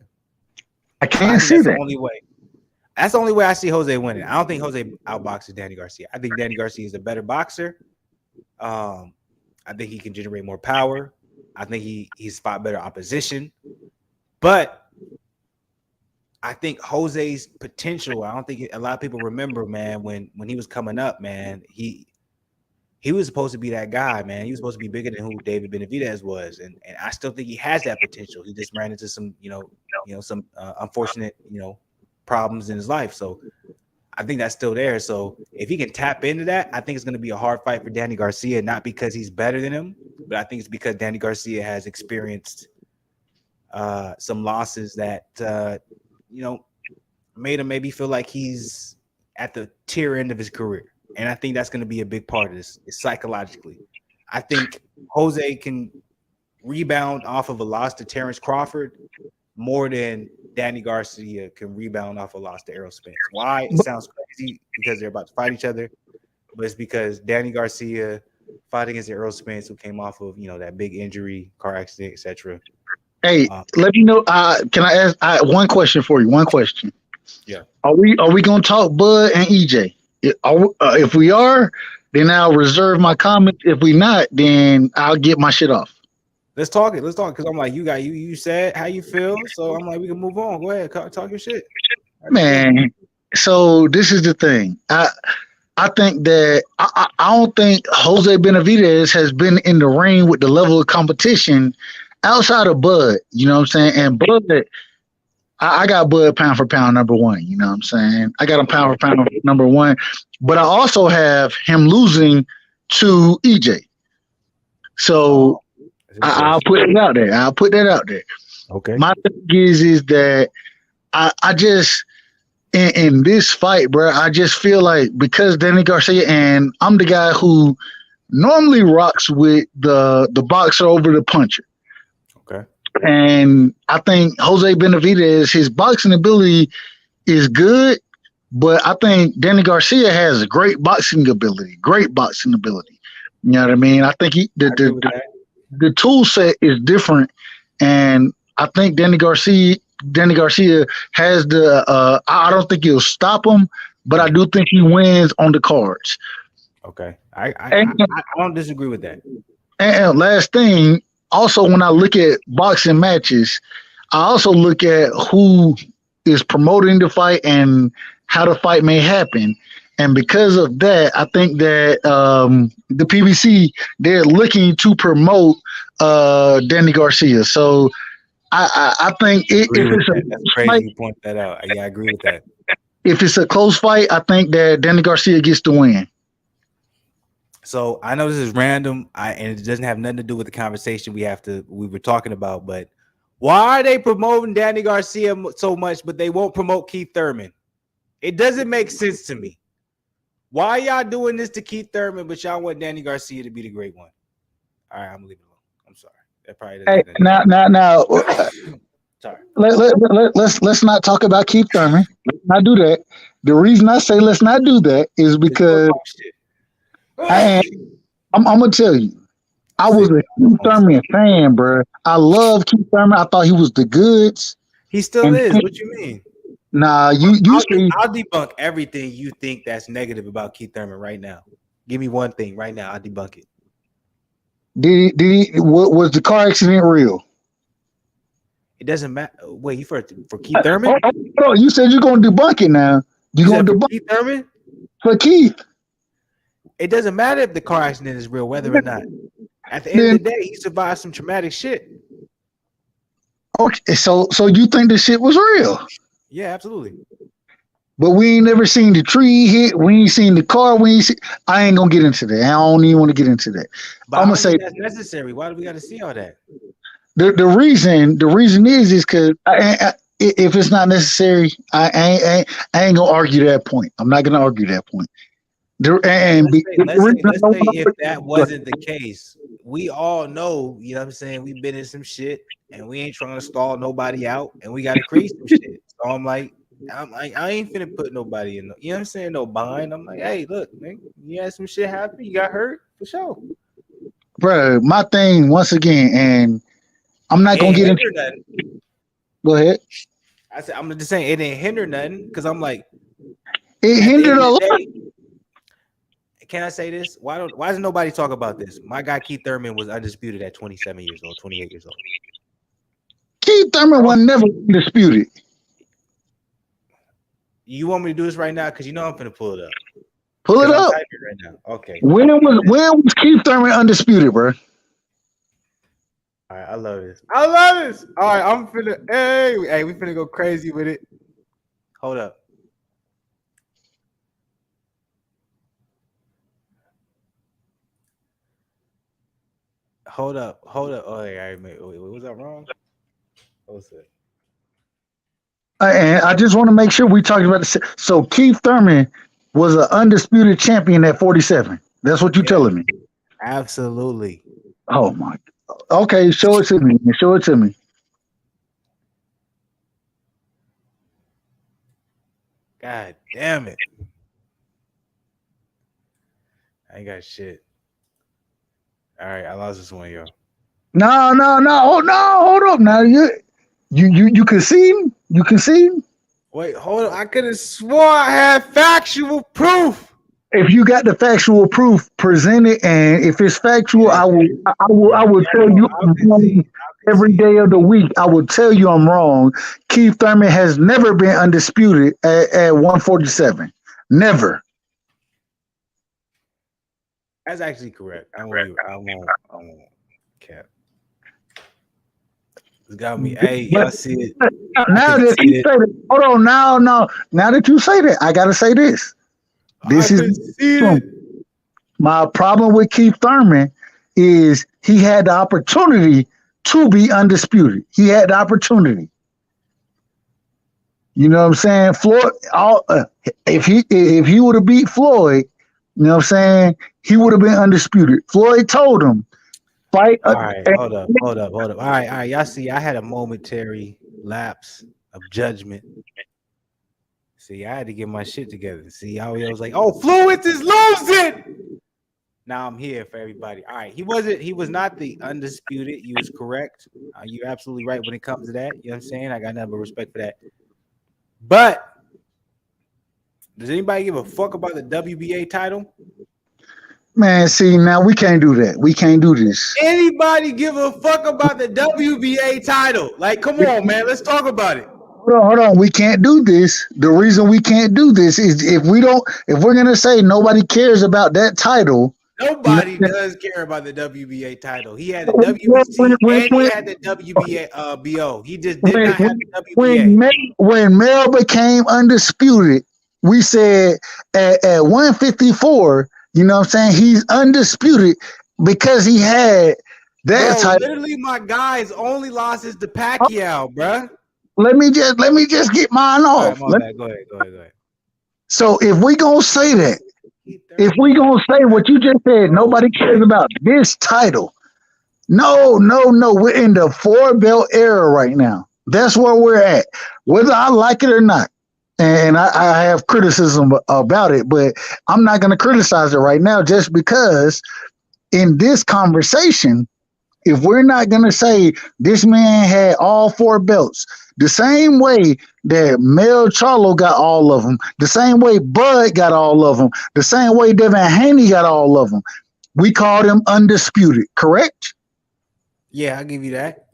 I can't see that. Only way. That's the only way I see Jose winning. I don't think Jose outboxes Danny Garcia. I think Danny Garcia is a better boxer. I think he can generate more power. I think he's fought better opposition. But I think Jose's potential, I don't think a lot of people remember, man, when he was coming up, man, he was supposed to be that guy, man. He was supposed to be bigger than who David Benavidez was. And I still think he has that potential. He just ran into some, some unfortunate, problems in his life. So I think that's still there. So if he can tap into that, I think it's going to be a hard fight for Danny Garcia, not because he's better than him, but I think it's because Danny Garcia has experienced some losses that, made him maybe feel like he's at the tier end of his career. And I think that's going to be a big part of this, psychologically. I think Jose can rebound off of a loss to Terrence Crawford more than Danny Garcia can rebound off a loss to Errol Spence. Why? It sounds crazy because they're about to fight each other, but it's because Danny Garcia fought against Errol Spence, who came off of that big injury, car accident, etc. Hey, let me know. Can I ask one question for you? One question. Yeah. Are we gonna talk Bud and EJ? If we are, then I'll reserve my comments. If we not, then I'll get my shit off. Let's talk it. Because I'm like, you said how you feel, so I'm like, we can move on. Go ahead, talk your shit, man. So this is the thing. I think that I don't think Jose Benavidez has been in the ring with the level of competition outside of Bud. You know what I'm saying? And Bud, I got Bud pound for pound number one. You know what I'm saying? I got him pound for pound number one, but I also have him losing to EJ. So I'll put it out there. I'll put that out there. Okay. My thing is that I just in this fight, bro, I just feel like because Danny Garcia, and I'm the guy who normally rocks with the boxer over the puncher. Okay. And I think Jose Benavidez, his boxing ability is good, but I think Danny Garcia has a great boxing ability. Great boxing ability. You know what I mean? I think the tool set is different, and I think Danny Garcia has the. I don't think he'll stop him, but I do think he wins on the cards. Okay, I And, don't disagree with that. and last thing, also when I look at boxing matches, I also look at who is promoting the fight and how the fight may happen. And because of that, I think that the PBC, they're looking to promote Danny Garcia. So I think Agree with that. That's crazy. You point that out. Yeah, I agree with that. if it's a close fight, I think that Danny Garcia gets the win. So I know this is random, and it doesn't have nothing to do with the conversation we were talking about. But why are they promoting Danny Garcia so much, but they won't promote Keith Thurman? It doesn't make sense to me. Why y'all doing this to Keith Thurman, but y'all want Danny Garcia to be the great one? All right, I'm gonna leave it alone. I'm sorry. That probably doesn't. Now. Sorry. Let's not talk about Keith Thurman. Let's not do that. The reason I say let's not do that is because I'm gonna tell you, I was a Keith Thurman fan, bro. I love Keith Thurman. I thought he was the goods. He still is. What you mean? Nah, I'll debunk everything you think that's negative about Keith Thurman right now. Give me one thing right now. I'll debunk it. Did he was the car accident real? It doesn't matter. Wait, you for Keith Thurman? Oh, you said you're gonna debunk it now. You're gonna debunk Keith Thurman? For Keith. It doesn't matter if the car accident is real, whether or not. At the end of the day, he survived some traumatic shit. Okay, so you think this shit was real? Yeah, absolutely. But we ain't never seen the tree hit. We ain't seen the car. I ain't gonna get into that. I don't even want to get into that. But I'm gonna say that's necessary. Why do we got to see all that? The reason is because if it's not necessary, I ain't gonna argue that point. I'm not gonna argue that point. Let's say if that wasn't the case, we all know, you know what I'm saying, we've been in some shit and we ain't trying to stall nobody out and we got to create some shit. So I'm like, I ain't finna put nobody in, you know what I'm saying, no bind. I'm like, hey, look, man, you had some shit happen, you got hurt, for sure. Bro, my thing, once again, and I'm not going to get into nothing. Go ahead. I said, I'm just saying, it didn't hinder nothing, because I'm like, it hindered a lot. Can I say this? Why doesn't nobody talk about this? My guy Keith Thurman was undisputed at 27 years old, 28 years old. Keith Thurman was never disputed. You want me to do this right now? Because you know I'm finna pull it up. Pull it up right now. Okay. When was Keith Thurman undisputed, bro? All right, I love this. All right, I'm finna. Hey, we finna go crazy with it. Hold up. Oh, yeah, wait, was that wrong? What was it? And I just want to make sure we talking about this. So Keith Thurman was an undisputed champion at 47. That's what you're telling me. Absolutely. Oh my. Okay, show it to me. God damn it. I ain't got shit. All right, I lost this one, yo. No, hold up. Now you conceding? You conceding? Wait, hold on. I could have swore I had factual proof. If you got the factual proof, present it, and if it's factual, I will tell you every day of the week. I will tell you I'm wrong. Keith Thurman has never been undisputed at 147. Never. That's actually correct. I won't cap. It's got me. Hey, y'all see it? Now that you say that, hold on. Now that you say that, I gotta say this. This is my problem with Keith Thurman is he had the opportunity to be undisputed. He had the opportunity. You know what I'm saying? Floyd, if he would have beat Floyd, you know what I'm saying, he would have been undisputed. Floyd told him, fight. All right, hold up. All right. Y'all see, I had a momentary lapse of judgment. See, I had to get my shit together. See, I was like, "Oh, Fluence is losing." Now I'm here for everybody. All right, he was not the undisputed. You was correct. You're absolutely right when it comes to that. You know what I'm saying? I got nothing but respect for that. But does anybody give a fuck about the WBA title? Man, see, now we can't do that. We can't do this. Anybody give a fuck about the WBA title? Like, come on, man. Let's talk about it. Hold on. We can't do this. The reason we can't do this is if we're gonna say nobody cares about that title. Nobody does care about the WBA title. He had the WBC and he had the WBA BO. He just did not have the WBA. When Mel became undisputed, we said at 154, you know what I'm saying, he's undisputed because he had that title. Literally, my guy's only loss is the Pacquiao, bruh. Let me just get mine off. Right, go ahead. So if we gonna say that, if we gonna say what you just said, nobody cares about this title. No, we're in the 4-belt era right now. That's where we're at, whether I like it or not. And I have criticism about it, but I'm not gonna criticize it right now just because in this conversation, if we're not gonna say this man had all 4 belts, the same way that Mel Charlo got all of them, the same way Bud got all of them, the same way Devin Haney got all of them, we called him undisputed, correct? Yeah, I'll give you that.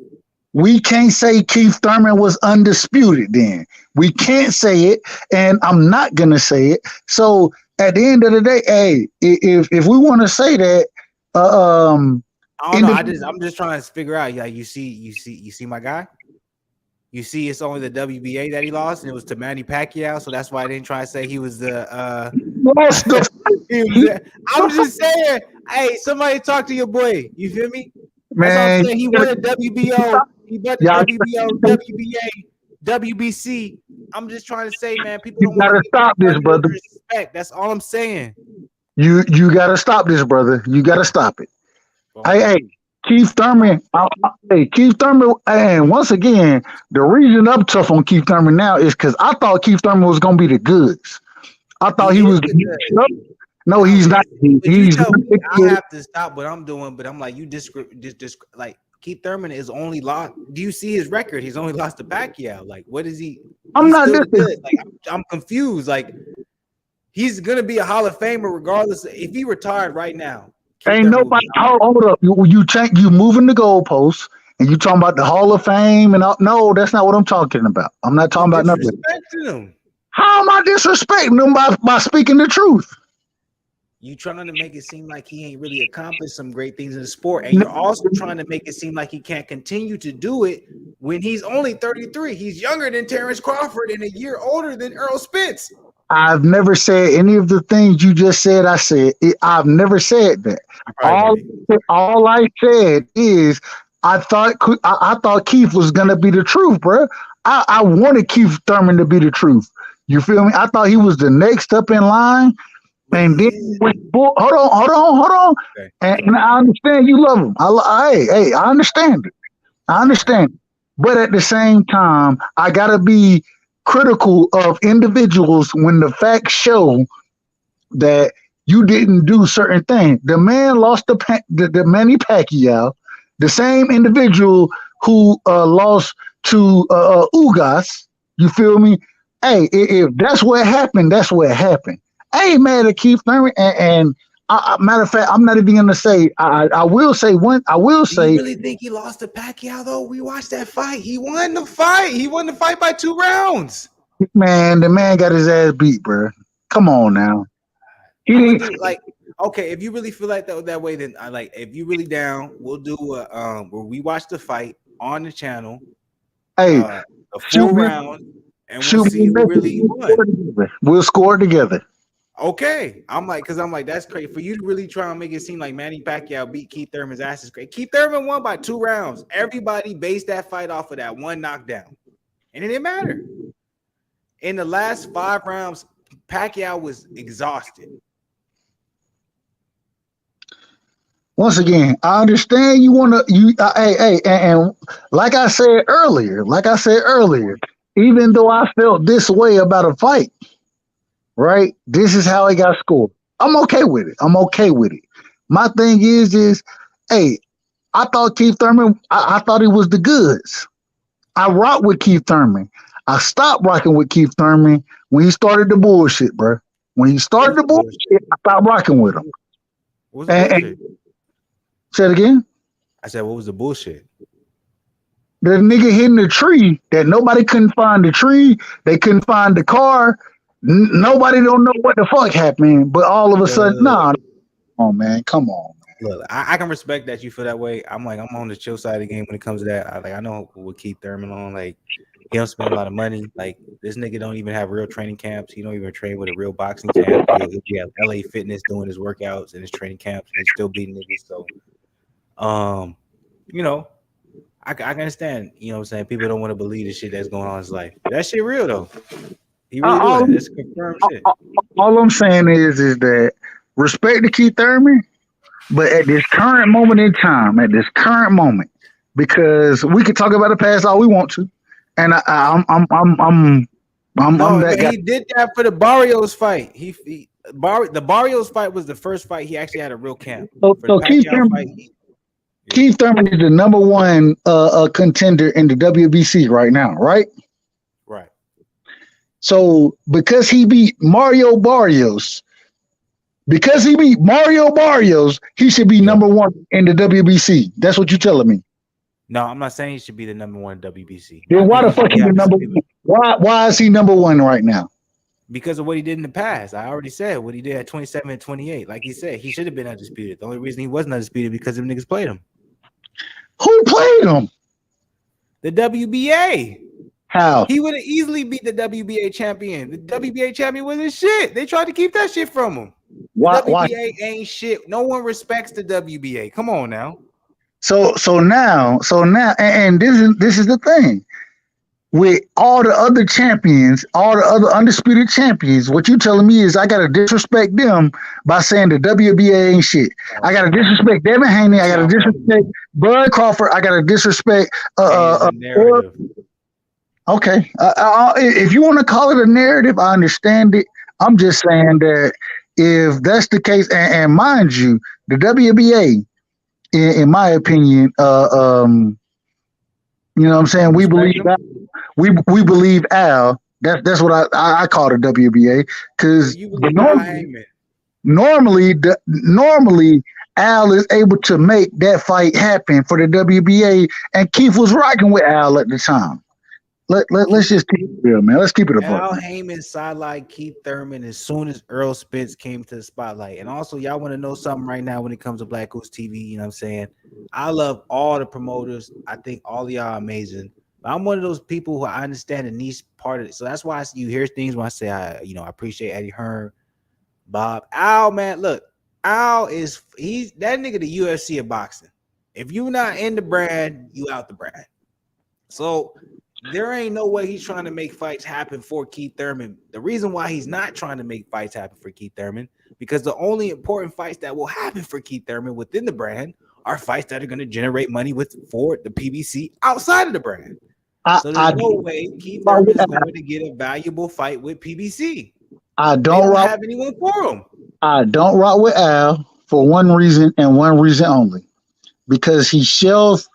We can't say Keith Thurman was undisputed then. We can't say it, and I'm not going to say it. So at the end of the day, hey, if we want to say that, I don't know. I'm just trying to figure out. Yeah, you see my guy. You see, it's only the WBA that he lost, and it was to Manny Pacquiao, so that's why I didn't try to say he was the. I'm just saying, hey, somebody talk to your boy. You feel me? That's what I'm saying. He won the WBO. He won the WBO, WBA, WBC. I'm just trying to say, man, people don't gotta stop this, brother. Respect. That's all I'm saying. You gotta stop this, brother. You gotta stop it. Hey, Keith Thurman. Keith Thurman. And once again, the reason I'm tough on Keith Thurman now is because I thought Keith Thurman was gonna be the goods. I thought he was. No, he's not. I have to stop what I'm doing, but I'm like, you just like Keith Thurman is only lost. Do you see his record? He's only lost to Pacquiao. Like, what is he? I'm not good. Like, I'm confused. Like, he's gonna be a Hall of Famer regardless. If he retired right now, ain't nobody. Hold up. You moving the goalposts, and you talking about the Hall of Fame and all. No, that's not what I'm talking about. I'm not talking about nothing. Him. How am I disrespecting him by speaking the truth? You trying to make it seem like he ain't really accomplished some great things in the sport, and you're also trying to make it seem like he can't continue to do it when he's only 33. He's younger than Terrence Crawford and a year older than Earl Spence. I've never said any of the things you just said. I've never said that. All I said is I thought Keith was gonna be the truth, bro. I wanted Keith Thurman to be the truth. You feel me? I thought he was the next up in line. And then hold on. Okay. And I understand you love him. I understand it. I understand. But at the same time, I gotta be critical of individuals when the facts show that you didn't do certain things. The man lost the Manny Pacquiao, the same individual who lost to Ugas. You feel me? Hey, if that's what happened, that's what happened. I ain't mad at Keith Thurman, and matter of fact, I'm not even gonna say. I will say one. I will say. Do you really think he lost to Pacquiao though? We watched that fight. He won the fight. He won the fight by 2 rounds. Man, the man got his ass beat, bro. Come on now. He didn't like. Okay, if you really feel like that way, then if you really down, we'll do where we watch the fight on the channel. Hey, a full round, and we'll see who really won. We'll score together. Okay, because I'm like, that's crazy for you to really try and make it seem like Manny Pacquiao beat Keith Thurman's ass is great. Keith Thurman won by 2 rounds. Everybody based that fight off of that one knockdown, and it didn't matter. In the last 5 rounds, Pacquiao was exhausted. Once again, I understand you want to. And like I said earlier, even though I felt this way about a fight, right? This is how it got scored. I'm okay with it. I'm okay with it. My thing is, hey, I thought Keith Thurman, I thought he was the goods. I rock with Keith Thurman. I stopped rocking with Keith Thurman when he started the bullshit, bro. When he started the bullshit, I stopped rocking with him. What was the bullshit? And say it again. I said, what was the bullshit? The nigga hitting the tree that nobody couldn't find the tree. They couldn't find the car. Nobody don't know what the fuck happened. But all of a sudden, nah. Oh man, come on. Look, I can respect that you feel that way. I'm on the chill side of the game when it comes to that. I know what Keith Thurman on. Like, he don't spend a lot of money. Like, this nigga don't even have real training camps. He don't even train with a real boxing camp. He'll be at LA Fitness doing his workouts and his training camps, and he's still beating niggas. So, you know, I can understand. You know what I'm saying? People don't want to believe the shit that's going on in his life. That shit real though. He really do that. That's confirmed shit. All I'm saying is that respect to Keith Thurman, but at this current moment in time, because we can talk about the past all we want to, and I'm that guy. He did that for the Barrios fight. The Barrios fight was the first fight he actually had a real camp. So Keith Thurman is the number one contender in the WBC right now, right? Right. So because he beat Mario Barrios, he should be number one in the WBC. That's what you're telling me. No, I'm not saying he should be the number one in WBC. Then why the fuck is he number one? Why is he number one right now? Because of what he did in the past. I already said what he did at 27 and 28. Like he said, he should have been undisputed. The only reason he wasn't undisputed because them niggas played him. Who played him? The WBA. How? He would have easily beat the WBA champion. The WBA champion was his shit. They tried to keep that shit from him. Why? WBA ain't shit. No one respects the WBA. Come on now. So now, and this is the thing. With all the other champions, all the other undisputed champions, what you telling me is I gotta disrespect them by saying the WBA ain't shit. I gotta disrespect Devin Haney. I gotta disrespect Bud Crawford. I gotta disrespect. Okay, if you want to call it a narrative, I understand it. I'm just saying that if that's the case, and mind you, the WBA, in my opinion, you know what I'm saying. We believe Al. That's what I call the WBA because normally Al is able to make that fight happen for the WBA, and Keith was rocking with Al at the time. Let's just keep it real, man. Let's keep it a buck. Al Heyman sidelined Keith Thurman as soon as Earl Spence came to the spotlight. And also, y'all want to know something right now when it comes to Black Goose TV, you know what I'm saying? I love all the promoters. I think all of y'all are amazing. But I'm one of those people who I understand the niche part of it. So that's why you hear things when I say I appreciate Eddie Hearn, Bob. Al, man, look, he's that nigga the UFC of boxing. If you're not in the brand, you out the brand. So there ain't no way he's trying to make fights happen for Keith Thurman. The reason why he's not trying to make fights happen for Keith Thurman, because the only important fights that will happen for Keith Thurman within the brand are fights that are going to generate money for the PBC outside of the brand. So there's no way Keith Thurman is going to get a valuable fight with PBC. I don't have anyone for him. I don't rock with Al for one reason and one reason only, because he shelved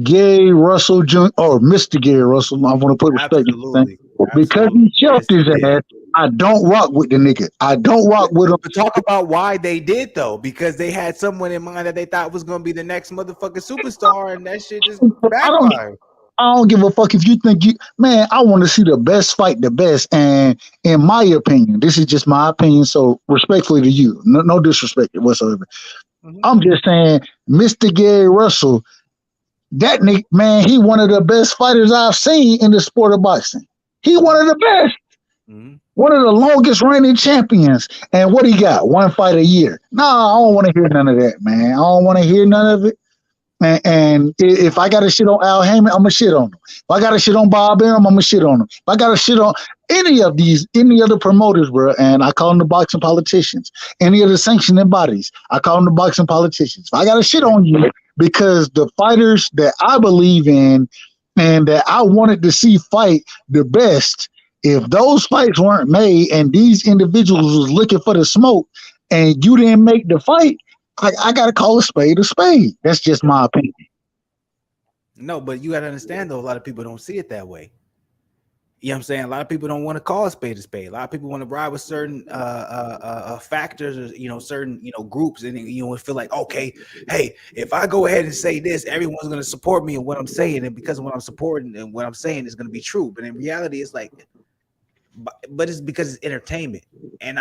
Gary Russell Jr. or Mr. Gary Russell. I want to put respect in the because he shelved his ass. I don't rock with the nigga. I don't rock with him. But talk about why they did though, because they had someone in mind that they thought was going to be the next motherfucking superstar, and that shit just backfired. I don't give a fuck if you think man, I want to see the best fight the best. And in my opinion, this is just my opinion. So respectfully to you, no disrespect whatsoever. Mm-hmm. I'm just saying, Mr. Gary Russell, that nigga, man, he one of the best fighters I've seen in the sport of boxing. He one of the best. Mm-hmm. One of the longest reigning champions. And what he got? One fight a year. No, I don't want to hear none of that, man. I don't want to hear none of it. And if I got to shit on Al Heyman, I'm going to shit on him. If I got to shit on Bob Arum, I'm going to shit on him. If I got to shit on any other promoters, bro, and I call them the boxing politicians, any of the sanctioning bodies, I call them the boxing politicians. If I got to shit on you because the fighters that I believe in and that I wanted to see fight the best. If those fights weren't made and these individuals was looking for the smoke and you didn't make the fight, I got to call a spade a spade. That's just my opinion. No, but you got to understand, though, a lot of people don't see it that way. You know what I'm saying? A lot of people don't want to call a spade a spade. A lot of people want to ride with certain factors, or certain groups, and feel like, okay, hey, if I go ahead and say this, everyone's going to support me and what I'm saying, and because of what I'm supporting and what I'm saying is going to be true. But in reality, it's like, but it's because it's entertainment, and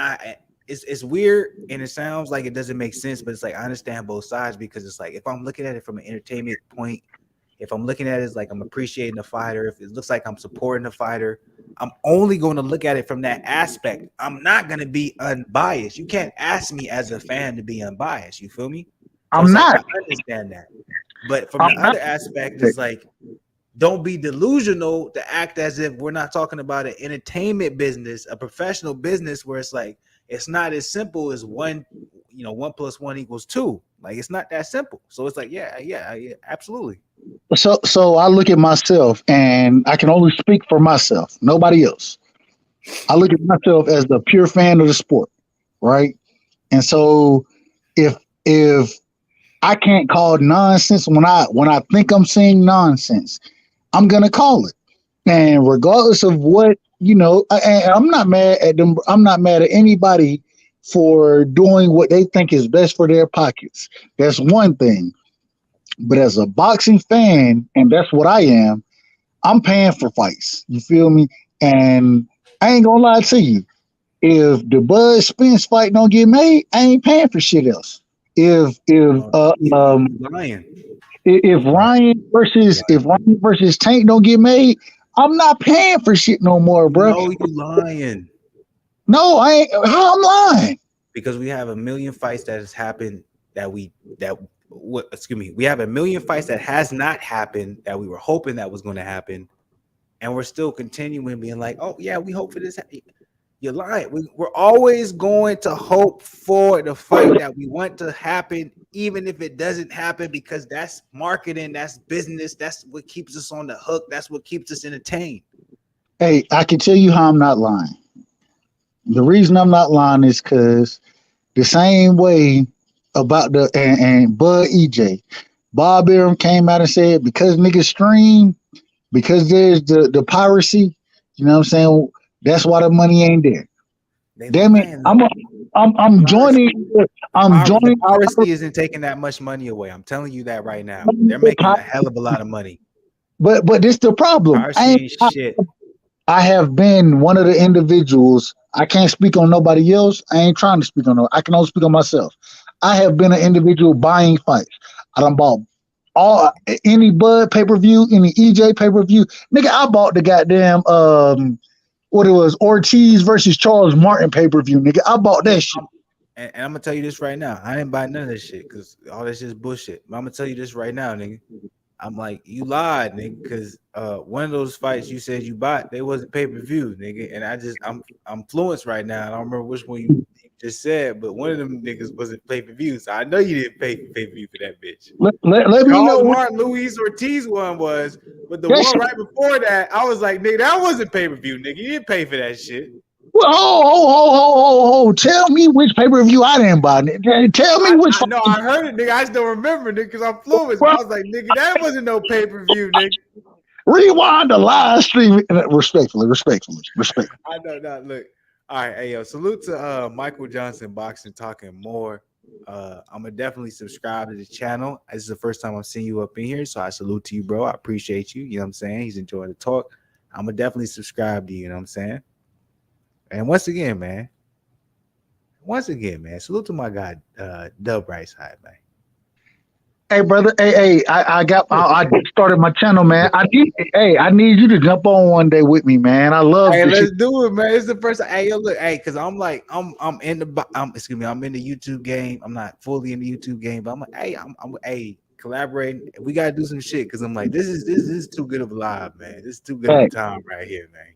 it's weird, and it sounds like it doesn't make sense, but it's like I understand both sides, because it's like if I'm looking at it from an entertainment point. If I'm looking at it as like I'm appreciating the fighter, if it looks like I'm supporting the fighter, I'm only going to look at it from that aspect. I'm not going to be unbiased. You can't ask me as a fan to be unbiased. You feel me? So I'm not. I understand that. But from the other aspect, it's like, don't be delusional to act as if we're not talking about an entertainment business, a professional business where it's like, it's not as simple as 1 + 1 = 2. Like, it's not that simple. So it's like, yeah, absolutely. So I look at myself, and I can only speak for myself, nobody else. I look at myself as the pure fan of the sport, right? And so if I can't call nonsense when I think I'm seeing nonsense, I'm gonna call it. And regardless of what, I'm not mad at them. I'm not mad at anybody for doing what they think is best for their pockets. That's one thing. But as a boxing fan, and that's what I am, I'm paying for fights. You feel me? And I ain't gonna lie to you. If the Bud Spence fight don't get made, I ain't paying for shit else. If lying. If Ryan versus Tank don't get made, I'm not paying for shit no more, bro. No, you lying. No, I ain't. How I'm lying? Because we have a million fights that has happened we have a million fights that has not happened that we were hoping that was going to happen, and we're still continuing being like, oh yeah, we hope for this. You're lying. We're always going to hope for the fight that we want to happen, even if it doesn't happen, because that's marketing, that's business, that's what keeps us on the hook, that's what keeps us entertained. Hey, I can tell you how I'm not lying. The reason I'm not lying is because the same way about and Bud EJ, Bob Arum came out and said, because niggas stream, because there's the piracy, you know what I'm saying? That's why the money ain't there. Damn it, I'm joining. The piracy isn't taking that much money away. I'm telling you that right now. They're making a hell of a lot of money. But this the problem. I have been one of the individuals. I can't speak on nobody else. I ain't trying to speak on no. I can only speak on myself. I have been an individual buying fights. I done bought any Bud pay-per-view, any EJ pay-per-view. Nigga, I bought the goddamn what it was, Ortiz versus Charles Martin pay-per-view, nigga. I bought that shit. And I'm gonna tell you this right now. I didn't buy none of this shit because all this is bullshit. But I'm gonna tell you this right now, nigga. I'm like, you lied, nigga, because one of those fights you said you bought, they wasn't pay-per-view, nigga. And I'm Fluence right now. I don't remember which one you just said, but one of them niggas wasn't pay-per-view. So I know you didn't pay pay-per-view for that bitch. Let me know. Martin Luis Ortiz one was, but the one right before that, I was like, nigga, that wasn't pay-per-view, nigga. You didn't pay for that shit. Well, tell me which pay-per-view I didn't buy. Tell me which. No, I heard it, nigga. I just don't remember, nigga, because I'm Fluent. I was like, nigga, that wasn't no pay-per-view, nigga. Rewind the live stream. Respectfully. I know that. Look. All right, hey, yo, salute to Michael Johnson Boxing Talking More. I'm gonna definitely subscribe to the channel. This is the first time I'm seeing you up in here, so I salute to you, bro. I appreciate you. You know what I'm saying? He's enjoying the talk. I'm gonna definitely subscribe to you. You know what I'm saying? And once again, man, salute to my guy, Dub Right Side, man. Hey, brother. Hey, I just started my channel, man. I need you to jump on one day with me, man. I love. Hey, let's do it, man. It's the first. Hey, yo, look, hey, because I'm in the YouTube game. I'm not fully in the YouTube game, but I'm like, hey, collaborating. We gotta do some shit because I'm like, this is too good of a live, man. This is too good of a time right here, man.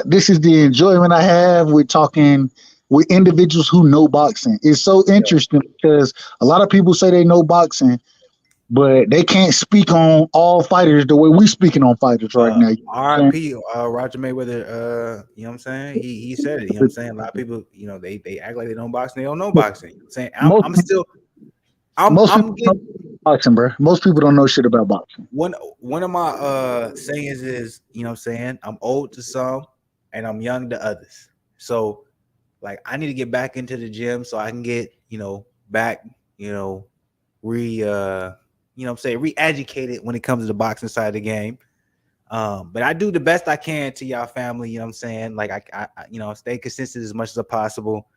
This is the enjoyment I have with talking with individuals who know boxing. It's so interesting because a lot of people say they know boxing, but they can't speak on all fighters the way we speaking on fighters right now. You know what I'm RIP, Roger Mayweather, you know what I'm saying? He said it, you know what I'm saying? A lot of people, you know, they act like they don't boxing, they don't know boxing. You know what I'm saying most I'm still most I'm people don't getting know boxing, bro. Most people don't know shit about boxing. one of my sayings is, you know what I'm saying, I'm old to some and I'm young to others. So like I need to get back into the gym so I can get, you know, back, you know, you know what I'm saying, re-educated when it comes to the boxing side of the game. But I do the best I can to y'all family, you know what I'm saying? Like I you know, stay consistent as much as possible.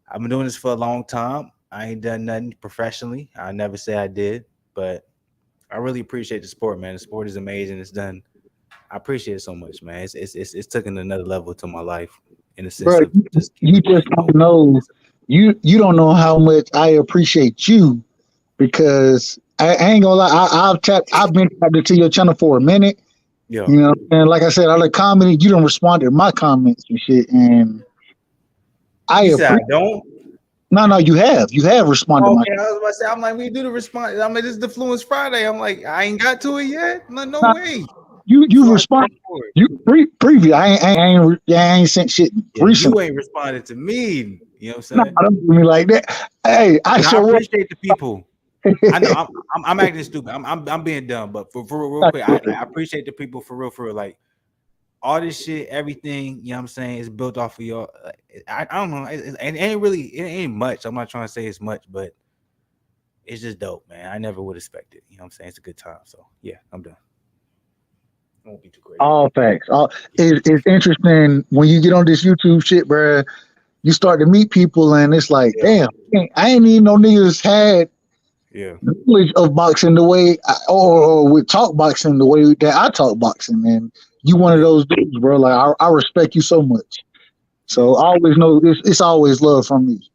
I've been doing this for a long time. I ain't done nothing professionally. I never say I did, but I really appreciate the sport, man. The sport is amazing. It's done. I appreciate it so much, man. It's taken another level to my life in the sense Bro, of just you keeping, just you know, don't know. You don't know how much I appreciate you because I ain't gonna lie. I've been tapped into your channel for a minute. yeah. You know, and like I said, I like commenting. You don't respond to my comments and shit, and I You said I appreciate. don't. No, you have responded to my. Okay, I was about to say, I'm like, we do the response. I'm like, this is the Fluence Friday. I'm like, I ain't got to it yet. No Nah, way. you Before I respond. go for it. You preview. I ain't sent shit Yeah, you recently. ain't responded to me. You know what I'm No, saying? don't do me like that. Hey, I And I show up. appreciate the people. I know I'm acting stupid. I'm being dumb, but for real quick, I appreciate the people for real. Like all this shit, everything, you know what I'm saying, is built off of your. I don't know. It ain't really, it ain't much. I'm not trying to say it's much, but it's just dope, man. I never would expect it. You know what I'm saying? It's a good time. So yeah, I'm done. I won't be too crazy. All facts. It's interesting when you get on this YouTube shit, bruh. You start to meet people, and it's like, Yeah, damn, I ain't even know niggas had yeah. knowledge of boxing the way, or would talk boxing the way that I talk boxing. And you one of Yeah, those dudes, bro. Like I respect you so much. yeah. So I always know it's always love from me.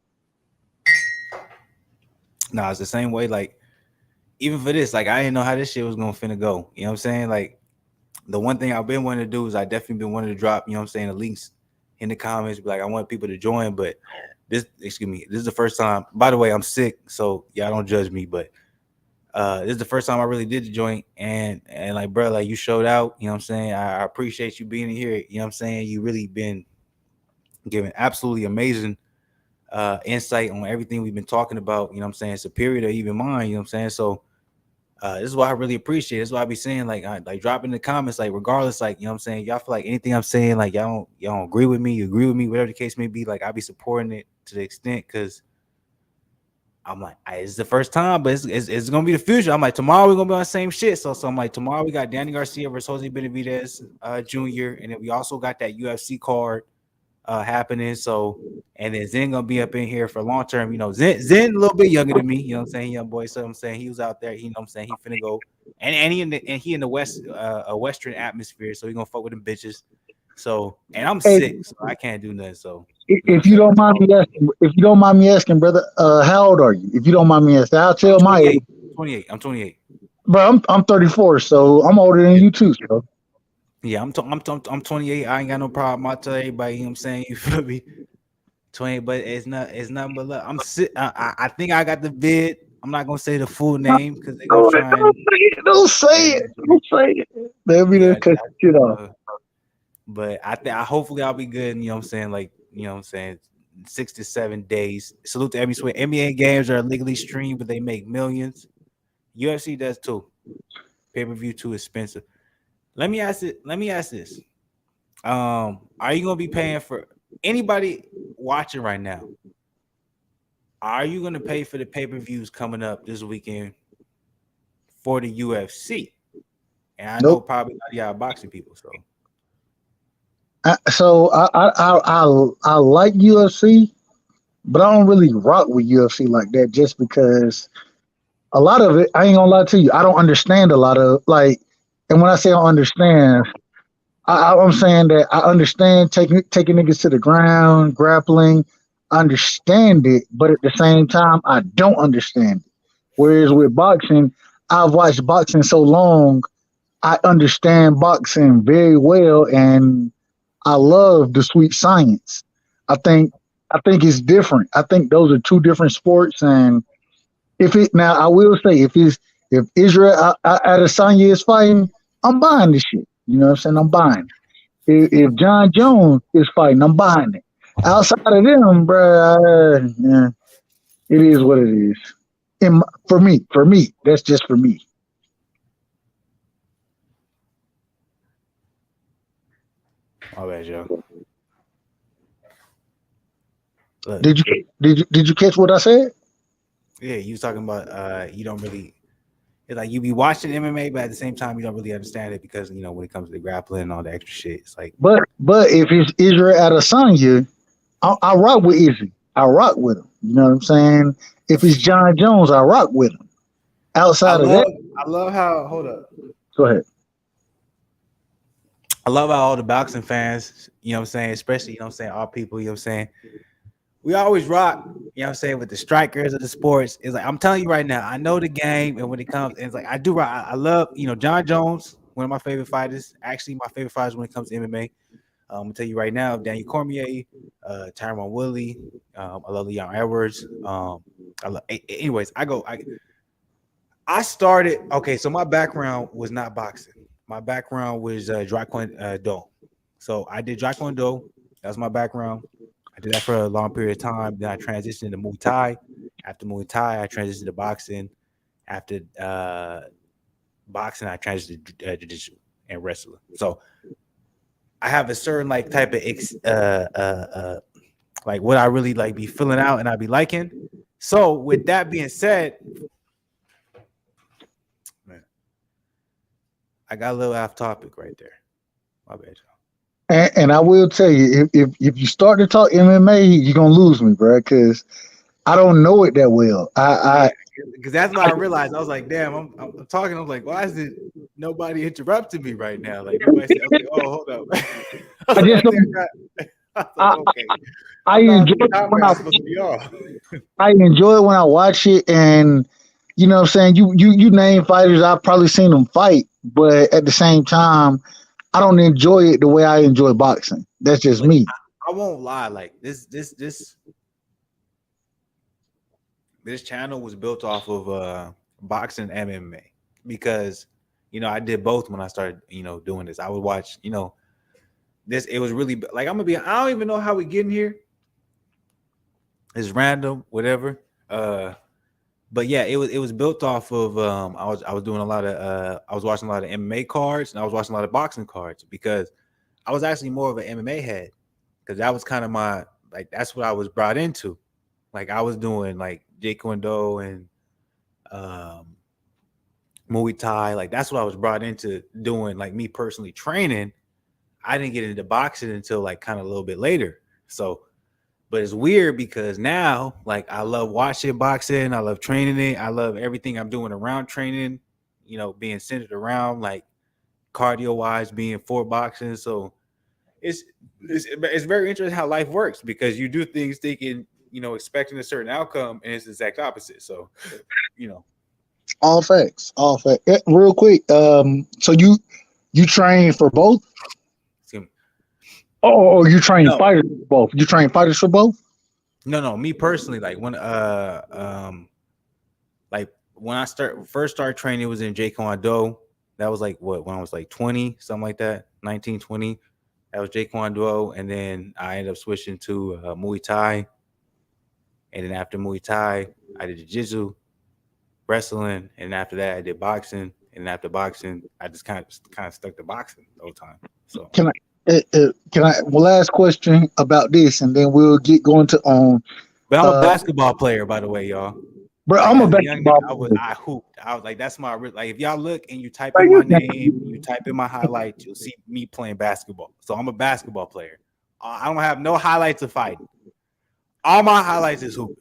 Nah, it's the same way. Like even for this, like I didn't know how this shit was gonna finna go. You know what I'm saying? Like the one thing I've been wanting to do is I definitely been wanting to drop, you know what I'm saying, the links in the comments. Like I want people to join, but this is the first time. By the way, I'm sick, so y'all don't judge me, but this is the first time I really did the joint and like bro, like you showed out, you know what I'm saying? I appreciate you being here, you know what I'm saying? You really been giving absolutely amazing insight on everything we've been talking about, you know what I'm saying, superior to even mine, you know what I'm saying? So this is why I really appreciate it. This is why I be saying like drop in the comments, like regardless, like you know what I'm saying, y'all feel like anything I'm saying, like y'all don't agree with me, you agree with me, whatever the case may be, like I be supporting it to the extent because I'm like, it's the first time, but it's gonna be the future. I'm like, tomorrow we're gonna be on the same shit. So I'm like, tomorrow we got Danny Garcia versus Jose Benavidez Jr. And then we also got that UFC card happening. So and then Zen gonna be up in here for long term. You know, Zen a little bit younger than me, you know what I'm saying, young boy. So I'm saying he was out there, you know what I'm saying, he finna go and he in the west a western atmosphere, so he gonna fuck with them bitches. So and I'm Hey, sick, so I can't do nothing. So you know what I'm if you saying? don't That's mind all. me asking, brother, how old are you? If you don't mind me asking, I'll I'm tell my age. 28. 28. I'm 28. Bro, I'm 34, so I'm older than Yeah. you too. So Yeah, I'm 28. I ain't got no problem. I tell everybody, you know what I'm saying? You feel me? 20, but it's nothing but love. I'm sick. I think I got the vid. I'm not gonna say the full name because they're gonna try and don't say yeah, it. Don't say it. Let me yeah, just cut shit off. but I think I hopefully I'll be good. You know what I'm saying? Like, you know what I'm saying? 6 to 7 days. Salute to every sweat. NBA games are legally streamed, but they make millions. UFC does too. Pay-per-view too expensive. Let me ask it. Let me ask this. Are you gonna be paying for anybody watching right now? Are you gonna pay for the pay-per-views coming up this weekend for the UFC? And I know Nope. probably a lot of y'all boxing people, so So I like UFC, but I don't really rock with UFC like that just because a lot of it, I ain't gonna lie to you, I don't understand a lot of like, and when I say I don't understand, I'm saying that I understand taking niggas to the ground, grappling, I understand it, but at the same time, I don't understand it. Whereas with boxing, I've watched boxing so long, I understand boxing very well, and I love the sweet science. I think I think it's different. I think those are two different sports, and if it now I will say If Israel Adesanya is fighting, I'm buying this shit. You know what I'm saying? I'm buying it. If John Jones is fighting, I'm buying it. Outside of them, bro, yeah, it is what it is. For me, that's just for me. My bad, Joe. Look, Did you catch what I said? yeah, you was talking about you don't really. It's like you be watching MMA, but at the same time you don't really understand it because when it comes to the grappling and all the extra shit, it's like. But if it's Israel Adesanya, I rock with Izzy. I rock with him. You know what I'm saying? If it's John Jones, I rock with him. Outside of that, I love how. Hold up. Go ahead. I love how all the boxing fans, especially, all people, we always rock, with the strikers of the sports. It's like, I'm telling you right now, I know the game. And when it comes, it's like, I do rock. I love, John Jones, one of my favorite fighters, actually my favorite fighters when it comes to MMA. I'm going to tell you right now, Daniel Cormier, Tyron Woodley, I love Leon Edwards. Anyways, I started, okay, so my background was not boxing. My background was Taekwondo. So I did Taekwondo. That was my background. I did that for a long period of time. Then I transitioned to Muay Thai. After Muay Thai, I transitioned to boxing. After boxing, I transitioned to jiu-jitsu and wrestling. So I have a certain type of like what I really be filling out and I be liking. So with that being said, I got a little off topic right there. My bad. And I will tell you, if you start to talk MMA, you're gonna lose me, bro, because I don't know it that well. Because that's what I realized. I was like, damn, I'm talking. I was like, why is it nobody interrupting me right now? Like, nobody said, okay, oh, hold up. I just okay. I enjoy it when I watch it, and you know what I'm saying. You name fighters, I've probably seen them fight, but at the same time, I don't enjoy it the way I enjoy boxing. That's just me. I won't lie. Like this channel was built off of boxing and MMA because I did both when I started doing this. I would watch this. It was really like I don't even know how we get in here. It's random, whatever. But yeah, it was built off of I was doing a lot of I was watching a lot of MMA cards and I was watching a lot of boxing cards because I was actually more of an MMA head because that was kind of my that's what I was brought into. Like I was doing Taekwondo and Muay Thai, that's what I was brought into doing. Me personally training, I didn't get into boxing until kind of a little bit later. So. But it's weird because now, I love watching boxing. I love training it. I love everything I'm doing around training, being centered around cardio-wise, being for boxing. So it's very interesting how life works because you do things thinking, expecting a certain outcome, and it's the exact opposite. So, All facts. Real quick, so you train for both? Oh, you train fighters for both? You train fighters for both? No. Me personally, when I first started training, it was in Taekwondo. That was when I was 20, something like that, 19, 20. That was Taekwondo, and then I ended up switching to Muay Thai. And then after Muay Thai, I did jiu-jitsu, wrestling, and after that, I did boxing. And after boxing, I just kind of stuck to boxing the whole time. So can I last question about this, and then we'll get going to But I'm a basketball player, by the way, y'all. Bro, I'm a basketball player. I hooped. I was that's my if y'all look and you type in my name, you type in my highlights, you'll see me playing basketball. So I'm a basketball player. I don't have no highlights of fighting. All my highlights is hooping.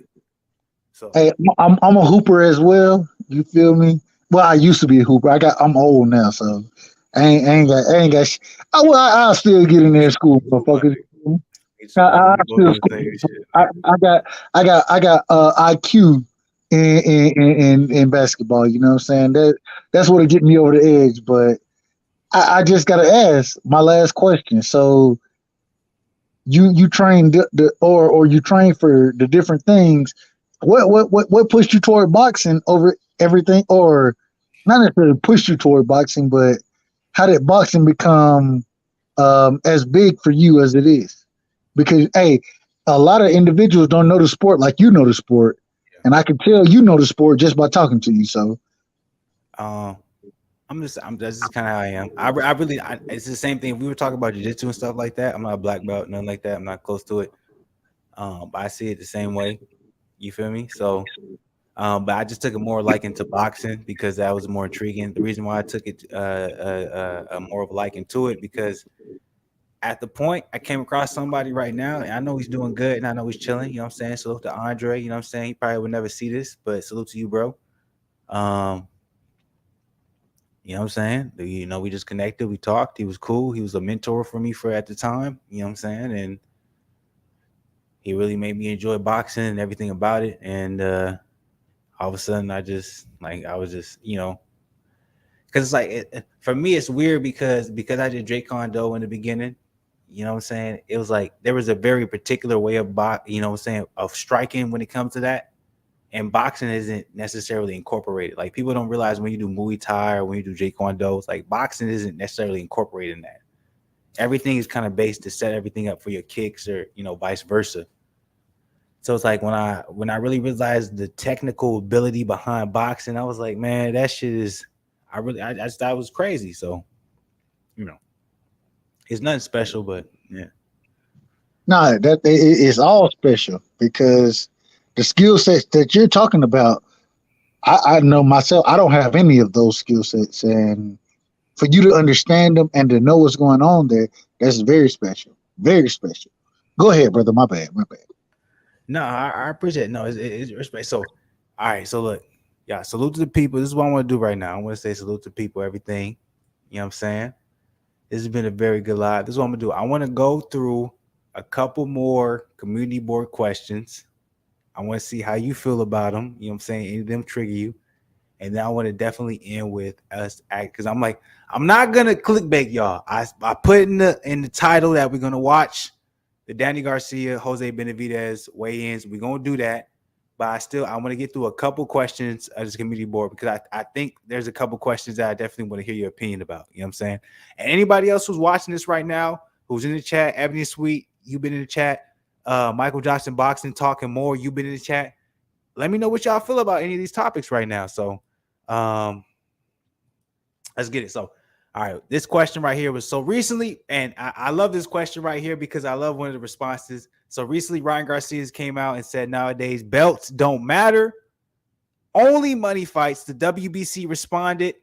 So hey, I'm a hooper as well. You feel me? Well, I used to be a hooper. I'm old now, so I ain't got. I'll still get in there school, motherfuckers. I got IQ in basketball. You know what I'm saying? That's what'll get me over the edge. But I just gotta ask my last question. So you train or you train for the different things. What pushed you toward boxing over everything, or not necessarily pushed you toward boxing, but how did boxing become as big for you as it is? Because hey, a lot of individuals don't know the sport like you know the sport, and I can tell you know the sport just by talking to you. So, that's just kind of how I am. It's the same thing. If we were talking about jiu-jitsu and stuff like that, I'm not a black belt, nothing like that. I'm not close to it. But I see it the same way. You feel me? So, but I just took it more liking to boxing because that was more intriguing. The reason why I took it more of a liking to it because at the point I came across somebody right now, and I know he's doing good, and I know he's chilling. You know what I'm saying? Salute to Andre. You know what I'm saying? He probably would never see this, but salute to you, bro. You know what I'm saying? You know, we just connected. We talked. He was cool. He was a mentor for me for at the time. You know what I'm saying? And he really made me enjoy boxing and everything about it. And all of a sudden, I was just, you know, because it's like for me, it's weird because I did Jake Kondo in the beginning. You know what I'm saying? It was like there was a very particular way of you know what I'm saying, of striking when it comes to that. And boxing isn't necessarily incorporated. Like people don't realize when you do Muay Thai or when you do Jeet Kune Do, it's like boxing isn't necessarily incorporated in that. Everything is kind of based to set everything up for your kicks or, you know, vice versa. So it's like when I really realized the technical ability behind boxing, I was like, man, that shit is I just thought it was crazy. So, you know, it's nothing special, but yeah. no, that it's all special because the skill sets that you're talking about, I know myself, I don't have any of those skill sets. And for you to understand them and to know what's going on there, that's very special. Very special. Go ahead, brother. My bad. My bad. No, I appreciate it. No, it's respect. So, all right. So look, yeah, salute to the people. This is what I want to do right now. I want to say salute to people, everything. You know what I'm saying? This has been a very good live. This is what I'm gonna do. I want to go through a couple more community board questions. I want to see how you feel about them. You know what I'm saying? Any of them trigger you. And then I want to definitely end with us because I'm like, I'm not gonna clickbait y'all. I put in the title that we're gonna watch the Danny Garcia, Jose Benavidez weigh-ins. We're gonna do that. But I want to get through a couple questions of this community board because I think there's a couple questions that I definitely want to hear your opinion about. You know what I'm saying? And anybody else who's watching this right now, who's in the chat, Ebony Sweet, you've been in the chat. Michael Johnson Boxing Talking More, you've been in the chat. Let me know what y'all feel about any of these topics right now. So let's get it. So, all right, this question right here was so recently, and I love this question right here because I love one of the responses. So recently, Ryan Garcia came out and said nowadays belts don't matter, only money fights. The WBC responded,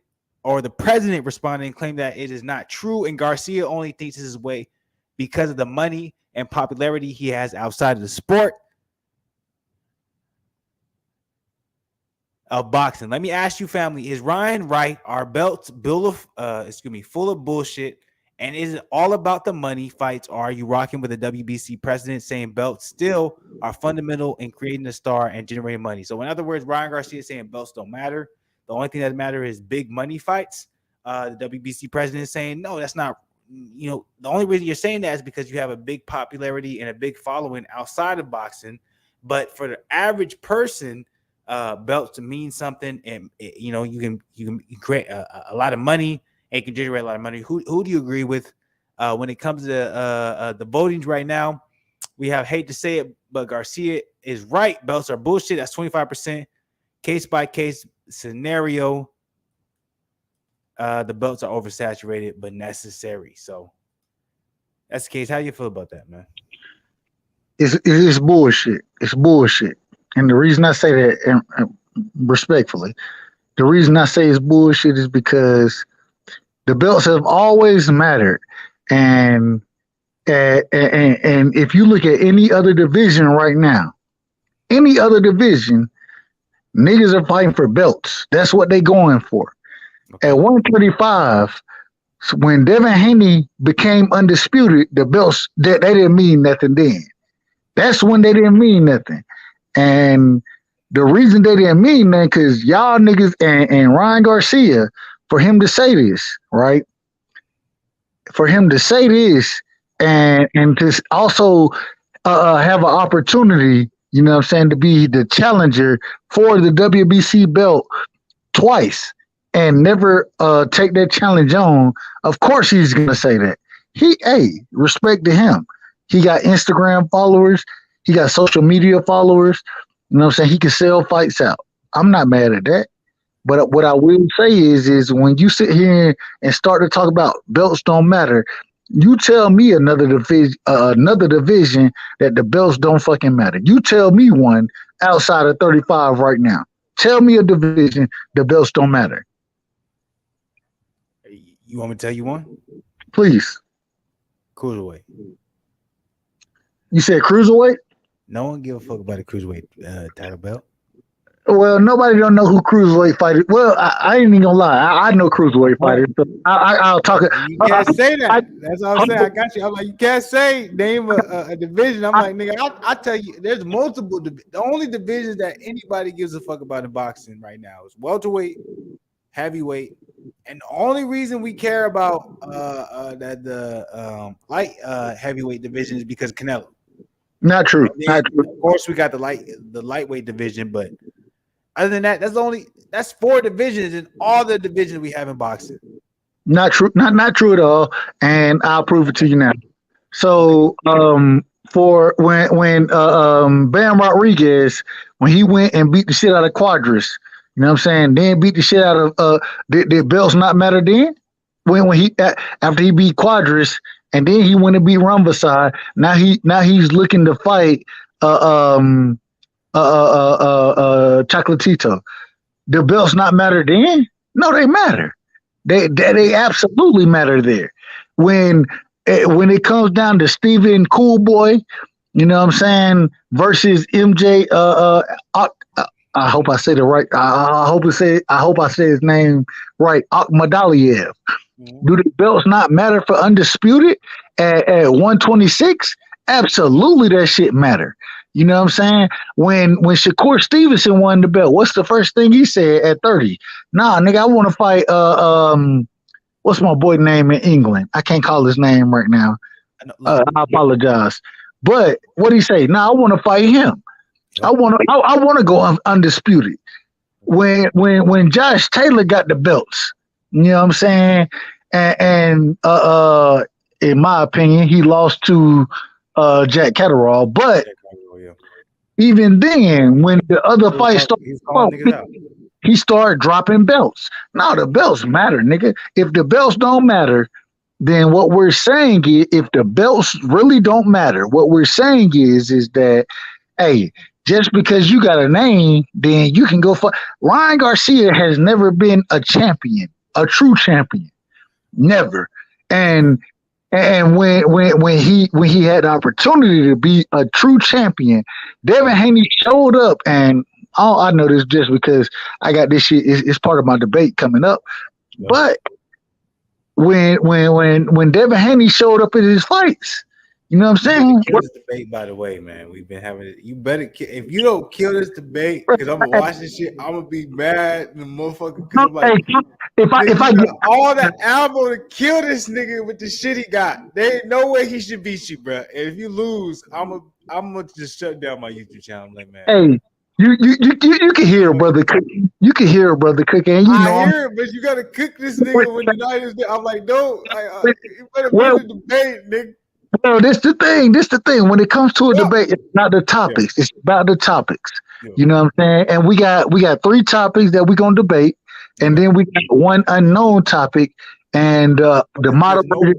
or the president responded and claimed that it is not true, and Garcia only thinks this is way because of the money and popularity he has outside of the sport of boxing. Let me ask you, family, is Ryan right? Are belts full of bullshit? And is it all about the money fights? Or are you rocking with the WBC president saying belts still are fundamental in creating a star and generating money? So in other words, Ryan Garcia is saying belts don't matter. The only thing that matters is big money fights. The WBC president is saying, no, that's not, you know, the only reason you're saying that is because you have a big popularity and a big following outside of boxing. But for the average person, belts to mean something, and you know you can create a lot of money and can generate a lot of money. Who do you agree with when it comes to the votings right now? We have, hate to say it, but Garcia is right. Belts are bullshit. That's 25%. Case by case scenario. The belts are oversaturated but necessary. So that's the case. How do you feel about that, man? It's bullshit. It's bullshit. And the reason I say that, and respectfully, the reason I say it's bullshit is because the belts have always mattered, and if you look at any other division right now, any other division, niggas are fighting for belts. That's what they going for. Okay. At 135, when Devin Haney became undisputed, the belts they didn't mean nothing then. That's when they didn't mean nothing. And the reason they didn't mean that because y'all niggas and Ryan Garcia, for him to say this, right? For him to say this and to also have an opportunity, you know what I'm saying, to be the challenger for the WBC belt twice. and never take that challenge on, of course he's gonna say that. Respect to him. He got Instagram followers, he got social media followers. You know what I'm saying? He can sell fights out. I'm not mad at that. But what I will say is when you sit here and start to talk about belts don't matter, you tell me another division that the belts don't fucking matter. You tell me one outside of 35 right now. Tell me a division the belts don't matter. You want me to tell you one? Please. Cruiserweight. You said cruiserweight? No one give a fuck about a cruiserweight title belt. Well, nobody don't know who cruiserweight fighters. Well, I ain't even gonna lie. I know cruiserweight fighters. So I'll talk. You can't say that. That's all I'm saying. I got you. I'm like, you can't say name a division. I'm like, nigga, I tell you, there's multiple. The only divisions that anybody gives a fuck about in boxing right now is welterweight, heavyweight, and the only reason we care about the light heavyweight division is because Canelo. Not true. Not true. Of course, we got the lightweight division, but other than that, that's 4 divisions in all the divisions we have in boxing. Not true. Not true at all. And I'll prove it to you now. So for when Bam Rodriguez, when he went and beat the shit out of Quadras, you know what I'm saying? Then beat the shit out of did belts not matter then? When he after he beat Quadras and then he went and beat Rumvasai, now he's looking to fight Chocolatito. The belts not matter then? No, they matter. They absolutely matter there. When it comes down to Steven Coolboy, you know what I'm saying, versus MJ. I hope I said it right. I hope I say his name right. Akhmadaliev. Do the belts not matter for undisputed at 126? Absolutely, that shit matter. You know what I'm saying? When Shakur Stevenson won the belt, what's the first thing he said at 30? Nah, nigga, I want to fight what's my boy name in England? I can't call his name right now. I apologize. But what he say? Nah, I want to fight him. I want to go undisputed. When Josh Taylor got the belts, you know what I'm saying? And in my opinion, he lost to Jack Catterall. But even then, when the other fight started, he started dropping belts. Now the belts matter, nigga. If the belts don't matter, then what we're saying is, if the belts really don't matter, what we're saying is that, hey, just because you got a name, then you can go for Ryan Garcia has never been a champion, a true champion, never. And when he had the opportunity to be a true champion, Devin Haney showed up, and I know this just because I got this shit. It's part of my debate coming up. Yeah. But when Devin Haney showed up in his fights, you know what I'm saying? Kill this debate, by the way, man. We've been having it. You better if you don't kill this debate, because I'm gonna watch this shit. I'm gonna be mad, the motherfucker. I'm like, if I get all the ammo to kill this nigga with the shit he got, there ain't no way he should beat you, bro. And if you lose, I'm gonna just shut down my YouTube channel. I'm like, man. Hey, you can hear a brother cooking. You can hear a brother cooking. And I hear it, but you gotta cook this nigga when the night is there. I'm like, no, you better win the debate, nigga. Well, this the thing. When it comes to a debate, it's not the topics. Yeah. It's about the topics. Yeah. You know what I'm saying? And we got 3 topics that we're gonna debate, and then we got one unknown topic, and the moderator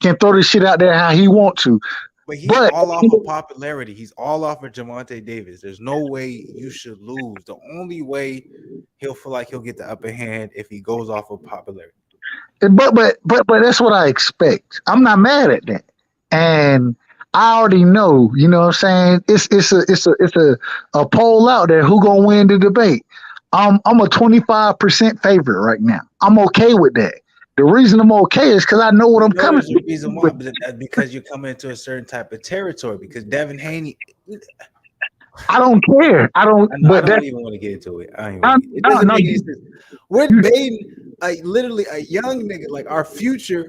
can throw this shit out there how he want to. But he's all off of popularity. He's all off of Javante Davis. There's no way you should lose. The only way he'll feel like he'll get the upper hand if he goes off of popularity. But that's what I expect. I'm not mad at that. And I already know, you know what I'm saying? It's a poll out there who gonna win the debate. I'm a 25% favorite right now. I'm okay with that. The reason I'm okay is because I know what I'm coming to. The reason why, because you're coming into a certain type of territory. Because Devin Haney, I don't care. I don't even want to get into it. It doesn't make any sense. We're debating literally a young nigga, like our future.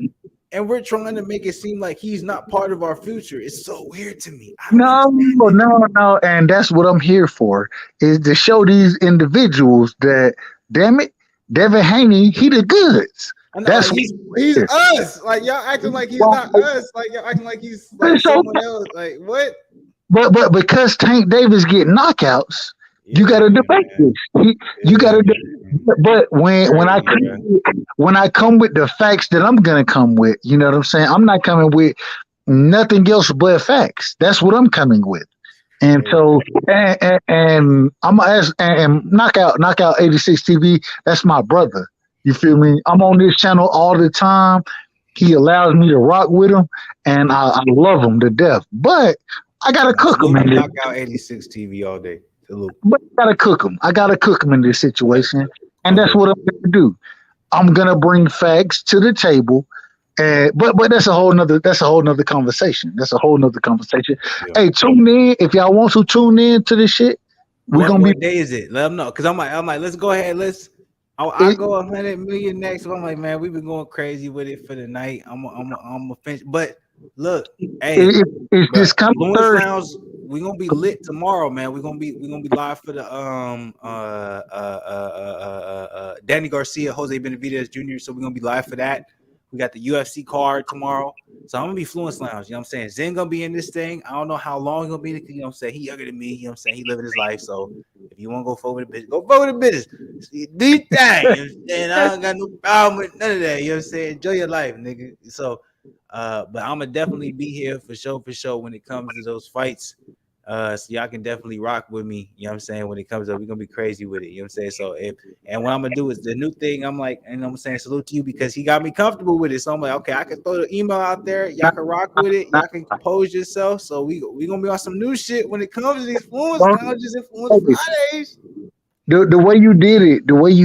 And we're trying to make it seem like he's not part of our future. It's so weird to me. No. And that's what I'm here for, is to show these individuals that, damn it, Devin Haney, he the goods. I know, That's like he's us. Like y'all acting like he's not us. Like y'all acting like he's like someone else. Like what? But because Tank Davis get knockouts, you got to debate this. You got to. But when I come with the facts that I'm gonna come with, you know what I'm saying? I'm not coming with nothing else but facts. That's what I'm coming with. And so, and I'm gonna ask and knockout 86 TV. That's my brother. You feel me? I'm on this channel all the time. He allows me to rock with him, and I love him to death. But I gotta cook him. Knockout 86 TV all day. But I gotta cook him. I gotta cook him in this situation, and that's what I'm gonna do. I'm gonna bring facts to the table, and but that's a whole nother conversation. That's a whole nother conversation. Yeah. Hey, tune in if y'all want to tune in to this shit. What day is it? Let them know, because I'm like, let's go ahead. I'll go 100 million next. I'm like, man, we've been going crazy with it for the night. I'm a finish. But look, hey, it's this coming Thursday. We're gonna be lit tomorrow, man. We're gonna be live for the Danny Garcia, Jose Benavidez Jr. So we're gonna be live for that. We got the UFC card tomorrow. So I'm gonna be Fluence Lounge. You know what I'm saying? Zen gonna be in this thing. I don't know how long he'll be, you know what I'm saying? He younger than me, you know what I'm saying? He living his life. So if you want to go forward the business, go forward the business. Do your thing. And I don't got no problem with none of that. You know what I'm saying? Enjoy your life, nigga. So but I'm gonna definitely be here for sure when it comes to those fights. So y'all can definitely rock with me, you know what I'm saying? When it comes up, we're gonna be crazy with it, you know what I'm saying? So what I'm gonna do is the new thing, I'm like, and I'm saying salute to you because he got me comfortable with it. So I'm like, okay, I can throw the email out there, y'all can rock with it, y'all can compose yourself. So we gonna be on some new shit when it comes to these Fluence Fridays. The way you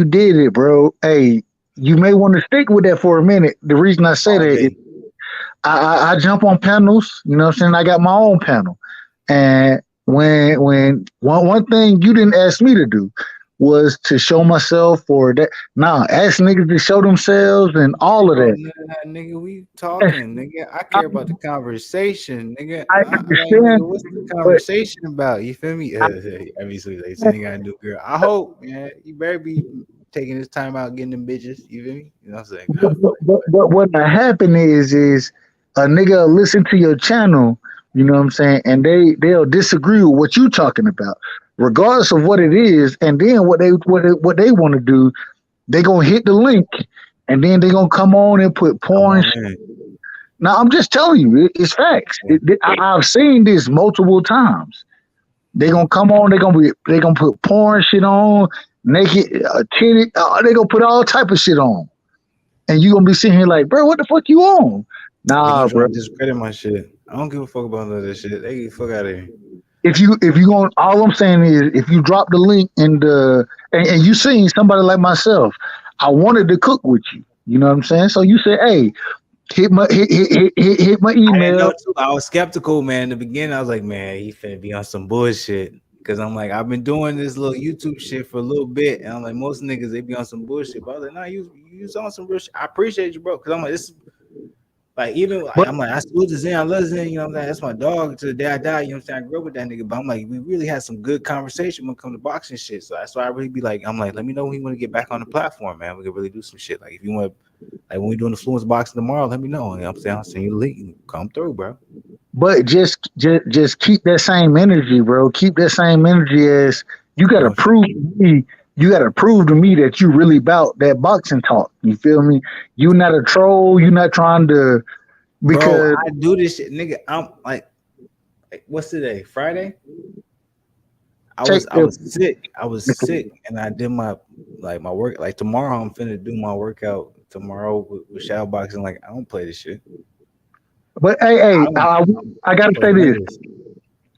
did it, bro. Hey, you may want to stick with that for a minute. The reason I say that is I jump on panels, you know what I'm saying? I got my own panel. And when one thing you didn't ask me to do was to show myself or that. Nah, ask niggas to show themselves and all of that. Nigga, we talking, nigga. I care about the conversation, nigga. I understand. What's the conversation about? You feel me? Obviously, they saying I do, girl. I hope, man, you better be taking this time out getting them bitches. You feel me? You know what I'm saying? But what happened is a nigga will listen to your channel. You know what I'm saying? And they'll disagree with what you talking about, regardless of what it is. And then what they want to do, they gonna hit the link, and then they gonna come on and put porn. Now I'm just telling you, it's facts. I've seen this multiple times. They gonna come on. They gonna put porn shit on, naked, titty. They gonna put all type of shit on, and you gonna be sitting here like, bro, what the fuck you on? Nah, bro. Discredit my shit. I don't give a fuck about none of this shit. They get the fuck out of here. If you going, all I'm saying is, if you drop the link in and you seen somebody like myself, I wanted to cook with you. You know what I'm saying? So you say, hey, hit my email. I was skeptical, man. In the beginning, I was like, man, he finna be on some bullshit. Because I'm like, I've been doing this little YouTube shit for a little bit, and I'm like, most niggas they be on some bullshit. But I was like, nah, you on some real shit. I appreciate you, bro. Because I'm like, this. Like, even I'm like, I salute to Zien, I love Zien, you know what I'm saying? That's my dog to the day I die, you know what I'm saying? I grew up with that nigga, but I'm like, we really had some good conversation when it comes to boxing shit. So that's why I really be like, I'm like, let me know when you want to get back on the platform, man. We can really do some shit. Like, if you want to, like, when we doing the Fluence boxing tomorrow, let me know. You know what I'm saying? I'll send you the link. Come through, bro. But just keep that same energy, bro. Keep that same energy as you got to prove to me. You got to prove to me that you really about that boxing talk. You feel me? You not a troll. You not trying to. Because bro, I do this shit, nigga. I'm like what's today? Friday? I was sick. I was sick, and I did my work. Like tomorrow, I'm finna do my workout tomorrow with shadow boxing. Like I don't play this shit. But hey, I gotta say this.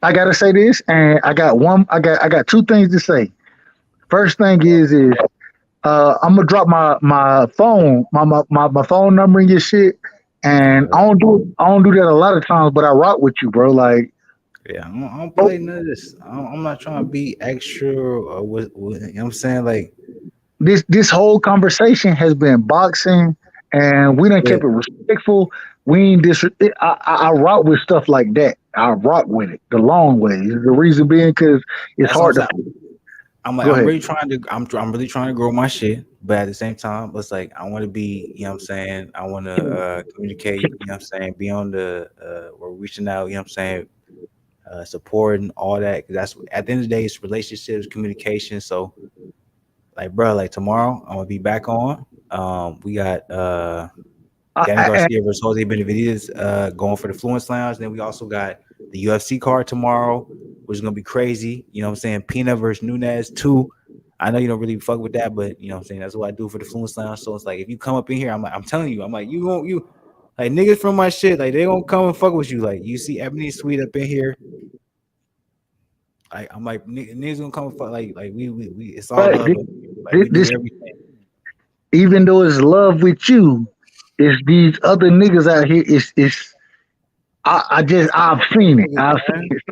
I gotta say this, and I got two things to say. First thing is I'm gonna drop my phone, my phone number in your shit. And I don't do that a lot of times, but I rock with you, bro. Like, yeah, I don't play none of this. I'm not trying to be extra or what you know what I'm saying? Like this whole conversation has been boxing, and we done kept it respectful. We ain't I rock with stuff like that. I rock with it the long way. The reason being because it's hard to. I'm like, Go ahead. I'm really trying to grow my shit, but at the same time, it's like I want to be, you know what I'm saying? I want to communicate, you know what I'm saying? Be on the we're reaching out, you know what I'm saying? Supporting all that. 'Cause that's at the end of the day, it's relationships, communication. So, like, bro, like tomorrow, I'm gonna be back on. We got Danny I, Garcia versus Jose Benavidez going for the Fluence Lounge. Then we also got the UFC card tomorrow, which is gonna be crazy. You know what I'm saying? Pina versus Nunez 2. I know you don't really fuck with that, but you know what I'm saying? That's what I do for the Fluence Lounge. So it's like if you come up in here, I'm telling you, I'm like, you like niggas from my shit, like they gonna come and fuck with you. Like you see Ebony Sweet up in here. I'm like niggas gonna come and fuck like we it's all love. Like we do this, everything. even though it's love with you, it's these other niggas out here. I've seen it. I've seen it.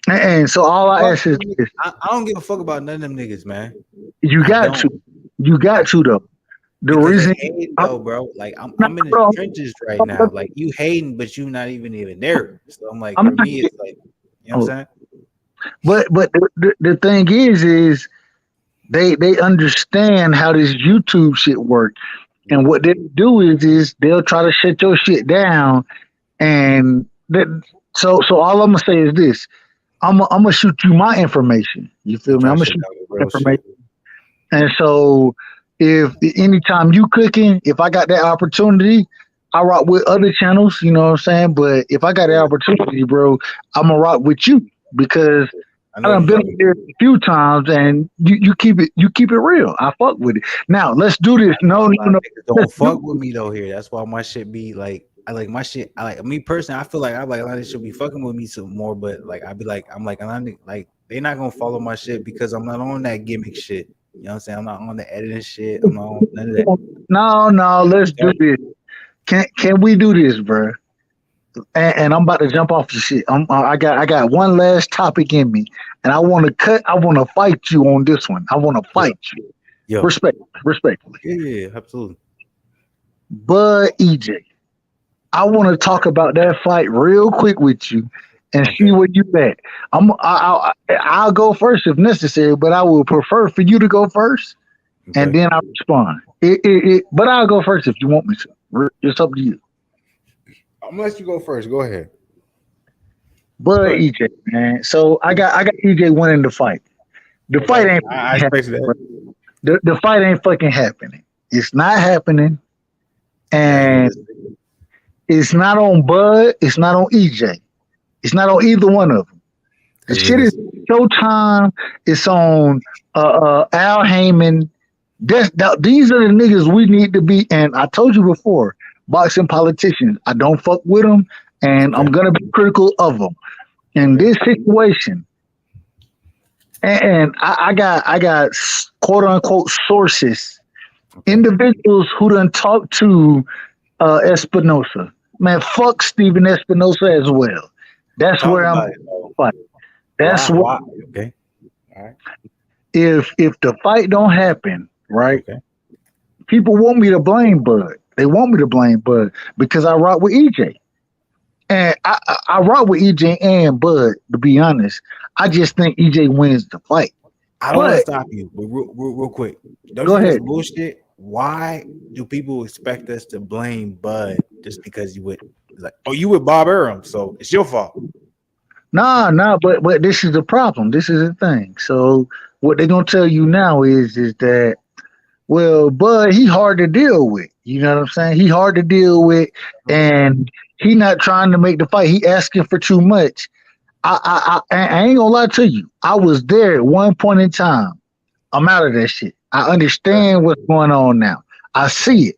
And so all I ask is this: I don't give a fuck about none of them niggas, man. you I got don't. you got to though. The Because reason, they hate though, bro. Like I'm in the trenches right now. Like you hating, but you not even there. So I'm like, for me, it's like, you know what I'm saying? But the thing is they understand how this YouTube shit works, and what they do is they'll try to shut your shit down, and so all I'm gonna say is this: I'm gonna shoot you my information. You feel me? I'm gonna shoot you my information. And so if anytime you cooking, if I got that opportunity, I rock with other channels, you know what I'm saying? But if I got that opportunity, bro, I'm gonna rock with you because I done been here a few times and you keep it real. I fuck with it. Now let's do this. No. Don't fuck with me though here. That's why my shit be like I like my shit. I like me personally, I feel like a lot of this should be fucking with me some more, but like I'd be like, I'm like they're not gonna follow my shit because I'm not on that gimmick shit. You know what I'm saying? I'm not on the editing shit. I'm not on none of that. No, let's do this. Can we do this, bro? And I'm about to jump off the shit. I got one last topic in me, and I want to fight you on this one. I want to fight you. Yo. Respectfully. Yeah, absolutely. Bud EJ, I want to talk about that fight real quick with you and see where you at. I'll go first if necessary, but I will prefer for you to go first, and then I'll respond. But I'll go first if you want me to. It's up to you. I'm gonna let you go first. Go ahead. Bud EJ, man. So I got EJ winning the fight. The fight ain't the fight ain't fucking happening. It's not happening. And it's not on Bud. It's not on EJ. It's not on either one of them. The shit is Showtime. It's on Al Heyman. These are the niggas we need to be. And I told you before, boxing politicians. I don't fuck with them, and I'm gonna be critical of them in this situation. And I got quote unquote sources, individuals who done talked to Espinosa. Man, fuck Steven Espinosa as well. That's where I'm fighting. That's why. Okay. All right. If the fight don't happen, right? Okay. People want me to blame Bud. They want me to blame Bud because I rock with EJ. And I rock with EJ and Bud, to be honest. I just think EJ wins the fight. I don't want to stop you, but real quick. Don't go ahead. Bullshit. Why do people expect us to blame Bud just because you with Bob Arum, so it's your fault? Nah, but this is the problem. This is the thing. So what they're gonna tell you now is that, well, Bud, he hard to deal with. You know what I'm saying? He hard to deal with, and he not trying to make the fight. He asking for too much. I ain't gonna lie to you. I was there at one point in time. I'm out of that shit. I understand what's going on now. I see it.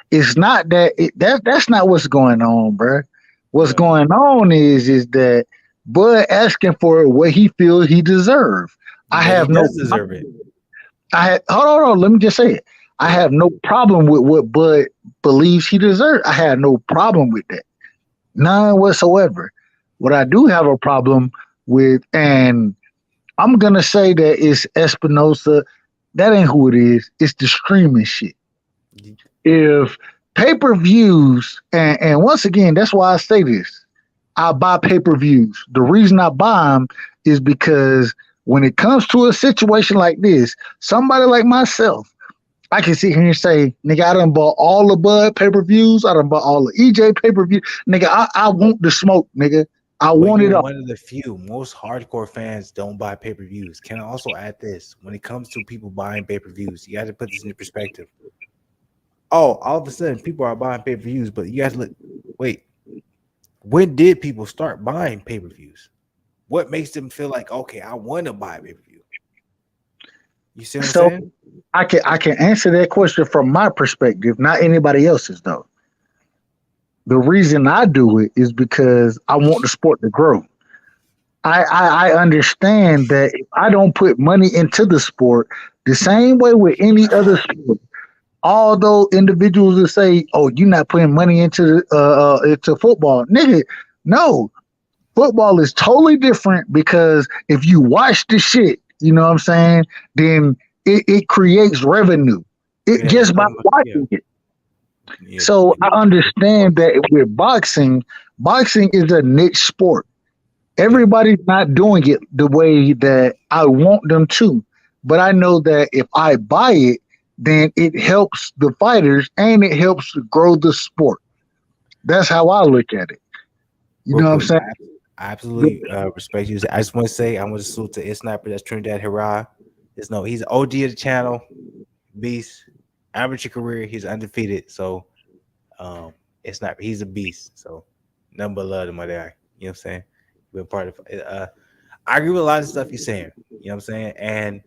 It's not that's not what's going on, bro. What's going on is that Bud asking for what he feels he deserves. Deserve it. Hold on. Let me just say it. I have no problem with what Bud believes he deserves. I have no problem with that. None whatsoever. What I do have a problem with, and I'm going to say that it's Espinosa. That ain't who it is. It's the streaming shit. If pay-per-views, and once again, that's why I say this. I buy pay-per-views. The reason I buy them is because when it comes to a situation like this, somebody like myself, I can sit here and say, nigga, I done bought all the Bud pay-per-views. I done bought all the EJ pay-per-view. Nigga, I want the smoke, nigga. I want it all. One of the few. Most hardcore fans don't buy pay-per-views. Can I also add this? When it comes to people buying pay-per-views, you got to put this into perspective. Oh, all of a sudden, people are buying pay-per-views, but you guys look. Wait, when did people start buying pay-per-views? What makes them feel like, okay, I want to buy a pay-per-view? You see what I'm saying? I can answer that question from my perspective, not anybody else's though. The reason I do it is because I want the sport to grow. I understand that if I don't put money into the sport the same way with any other sport, although individuals will say, "Oh, you're not putting money into football," nigga. No, football is totally different because if you watch the shit, you know what I'm saying, then it creates revenue. Just by watching it. Yeah. So I understand that with boxing is a niche sport. Everybody's not doing it the way that I want them to. But I know that if I buy it, then it helps the fighters and it helps grow the sport. That's how I look at it. You know what I'm saying? I absolutely respect you. I just want to say I want to salute to Sniper. That's Trinidad Hira. He's an OG of the channel. Beast. Amateur career, he's undefeated. So Sniper, he's a beast. So nothing but love to my guy. You know what I'm saying? Been part of I agree with a lot of stuff you're saying. You know what I'm saying? And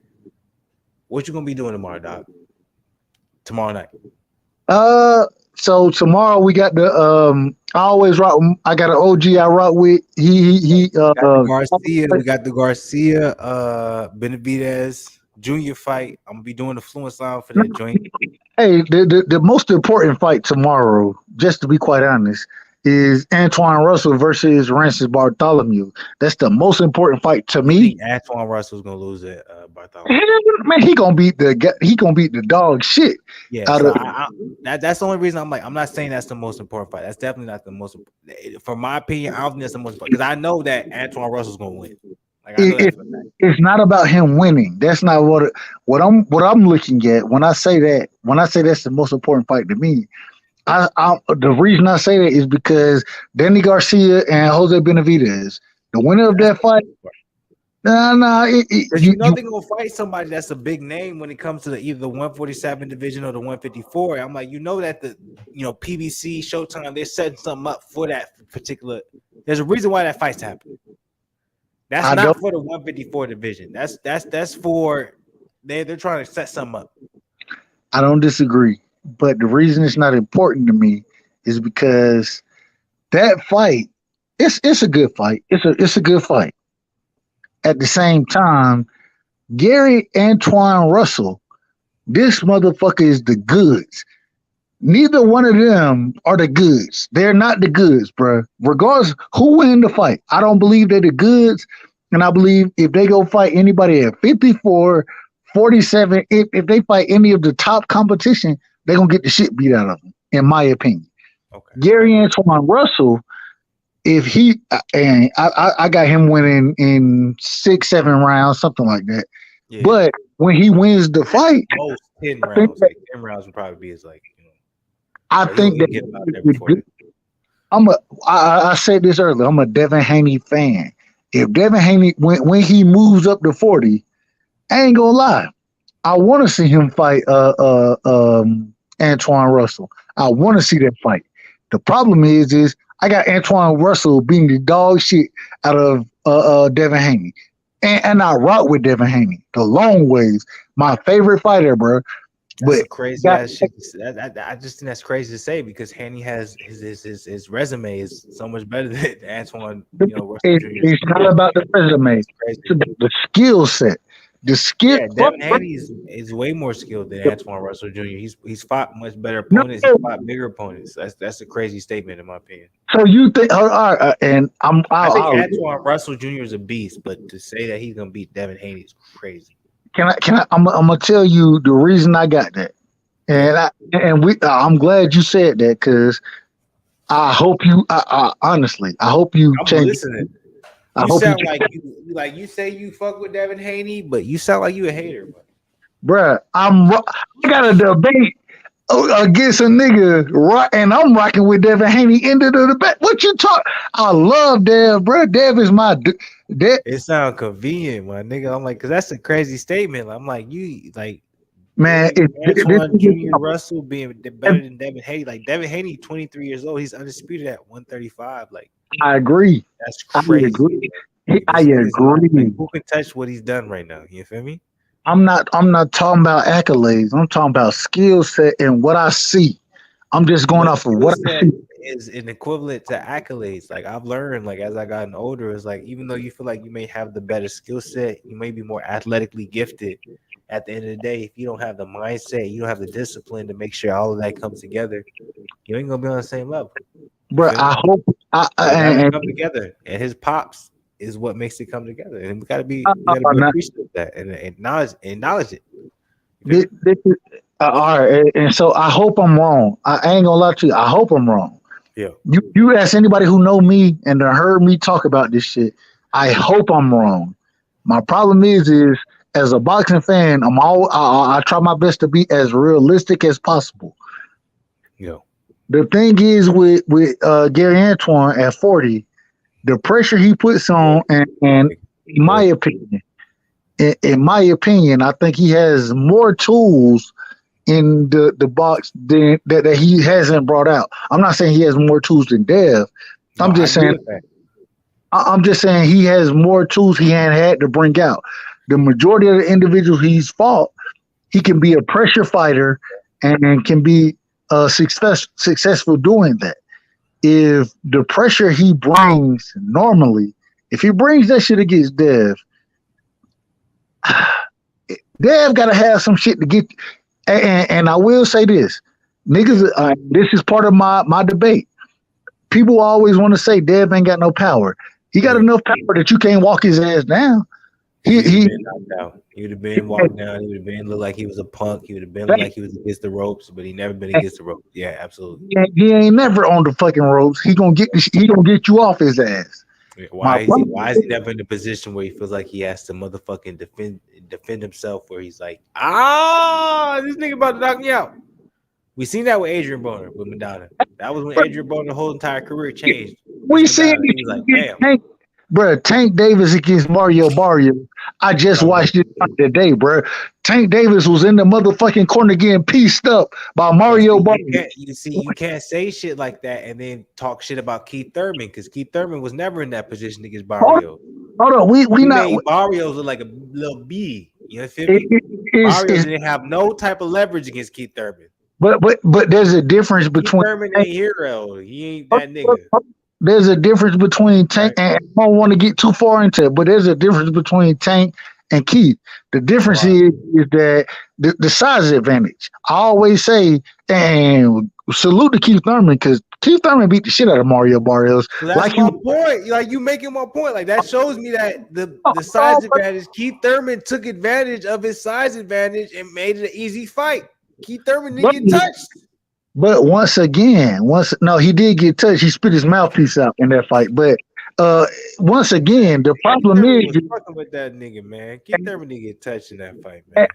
what you gonna be doing tomorrow, Doc? Tomorrow night. So tomorrow we got the I always rock. I got an OG I rock with. He Garcia. We got the Garcia Benavidez Junior fight. I'm gonna be doing the Fluence line for that joint. Hey, the most important fight tomorrow, just to be quite honest, is Antoine Russell versus Rancis Bartholomew. That's the most important fight to me. Antoine Russell's gonna lose it, Bartholomew. Man, he gonna beat the dog shit. Yeah, so that's the only reason I'm not saying that's the most important fight. That's definitely not the most. For my opinion, I don't think that's the most important because I know that Antoine Russell's gonna win. Like, it's not about him winning. That's not what I'm looking at when I say that. When I say that's the most important fight to me. The reason I say that is because Danny Garcia and Jose Benavidez, the winner of that fight. You know they're gonna fight somebody that's a big name when it comes to either the 147 division or the 154. I'm like, that PBC, Showtime, they're setting something up for that particular. There's a reason why that fight's happening. That's not for the 154 division. That's for they're trying to set something up. I don't disagree. But the reason it's not important to me is because that fight, it's a good fight. It's a good fight. At the same time, Gary Antoine Russell, this motherfucker is the goods. Neither one of them are the goods. They're not the goods, bro. Regardless who win the fight, I don't believe they're the goods. And I believe if they go fight anybody at 54, 47, if they fight any of the top competition, they're going to get the shit beat out of them, in my opinion. Okay. Gary Antoine Russell, if he, and I got him winning in 6-7 rounds, something like that. Yeah. But when he wins the fight, most 10 rounds, 10 rounds would probably be his I think that I said this earlier, I'm a Devin Haney fan. If Devin Haney, when he moves up to 40, I ain't going to lie. I want to see him fight Antoine Russell. I want to see that fight. The problem is I got Antoine Russell beating the dog shit out of Devin Haney. And I rock with Devin Haney the long ways. My favorite fighter, bro. That's crazy ass shit. I just think that's crazy to say because Haney has his resume is so much better than Antoine. Russell it's not about the resume. It's about the skill set. The skill. Yeah, Devin Haney is way more skilled than Antoine Russell Jr. He's fought much better opponents. He's fought bigger opponents. That's a crazy statement in my opinion. So you think? I think Antoine Russell Jr. is a beast, but to say that he's gonna beat Devin Haney is crazy. Can I? I'm gonna tell you the reason I got that, I'm glad you said that because I hope you. Honestly, I hope you change. Listening. You sound like you say you fuck with Devin Haney, but you sound like you a hater, bro. Bruh, I got a debate against a nigga, right? And I'm rocking with Devin Haney into the debate. What you talk? I love Dev, bro. Dev is my Dev. It sound convenient, my nigga. I'm like, cause that's a crazy statement. I'm like, you like, Man, Antoine Jr. Russell being better than Devin Haney. Like Devin Haney, 23 years old, he's undisputed at 135. Like, I agree. that's crazy. I agree. Like, who can touch what he's done right now? You feel me? I'm not talking about accolades. I'm talking about skill set and what I see. I'm just going off of what I see. Is an equivalent to accolades. Like I've learned, like as I gotten older, it's like even though you feel like you may have the better skill set, you may be more athletically gifted. At the end of the day, if you don't have the mindset, you don't have the discipline to make sure all of that comes together, you ain't gonna be on the same level. Bro, I hope and come together. And his pops is what makes it come together, and we gotta be appreciative of that and acknowledge it. This is, all right, and so I hope I'm wrong. I ain't gonna lie to you. I hope I'm wrong. Yeah. You ask anybody who know me and heard me talk about this shit. I hope I'm wrong. My problem is as a boxing fan, I try my best to be as realistic as possible. Yeah. The thing is with Gary Antoine at 40, the pressure he puts on, and in my opinion, I think he has more tools in the box than that he hasn't brought out. I'm not saying he has more tools than Dev. I'm just saying he has more tools he hadn't had to bring out. The majority of the individuals he's fought, he can be a pressure fighter and can be successful doing that. If the pressure he brings normally, if he brings that shit against Dev got to have some shit to get. And I will say this, niggas, this is part of my debate. People always want to say Dev ain't got no power. He got enough power that you can't walk his ass down. He would have been walked down. He would have been looked like he was a punk. He would have been like he was against the ropes, but he never been against the ropes. Yeah, absolutely. He ain't never on the fucking ropes. He gonna get you off his ass. Why is he never in a position where he feels like he has to motherfucking defend himself? Where he's like, this nigga about to knock me out. We seen that with Adrian Broner with Madonna. That was when Adrian Broner's whole entire career changed. We seen he was like, damn. Bro, Tank Davis against Mario Barrios. I just watched it today, bro. Tank Davis was in the motherfucking corner getting pieced up by Mario Barrios. You can't say shit like that and then talk shit about Keith Thurman, because Keith Thurman was never in that position against Barrios. Hold on, we made Barrios look like a little bee. You know what I mean? Barrios didn't have no type of leverage against Keith Thurman. But there's a difference between Keith Thurman ain't hero. He ain't that nigga. There's a difference between Tank, and I don't want to get too far into it, but there's a difference between Tank and Keith. The difference is that the size advantage. I always say, and salute to Keith Thurman, because Keith Thurman beat the shit out of Mario Barrios. So that's my point. Like, you making my point. Like, that shows me that the size advantage, Keith Thurman took advantage of his size advantage and made it an easy fight. Keith Thurman didn't get touched. But once again, he did get touched. He spit his mouthpiece out in that fight. But once again, the problem is fucking with that nigga, man. Keith Thurman didn't get touched in that fight, man.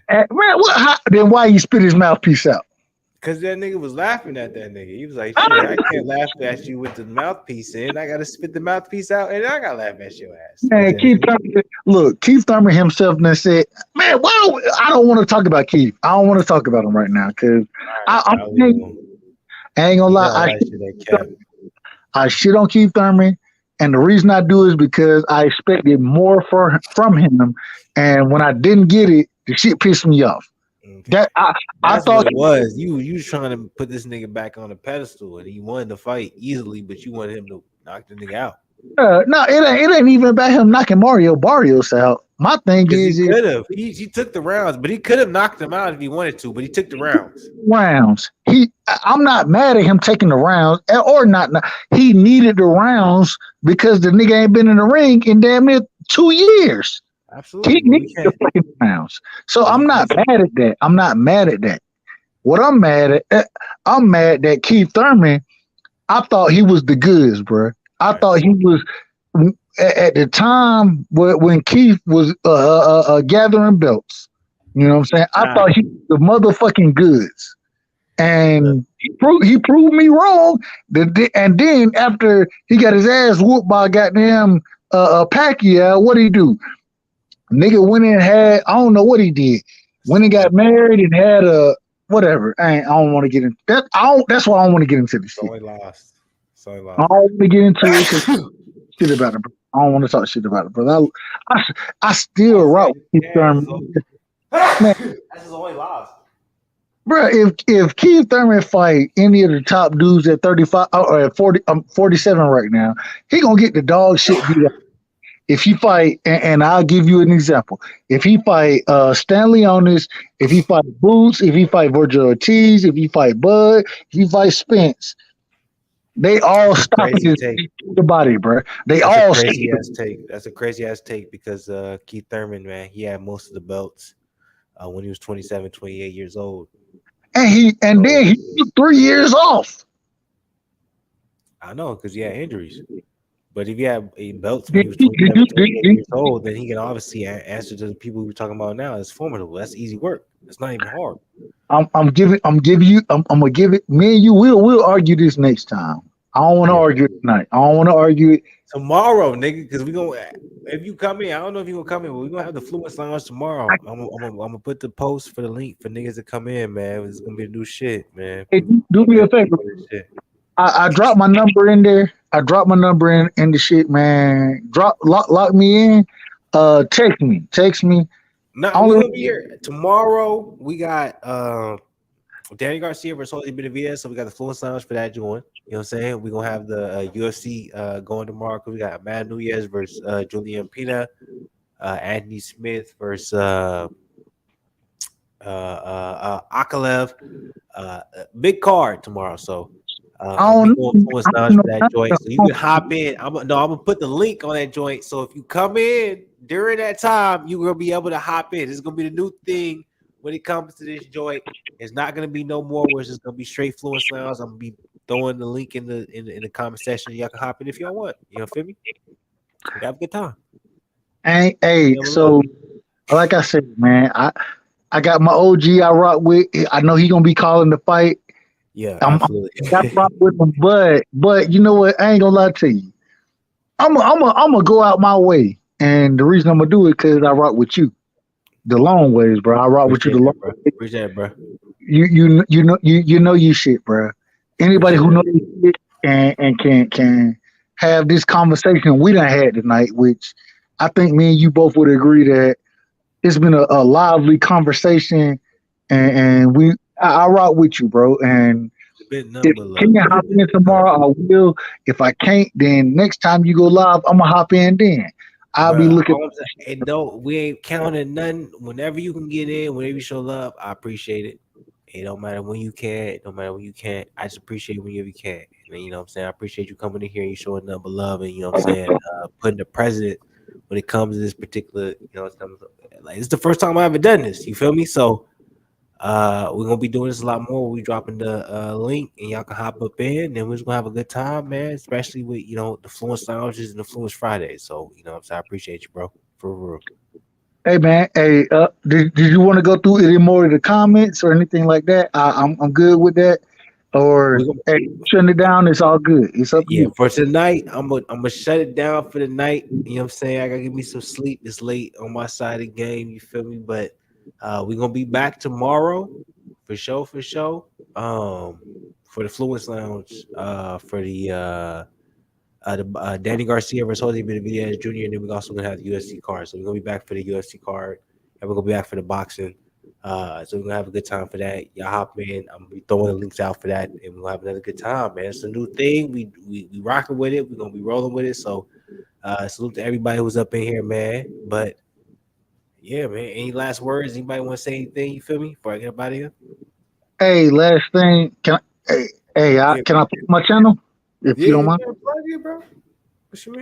Then why he spit his mouthpiece out? Because that nigga was laughing at that nigga. He was like, shit, I can't laugh at you with the mouthpiece in. I gotta spit the mouthpiece out, and I gotta laugh at your ass. Man, Keith Thurman himself then said, man, I don't want to talk about Keith. I don't want to talk about him right now, because I ain't gonna lie. I shit on Keith Thurman, and the reason I do is because I expected more from him, and when I didn't get it, the shit pissed me off. Okay. I thought it was you trying to put this nigga back on a pedestal, and he won the fight easily, but you wanted him to knock the nigga out. No, it ain't even about him knocking Mario Barrios out. My thing is, he could have. He took the rounds, but he could have knocked him out if he wanted to. But he took the rounds. I'm not mad at him taking the rounds or not. He needed the rounds because the nigga ain't been in the ring in damn near 2 years. Absolutely, he needed the fucking rounds. So I'm not mad at that. I'm not mad at that. What I'm mad that Keith Thurman, I thought he was the goods, bro. I thought he was at the time when Keith was gathering belts, you know what I'm saying? I thought he was the motherfucking goods. And he proved me wrong. And then after he got his ass whooped by goddamn Pacquiao, what did he do? Nigga went and had, I don't know what he did. When he got married and had a whatever. I don't want to get into that. That's why I don't want to get into this shit. So he lost. I don't want to get into it because shit about it. I don't want to talk shit about it, brother. I still rock with Keith Thurman. That's his only loss. Bro, if Keith Thurman fight any of the top dudes at 35 or at 40, 47 right now, he gonna get the dog shit beat up. If he fight, and I'll give you an example. If he fight Stanley Onis, if he fight Boots, if he fight Virgil Ortiz, if he fight Bud, if he fight Spence, they all stop the body, bro. They all crazy ass take. That's a crazy ass take because Keith Thurman, man, he had most of the belts when he was 27, 28 years old. And then he took 3 years off. I know, because he had injuries. But if you have a belts when he was 27, 28 years old, then he can obviously answer to the people we're talking about now. It's formidable. That's easy work. It's not even hard. I'm gonna give it. Me and you will argue this next time. I don't want to argue it tonight. I don't want to argue it tomorrow, nigga. Because we gonna, if you come in, I don't know if you gonna come in, but we're gonna have the Fluence Lounge tomorrow. I'm gonna put the post for the link for niggas to come in, man. It's gonna be the new shit, man. Hey, do me a favor. I dropped my number in there. I dropped my number in the shit, man. Lock me in. Text me. No, we're gonna be here tomorrow. We got Danny Garcia versus Benavidez, so we got the Fluence Lounge for that joint. You know what I'm saying? We're gonna have the UFC going tomorrow because we got Amanda Nunes versus Julian Pena, Anthony Smith versus Akalev. Big card tomorrow, so Fluence Lounge for that joint. So you can hop in. I'm gonna put the link on that joint. So if you come in during that time, you're gonna be able to hop in. It's gonna be the new thing. When it comes to this joint, it's not gonna be no more where it's just gonna be straight Fluence Lounge. I'm gonna be throwing the link in the comment section. Y'all can hop in if y'all want. You know, feel me? We have a good time. Hey, so like I said, man, I got my OG I rock with. I know he gonna be calling the fight. Yeah, absolutely. I rock with him, but you know what? I ain't gonna lie to you. I'm gonna go out my way, and the reason I'm gonna do it because I rock with you. The long ways, bro. I rock with you the long ways. Appreciate it, bro. You know you shit, bro. Anybody who knows shit and can have this conversation we done had tonight, which I think me and you both would agree that it's been a lively conversation, and I rock with you, bro. And can you hop in tomorrow? I will. If I can't, then next time you go live, I'm gonna hop in then. I'll be looking. And we ain't counting nothing. Whenever you can get in, whenever you show up, I appreciate it. It don't matter when you can. It don't matter when you can't. I just appreciate it whenever you can. And, you know what I'm saying? I appreciate you coming in here and you showing nothing but love and, you know what I'm saying, putting the president when it comes to this particular, you know, it's the first time I ever done this. You feel me? So we're gonna be doing this a lot more. We dropping the link and y'all can hop up in, and we're just gonna have a good time, man. Especially with the Fluence Lounges and the Fluence Fridays. So I appreciate you, bro. For real. Hey man, did you want to go through any more of the comments or anything like that? I'm good with that. Or shutting it down, it's all good. It's up to you. For tonight, I'm gonna shut it down for the night. You know what I'm saying? I gotta give me some sleep. It's late on my side of the game. You feel me? But we're gonna be back tomorrow for sure. For the Fluence Lounge, for the Danny Garcia versus Benavidez Jr. And then we're also gonna have the UFC card. So we're gonna be back for the UFC card, and we're gonna be back for the boxing. So we're gonna have a good time for that. Y'all hop in. I'm gonna be throwing the links out for that, and we'll have another good time, man. It's a new thing. We rocking with it. We're gonna be rolling with it. So salute to everybody who's up in here, man. But yeah, man. Any last words? Anybody want to say anything? You feel me? Before I get up out of here. Hey, last thing. Can I put my channel? If you don't mind. Bro.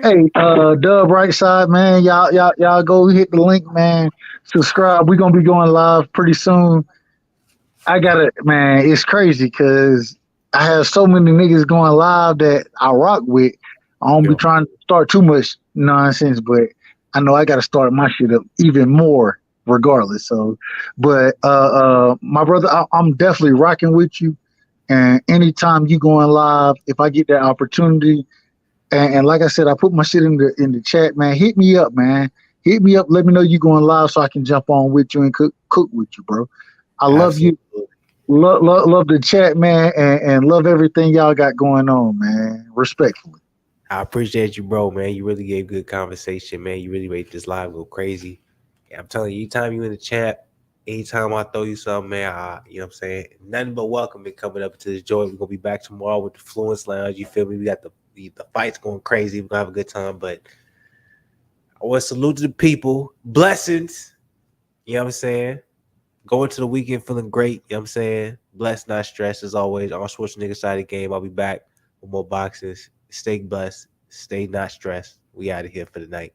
Hey, Dub Right Side, man. Y'all go hit the link, man. Subscribe. We're gonna be going live pretty soon. Man, it's crazy because I have so many niggas going live that I rock with, I don't be Yo, trying to start too much nonsense, but I know I got to start my shit up even more regardless. So, but my brother, I'm definitely rocking with you. And anytime you going live, if I get that opportunity, and like I said, I put my shit in the chat, man. Hit me up, man. Hit me up. Let me know you going live so I can jump on with you and cook with you, bro. I love you. absolutely. Love the chat, man, and love everything y'all got going on, man. Respectfully. I appreciate you, bro, man. You really gave good conversation, man. You really made this live go crazy. Yeah, I'm telling you, anytime you in the chat, anytime I throw you something, man, you know what I'm saying? Nothing but welcome and coming up to this joint. We're gonna be back tomorrow with the Fluence Lounge. You feel me? We got the fights going crazy. We're gonna have a good time. But I want to salute to the people. Blessings. You know what I'm saying? Going to the weekend feeling great. You know what I'm saying? Blessed, not stressed as always. On Schwarzenegger side of the game. I'll be back with more boxes. Stay blessed. Stay not stressed. We out of here for the night.